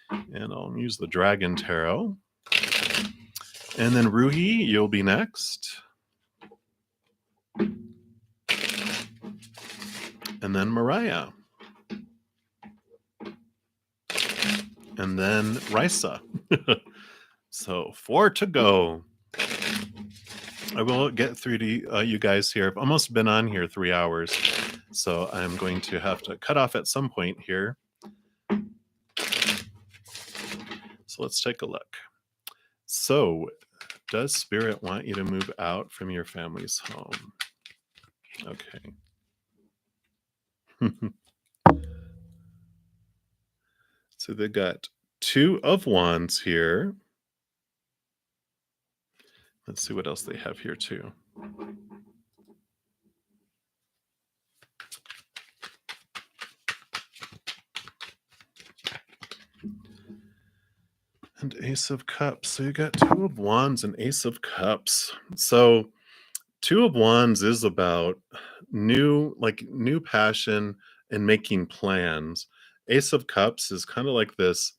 And I'll use the Dragon Tarot. And then Ruhi, you'll be next. And then Mariah. And then Risa. So 4 to go. I will get through to you guys here. I've almost been on here 3 hours. So I'm going to have to cut off at some point here. So let's take a look. So, does Spirit want you to move out from your family's home? Okay. So they got 2 of Wands here. Let's see what else they have here too. And Ace of Cups. So you got 2 of Wands and Ace of Cups. So 2 of Wands is about new passion and making plans. Ace of Cups is kind of like this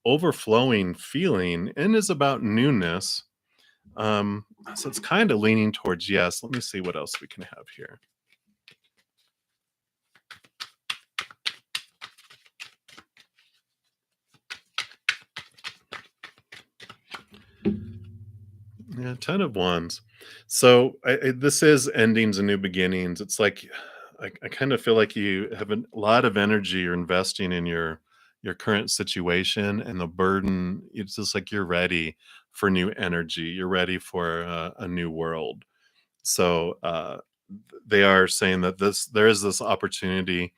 overflowing feeling and is about newness. So it's kind of leaning towards yes. Let me see what else we can have here. Yeah, 10 of Wands. So this is endings and new beginnings. It's like I kind of feel like you have a lot of energy you're investing in your current situation and the burden. It's just like you're ready for new energy. You're ready for a new world. So they are saying that there is this opportunity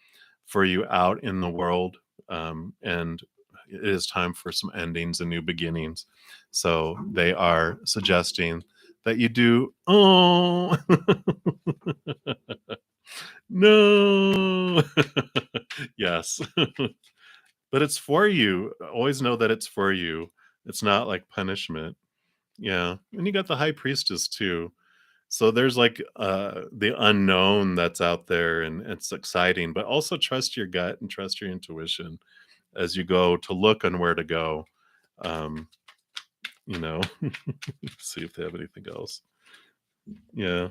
for you out in the world, and it is time for some endings and new beginnings. So they are suggesting that you do. Oh no, yes, but it's for you. Always know that it's for you. It's not like punishment. Yeah, and you got the High Priestess too. So there's like the unknown that's out there and it's exciting, but also trust your gut and trust your intuition as you go to look on where to go. Um, you know, see if they have anything else. Yeah.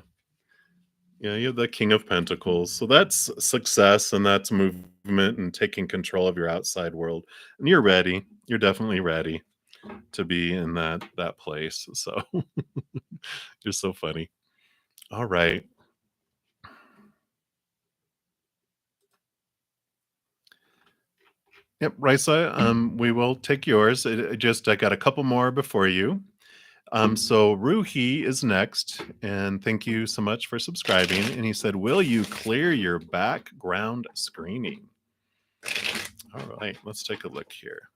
Yeah, you're the King of Pentacles. So that's success and that's movement and taking control of your outside world. And you're ready. You're definitely ready to be in that place. So you're so funny. All right. Yep, Risa, we will take yours. I got a couple more before you. So Ruhi is next, and thank you so much for subscribing. And he said, "Will you clear your background screening?" All right, let's take a look here.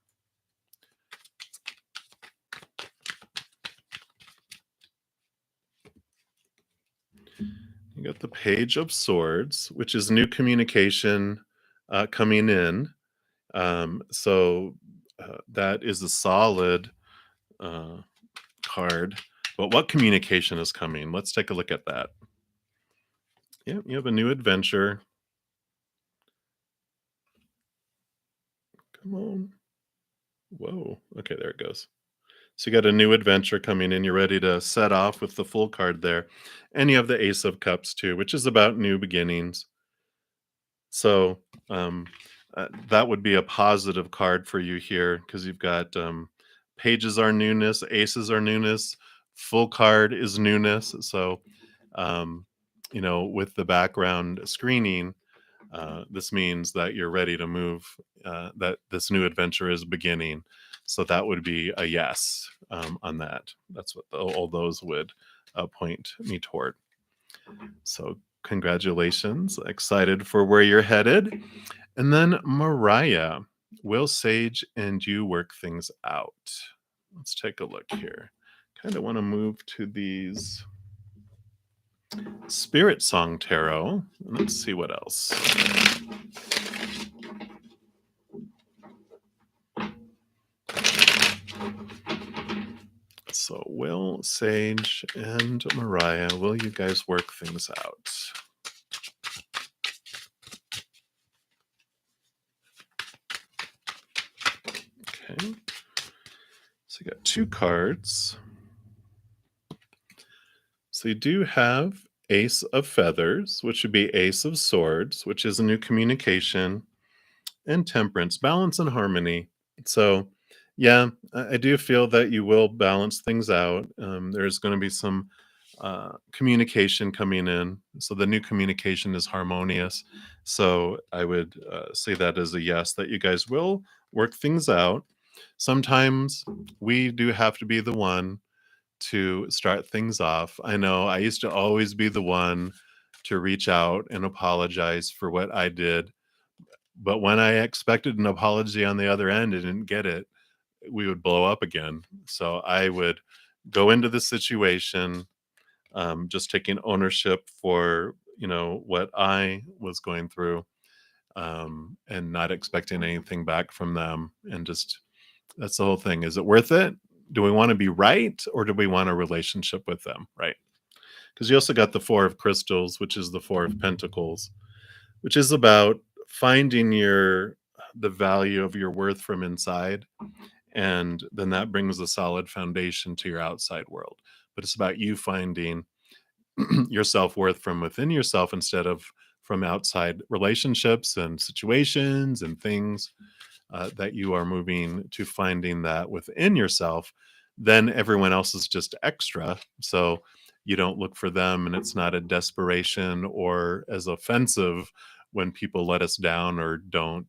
You got the Page of Swords, which is new communication coming in. That is a solid uh, card. But what communication is coming? Let's take a look at that. Yeah, you have a new adventure. Come on. Whoa. Okay, there it goes. So you got a new adventure coming in. You're ready to set off with the full card there. And you have the Ace of Cups too, which is about new beginnings. So um, that would be a positive card for you here because you've got pages are newness, aces are newness, full card is newness. So, um, with the background screening, this means that you're ready to move, that this new adventure is beginning. So that would be a yes on that. That's what all those would point me toward. So, congratulations. Excited for where you're headed. And then, Mariah, will Sage and you work things out? Let's take a look here. Kind of want to move to these Spirit Song Tarot. Let's see what else. So, will Sage and Mariah, will you guys work things out? Okay. So, you got two cards. So, you do have Ace of Feathers, which would be Ace of Swords, which is a new communication, and Temperance, balance and harmony. So, yeah, I do feel that you will balance things out. There's going to be some communication coming in. So the new communication is harmonious. So I would say that as a yes, that you guys will work things out. Sometimes we do have to be the one to start things off. I know I used to always be the one to reach out and apologize for what I did, but when I expected an apology on the other end and didn't get it, we would blow up again. So I would go into the situation, just taking ownership for what I was going through, and not expecting anything back from them. And just that's the whole thing. Is it worth it? Do we want to be right, or do we want a relationship with them? Right? Because you also got the Four of Crystals, which is the Four of Pentacles, which is about finding the value of your worth from inside, and then that brings a solid foundation to your outside world. But it's about you finding your self-worth from within yourself instead of from outside relationships and situations and things, that you are moving to finding that within yourself. Then everyone else is just extra, so you don't look for them, and it's not a desperation or as offensive when people let us down or don't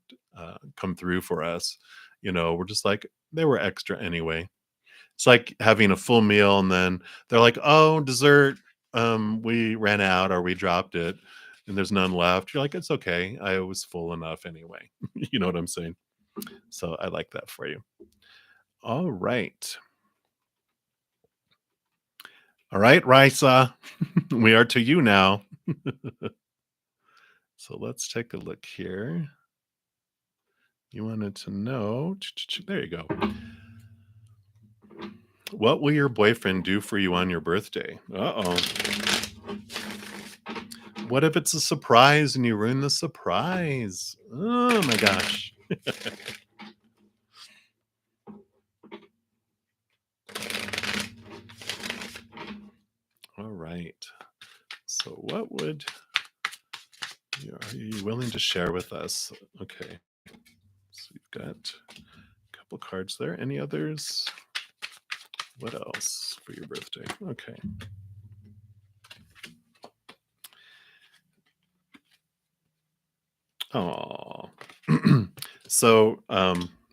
come through for us. We're just like, they were extra anyway. It's like having a full meal and then they're like, "Oh, dessert, we ran out or we dropped it and there's none left." You're like, "It's okay. I was full enough anyway." You know what I'm saying? So I like that for you. All right. All right, Risa. We are to you now. So let's take a look here. You wanted to know. There you go. What will your boyfriend do for you on your birthday? Uh-oh. What if it's a surprise and you ruin the surprise? Oh my gosh. All right. So what are you willing to share with us? Okay. So you've got a couple cards there. Any others? What else for your birthday? Okay. Oh. So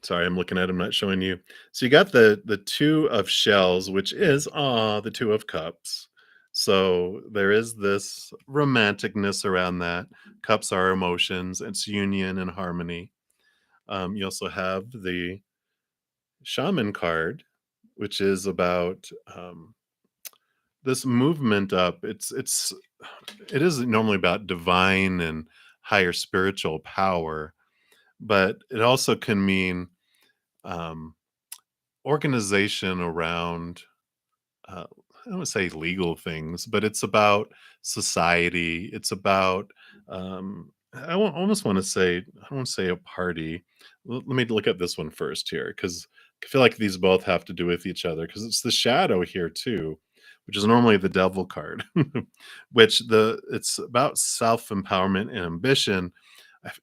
sorry, I'm looking at I'm not showing you. So you got the two of shells, which is the two of cups. So there is this romanticness around that. Cups are emotions, it's union and harmony. You also have the shaman card, which is about this movement up, it isn't normally about divine and higher spiritual power, but it also can mean um, organization around uh, I don't wanna say legal things, but it's about society. It's about almost want to say I don't want to say a party. Let me look at this one first here because I feel like these both have to do with each other because it's the shadow here too, which is normally the devil card, which the it's about self empowerment and ambition.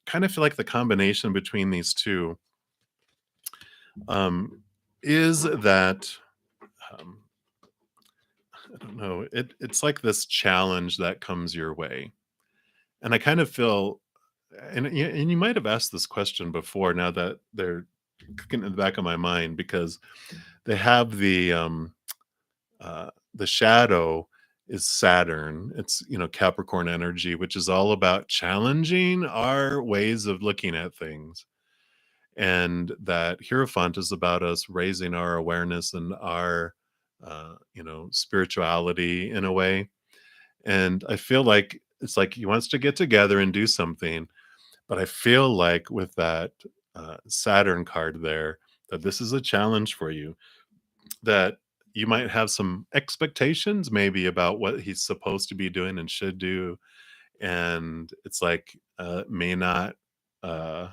Kind of feel like the combination between these two um, is that um, I don't know. It's like this challenge that comes your way. And I kind of feel and you might have asked this question before now that they're cooking in the back of my mind because they have the shadow is Saturn. It's Capricorn energy, which is all about challenging our ways of looking at things. And that Hierophant is about us raising our awareness and our spirituality in a way. And I feel like it's like he wants to get together and do something, but I feel like with that Saturn card there, that this is a challenge for you, that you might have some expectations maybe about what he's supposed to be doing and should do. And it's like may not uh,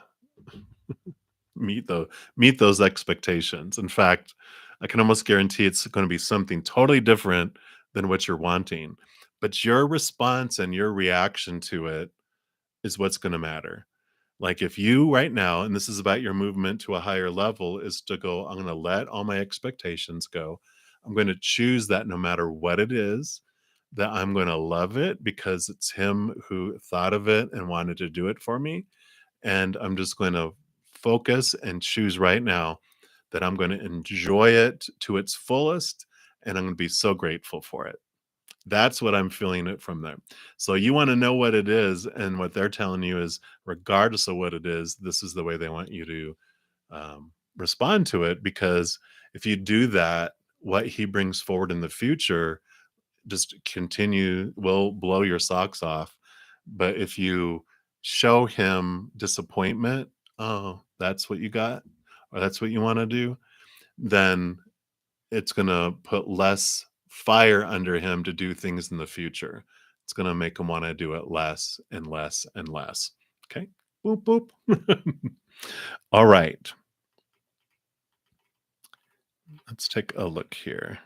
meet the meet those expectations. In fact, I can almost guarantee it's going to be something totally different than what you're wanting. But your response and your reaction to it is what's going to matter. Like if you right now, and this is about your movement to a higher level, is to go, I'm going to let all my expectations go. I'm going to choose that no matter what it is, that I'm going to love it because it's him who thought of it and wanted to do it for me. And I'm just going to focus and choose right now that I'm going to enjoy it to its fullest. And I'm going to be so grateful for it. That's what I'm feeling it from them. So you wanna know what it is, and what they're telling you is, regardless of what it is, this is the way they want you to, respond to it, because if you do that, what he brings forward in the future just continue will blow your socks off. But if you show him disappointment, "Oh, that's what you got?" Or, "That's what you wanna do?" Then it's gonna put less fire under him to do things in the future. It's gonna make him wanna do it less and less and less. Okay? Boop, boop. All right. Let's take a look here.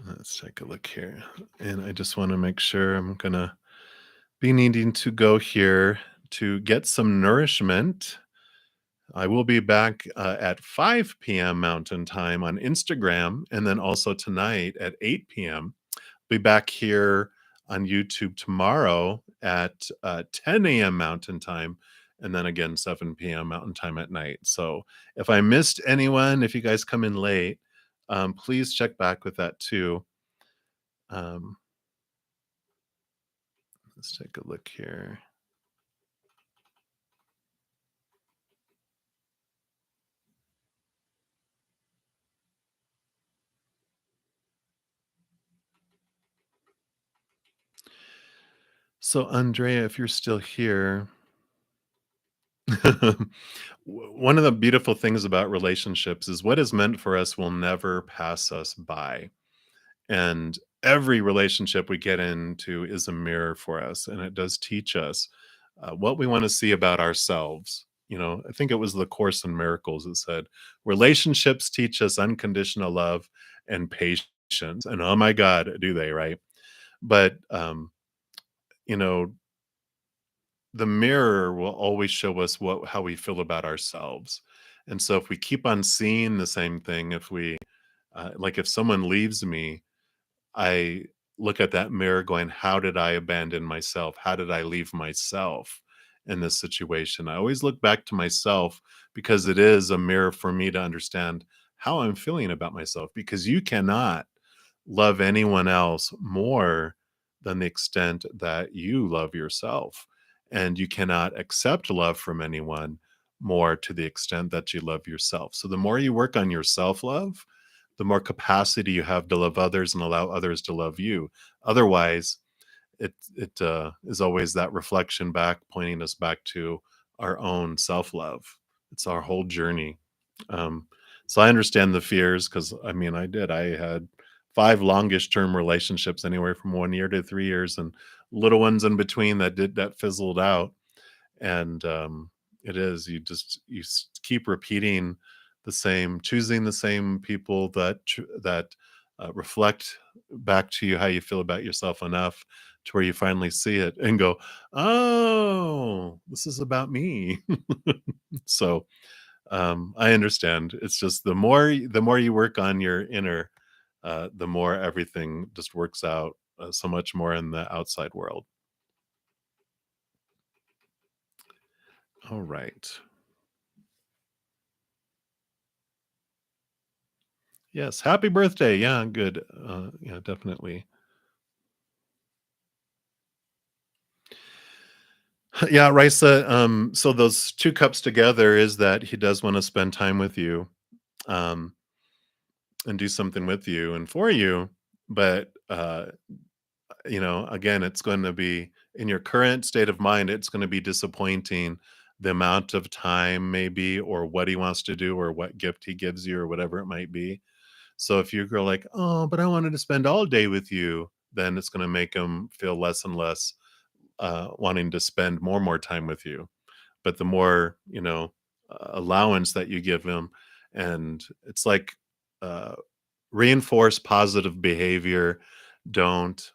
Let's take a look here. And I just wanna make sure I'm gonna be needing to go here to get some nourishment. I will be back, at 5 p.m. Mountain Time on Instagram, and then also tonight at 8 p.m. Be back here on YouTube tomorrow at 10 a.m. Mountain Time, and then again 7 p.m. Mountain Time at night. So if I missed anyone, if you guys come in late, please check back with that too. Um, let's take a look here. So Andrea, if you're still here, one of the beautiful things about relationships is what is meant for us will never pass us by. And every relationship we get into is a mirror for us, and it does teach us what we want to see about ourselves. I think it was the Course in Miracles that said, relationships teach us unconditional love and patience. And oh my God, do they, right? But, you know, the mirror will always show us how we feel about ourselves. And so if we keep on seeing the same thing, if we, like if someone leaves me, I look at that mirror going, how did I abandon myself? How did I leave myself in this situation? I always look back to myself because it is a mirror for me to understand how I'm feeling about myself, because you cannot love anyone else more than the extent that you love yourself. and you cannot accept love from anyone more to the extent that you love yourself. So the more you work on your self-love, the more capacity you have to love others and allow others to love you. Otherwise, it is always that reflection back, pointing us back to our own self-love. It's our whole journey. Um, so I understand the fears because I mean I did. I had 5 longish term relationships anywhere from 1 year to 3 years and little ones in between that fizzled out. And it is keep repeating the same, choosing the same people that reflect back to you how you feel about yourself enough to where you finally see it and go, oh, this is about me. So I understand. It's just the more you work on your inner, the more everything just works out so much more in the outside world. All right. Yes, happy birthday. Yeah, good. Yeah, definitely. Yeah, Raisa, so those 2 cups together is that he does wanna spend time with you, um, and do something with you and for you, but, again, it's gonna be in your current state of mind, it's gonna be disappointing the amount of time maybe or what he wants to do or what gift he gives you or whatever it might be. So if you go like, "Oh, but I wanted to spend all day with you," then it's gonna make him feel less and less, wanting to spend more and more time with you. But the more, allowance that you give him, and it's like, uh, reinforce positive behavior. Don't,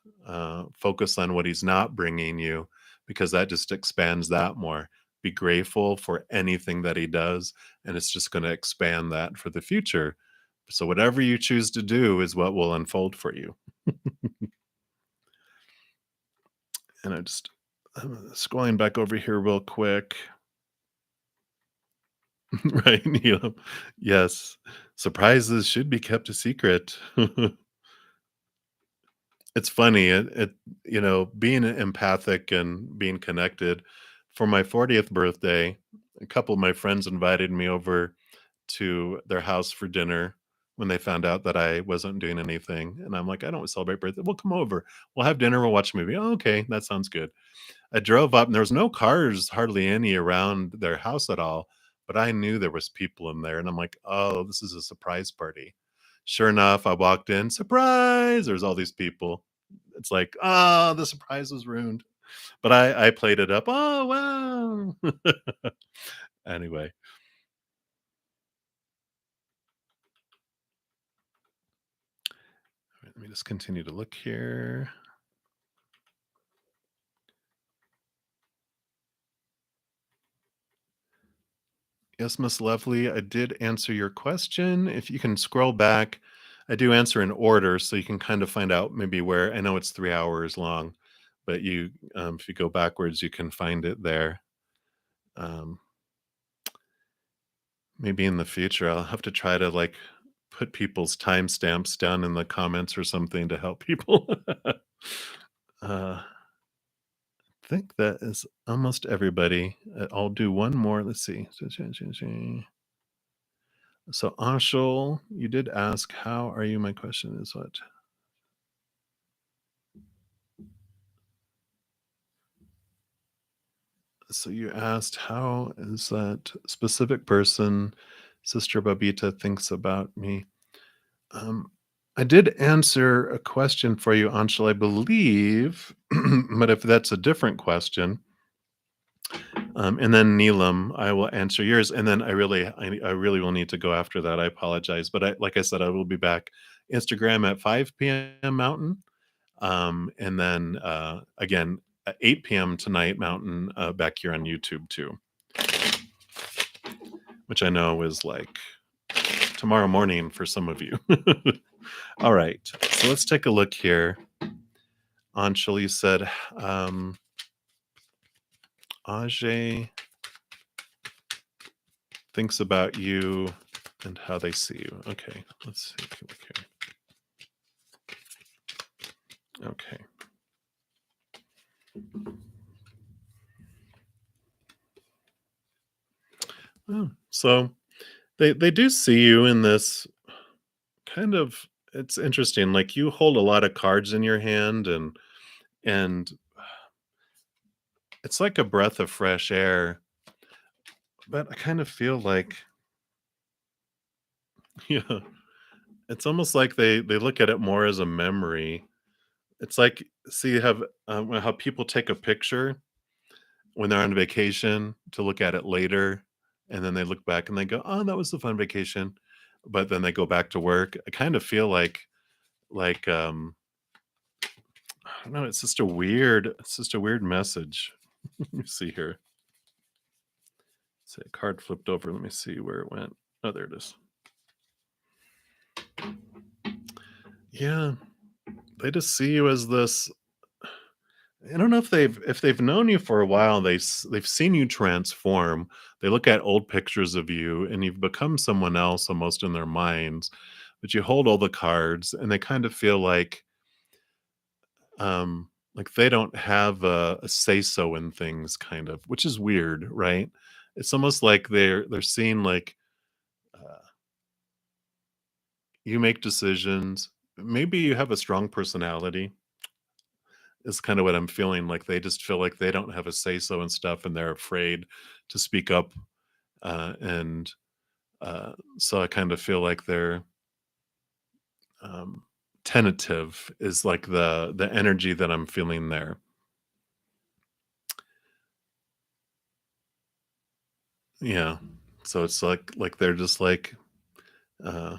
focus on what he's not bringing you because that just expands that more. Be grateful for anything that he does, and it's just gonna expand that for the future. So whatever you choose to do is what will unfold for you. And I'm scrolling back over here real quick. Right, yes. Surprises should be kept a secret. It's funny, being empathic and being connected. For my 40th birthday, a couple of my friends invited me over to their house for dinner when they found out that I wasn't doing anything, and I'm like, "I don't celebrate birthday." "Well, come over. We'll have dinner, we'll watch a movie." "Oh, okay, that sounds good." I drove up and there was no cars, hardly any around their house at all, but I knew there was people in there, and I'm like, "Oh, this is a surprise party." Sure enough, I walked in, surprise! There's all these people. It's like, "Ah, the surprise was ruined." But I played it up, "Oh, wow." Anyway, let me just continue to look here. Yes, Miss Lovely, I did answer your question. If you can scroll back, I do answer in order so you can kind of find out maybe where I know it's 3 hours long, but if you go backwards, you can find it there. Um, Maybe in the future, I'll have to try to, like, put people's timestamps down in the comments or something to help people. Think that is almost everybody. I'll do one more. Let's see. So, Anshul, you did ask, "How are you?" My question is what? So, you asked, "How is that specific person, Sister Babita, thinks about me?" Um, I did answer a question for you, Anshul, I believe, but if that's a different question, and then Neelam, I will answer yours, and then I really will need to go after that. I apologize, but like I said, I will be back Instagram at 5 p.m. Mountain, and then again at 8 p.m. tonight Mountain back here on YouTube too, which I know is like tomorrow morning for some of you. All right, so let's take a look here. Anjali said, Ajay thinks about you and how they see you. Okay, let's see. Look here. Okay. Oh, so they do see you in this kind of, it's interesting, like, you hold a lot of cards in your hand, and it's like a breath of fresh air, but I kind of feel like yeah, it's almost like they look at it more as a memory. It's like, see, you have, how people take a picture when they're on vacation to look at it later, and then they look back and they go, "Oh, that was a fun vacation," but then they go back to work. I kind of feel like, I don't know, it's just a weird message. Let me see here. Say a card flipped over. Let me see where it went. Oh, there it is. Yeah, they just see you as this. I don't know if they've known you for a while. They've seen you transform. They look at old pictures of you, and you've become someone else almost in their minds. But you hold all the cards, and they kind of feel like they don't have a say so in things, kind of, which is weird, right? It's almost like they're seeing like, uh, you make decisions. Maybe you have a strong personality. Is kind of what I'm feeling. Like they just feel like they don't have a say so and stuff, and they're afraid to speak up. And So I kind of feel like they're, um, tentative. Is like the energy that I'm feeling there. Yeah. So it's like they're just like, uh,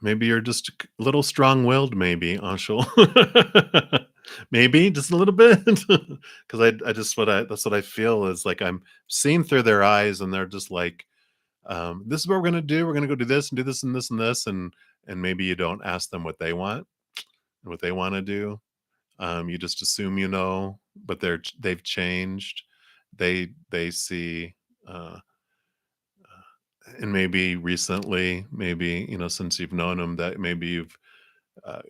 maybe you're just a little strong-willed, maybe, Anshul. Maybe just a little bit, because I just what I that's what I feel is like I'm seeing through their eyes, and they're just like, "This is what we're gonna do. We're gonna go do this and do this and this and this," and maybe you don't ask them what they want and what they want to do. You just assume you know, but they've changed. They see. Uh, and maybe recently, maybe, since you've known them, that maybe you've, uh,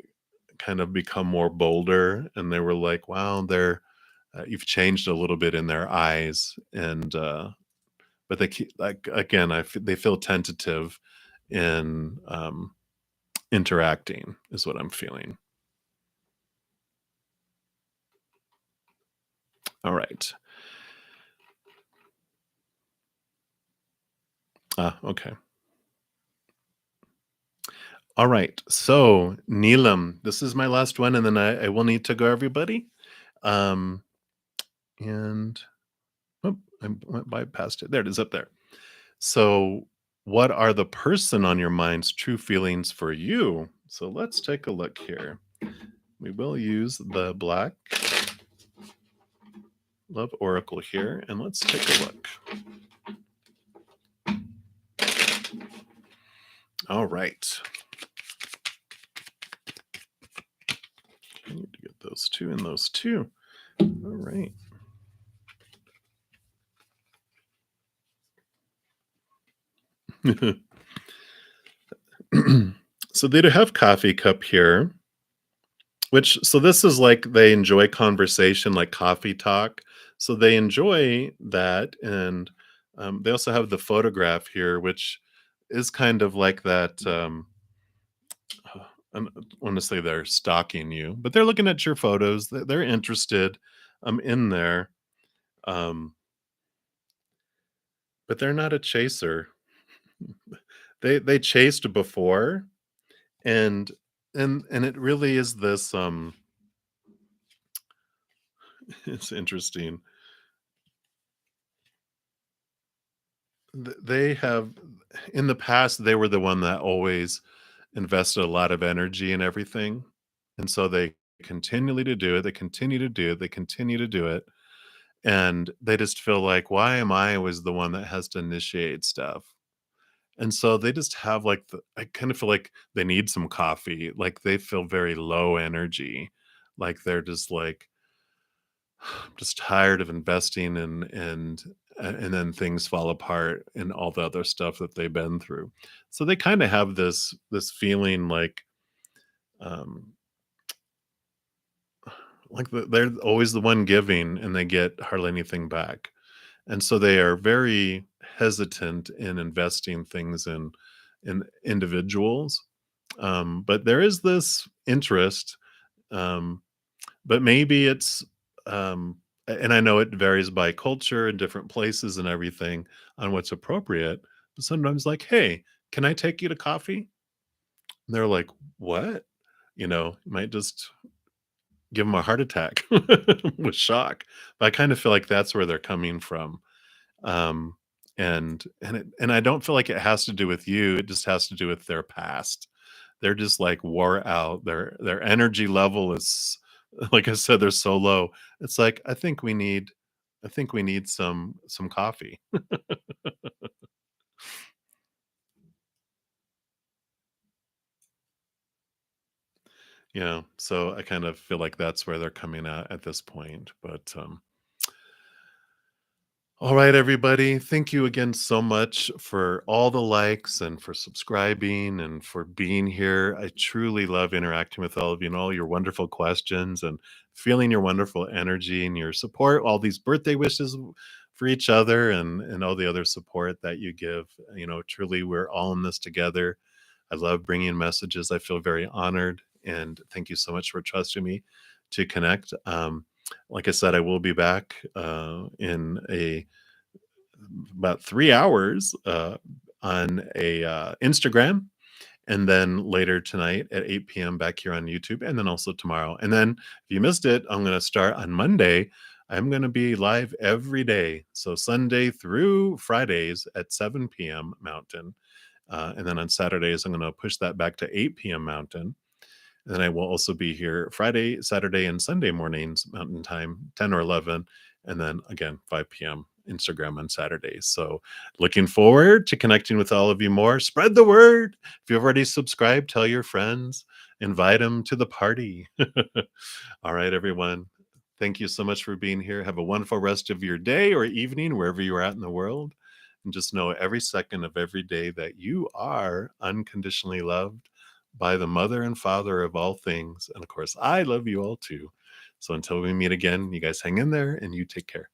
kind of become more bolder, and they were like, wow, you've changed a little bit in their eyes, and but they keep, like, again, they feel tentative in, interacting, is what I'm feeling. All right. Okay. All right. So, Neelam, this is my last one, and then I will need to go, everybody. Um, and oh, I went by past it. There it is up there. So, what are the person on your mind's true feelings for you? So, let's take a look here. We will use the Black Love Oracle here, and let's take a look. All right. I need to get those two and those two. All right. So, they do have coffee cup here. Which, so this is like they enjoy conversation, like coffee talk. So they enjoy that, and they also have the photograph here, which is kind of like that. I don't want to say they're stalking you, but they're looking at your photos. They're interested, in there, um, but they're not a chaser. They chased before, and and it really is this. It's interesting. They have, in the past, they were the one that always invested a lot of energy in everything, and so they continually to do it, they continue to do it, they continue to do it, and they just feel like, "Why am I always the one that has to initiate stuff?" And so they just have, like, I kind of feel like they need some coffee, like, they feel very low energy, like, they're just like, I'm just tired of investing and then things fall apart and all the other stuff that they've been through. So they kind of have this feeling um like they're always the one giving and they get hardly anything back. And so they are very hesitant in investing things in individuals. But there is this interest, um, but maybe it's and I know it varies by culture and different places and everything on what's appropriate. But sometimes, like, hey, can I take you to coffee? And they're like, what? You might just give them a heart attack with shock. But I kind of feel like that's where they're coming from. Um, and I don't feel like it has to do with you. It just has to do with their past. They're just like wore out. Their energy level is, like I said, they're so low. It's like I think we need some coffee. So I kind of feel like that's where they're coming at this point. But all right, everybody. Thank you again so much for all the likes and for subscribing and for being here. I truly love interacting with all of you and all your wonderful questions and feeling your wonderful energy and your support, all these birthday wishes for each other and all the other support that you give. Truly, we're all in this together. I love bringing messages. I feel very honored. And thank you so much for trusting me to connect. Like I said, I will be back in about 3 hours on a Instagram, and then later tonight at 8 p.m. back here on YouTube, and then also tomorrow. And then if you missed it, I'm going to start on Monday. I'm going to be live every day, so Sunday through Fridays at 7 p.m. Mountain, and then on Saturdays I'm going to push that back to 8 p.m. Mountain. And then I will also be here Friday, Saturday, and Sunday mornings, Mountain Time, 10 or 11. And then again, 5 p.m. Instagram on Saturdays. So looking forward to connecting with all of you more. Spread the word. If you've already subscribed, tell your friends, invite them to the party. All right, everyone. Thank you so much for being here. Have a wonderful rest of your day or evening, wherever you're at in the world. And just know every second of every day that you are unconditionally loved by the mother and father of all things. And of course, I love you all too. So until we meet again, you guys hang in there and you take care.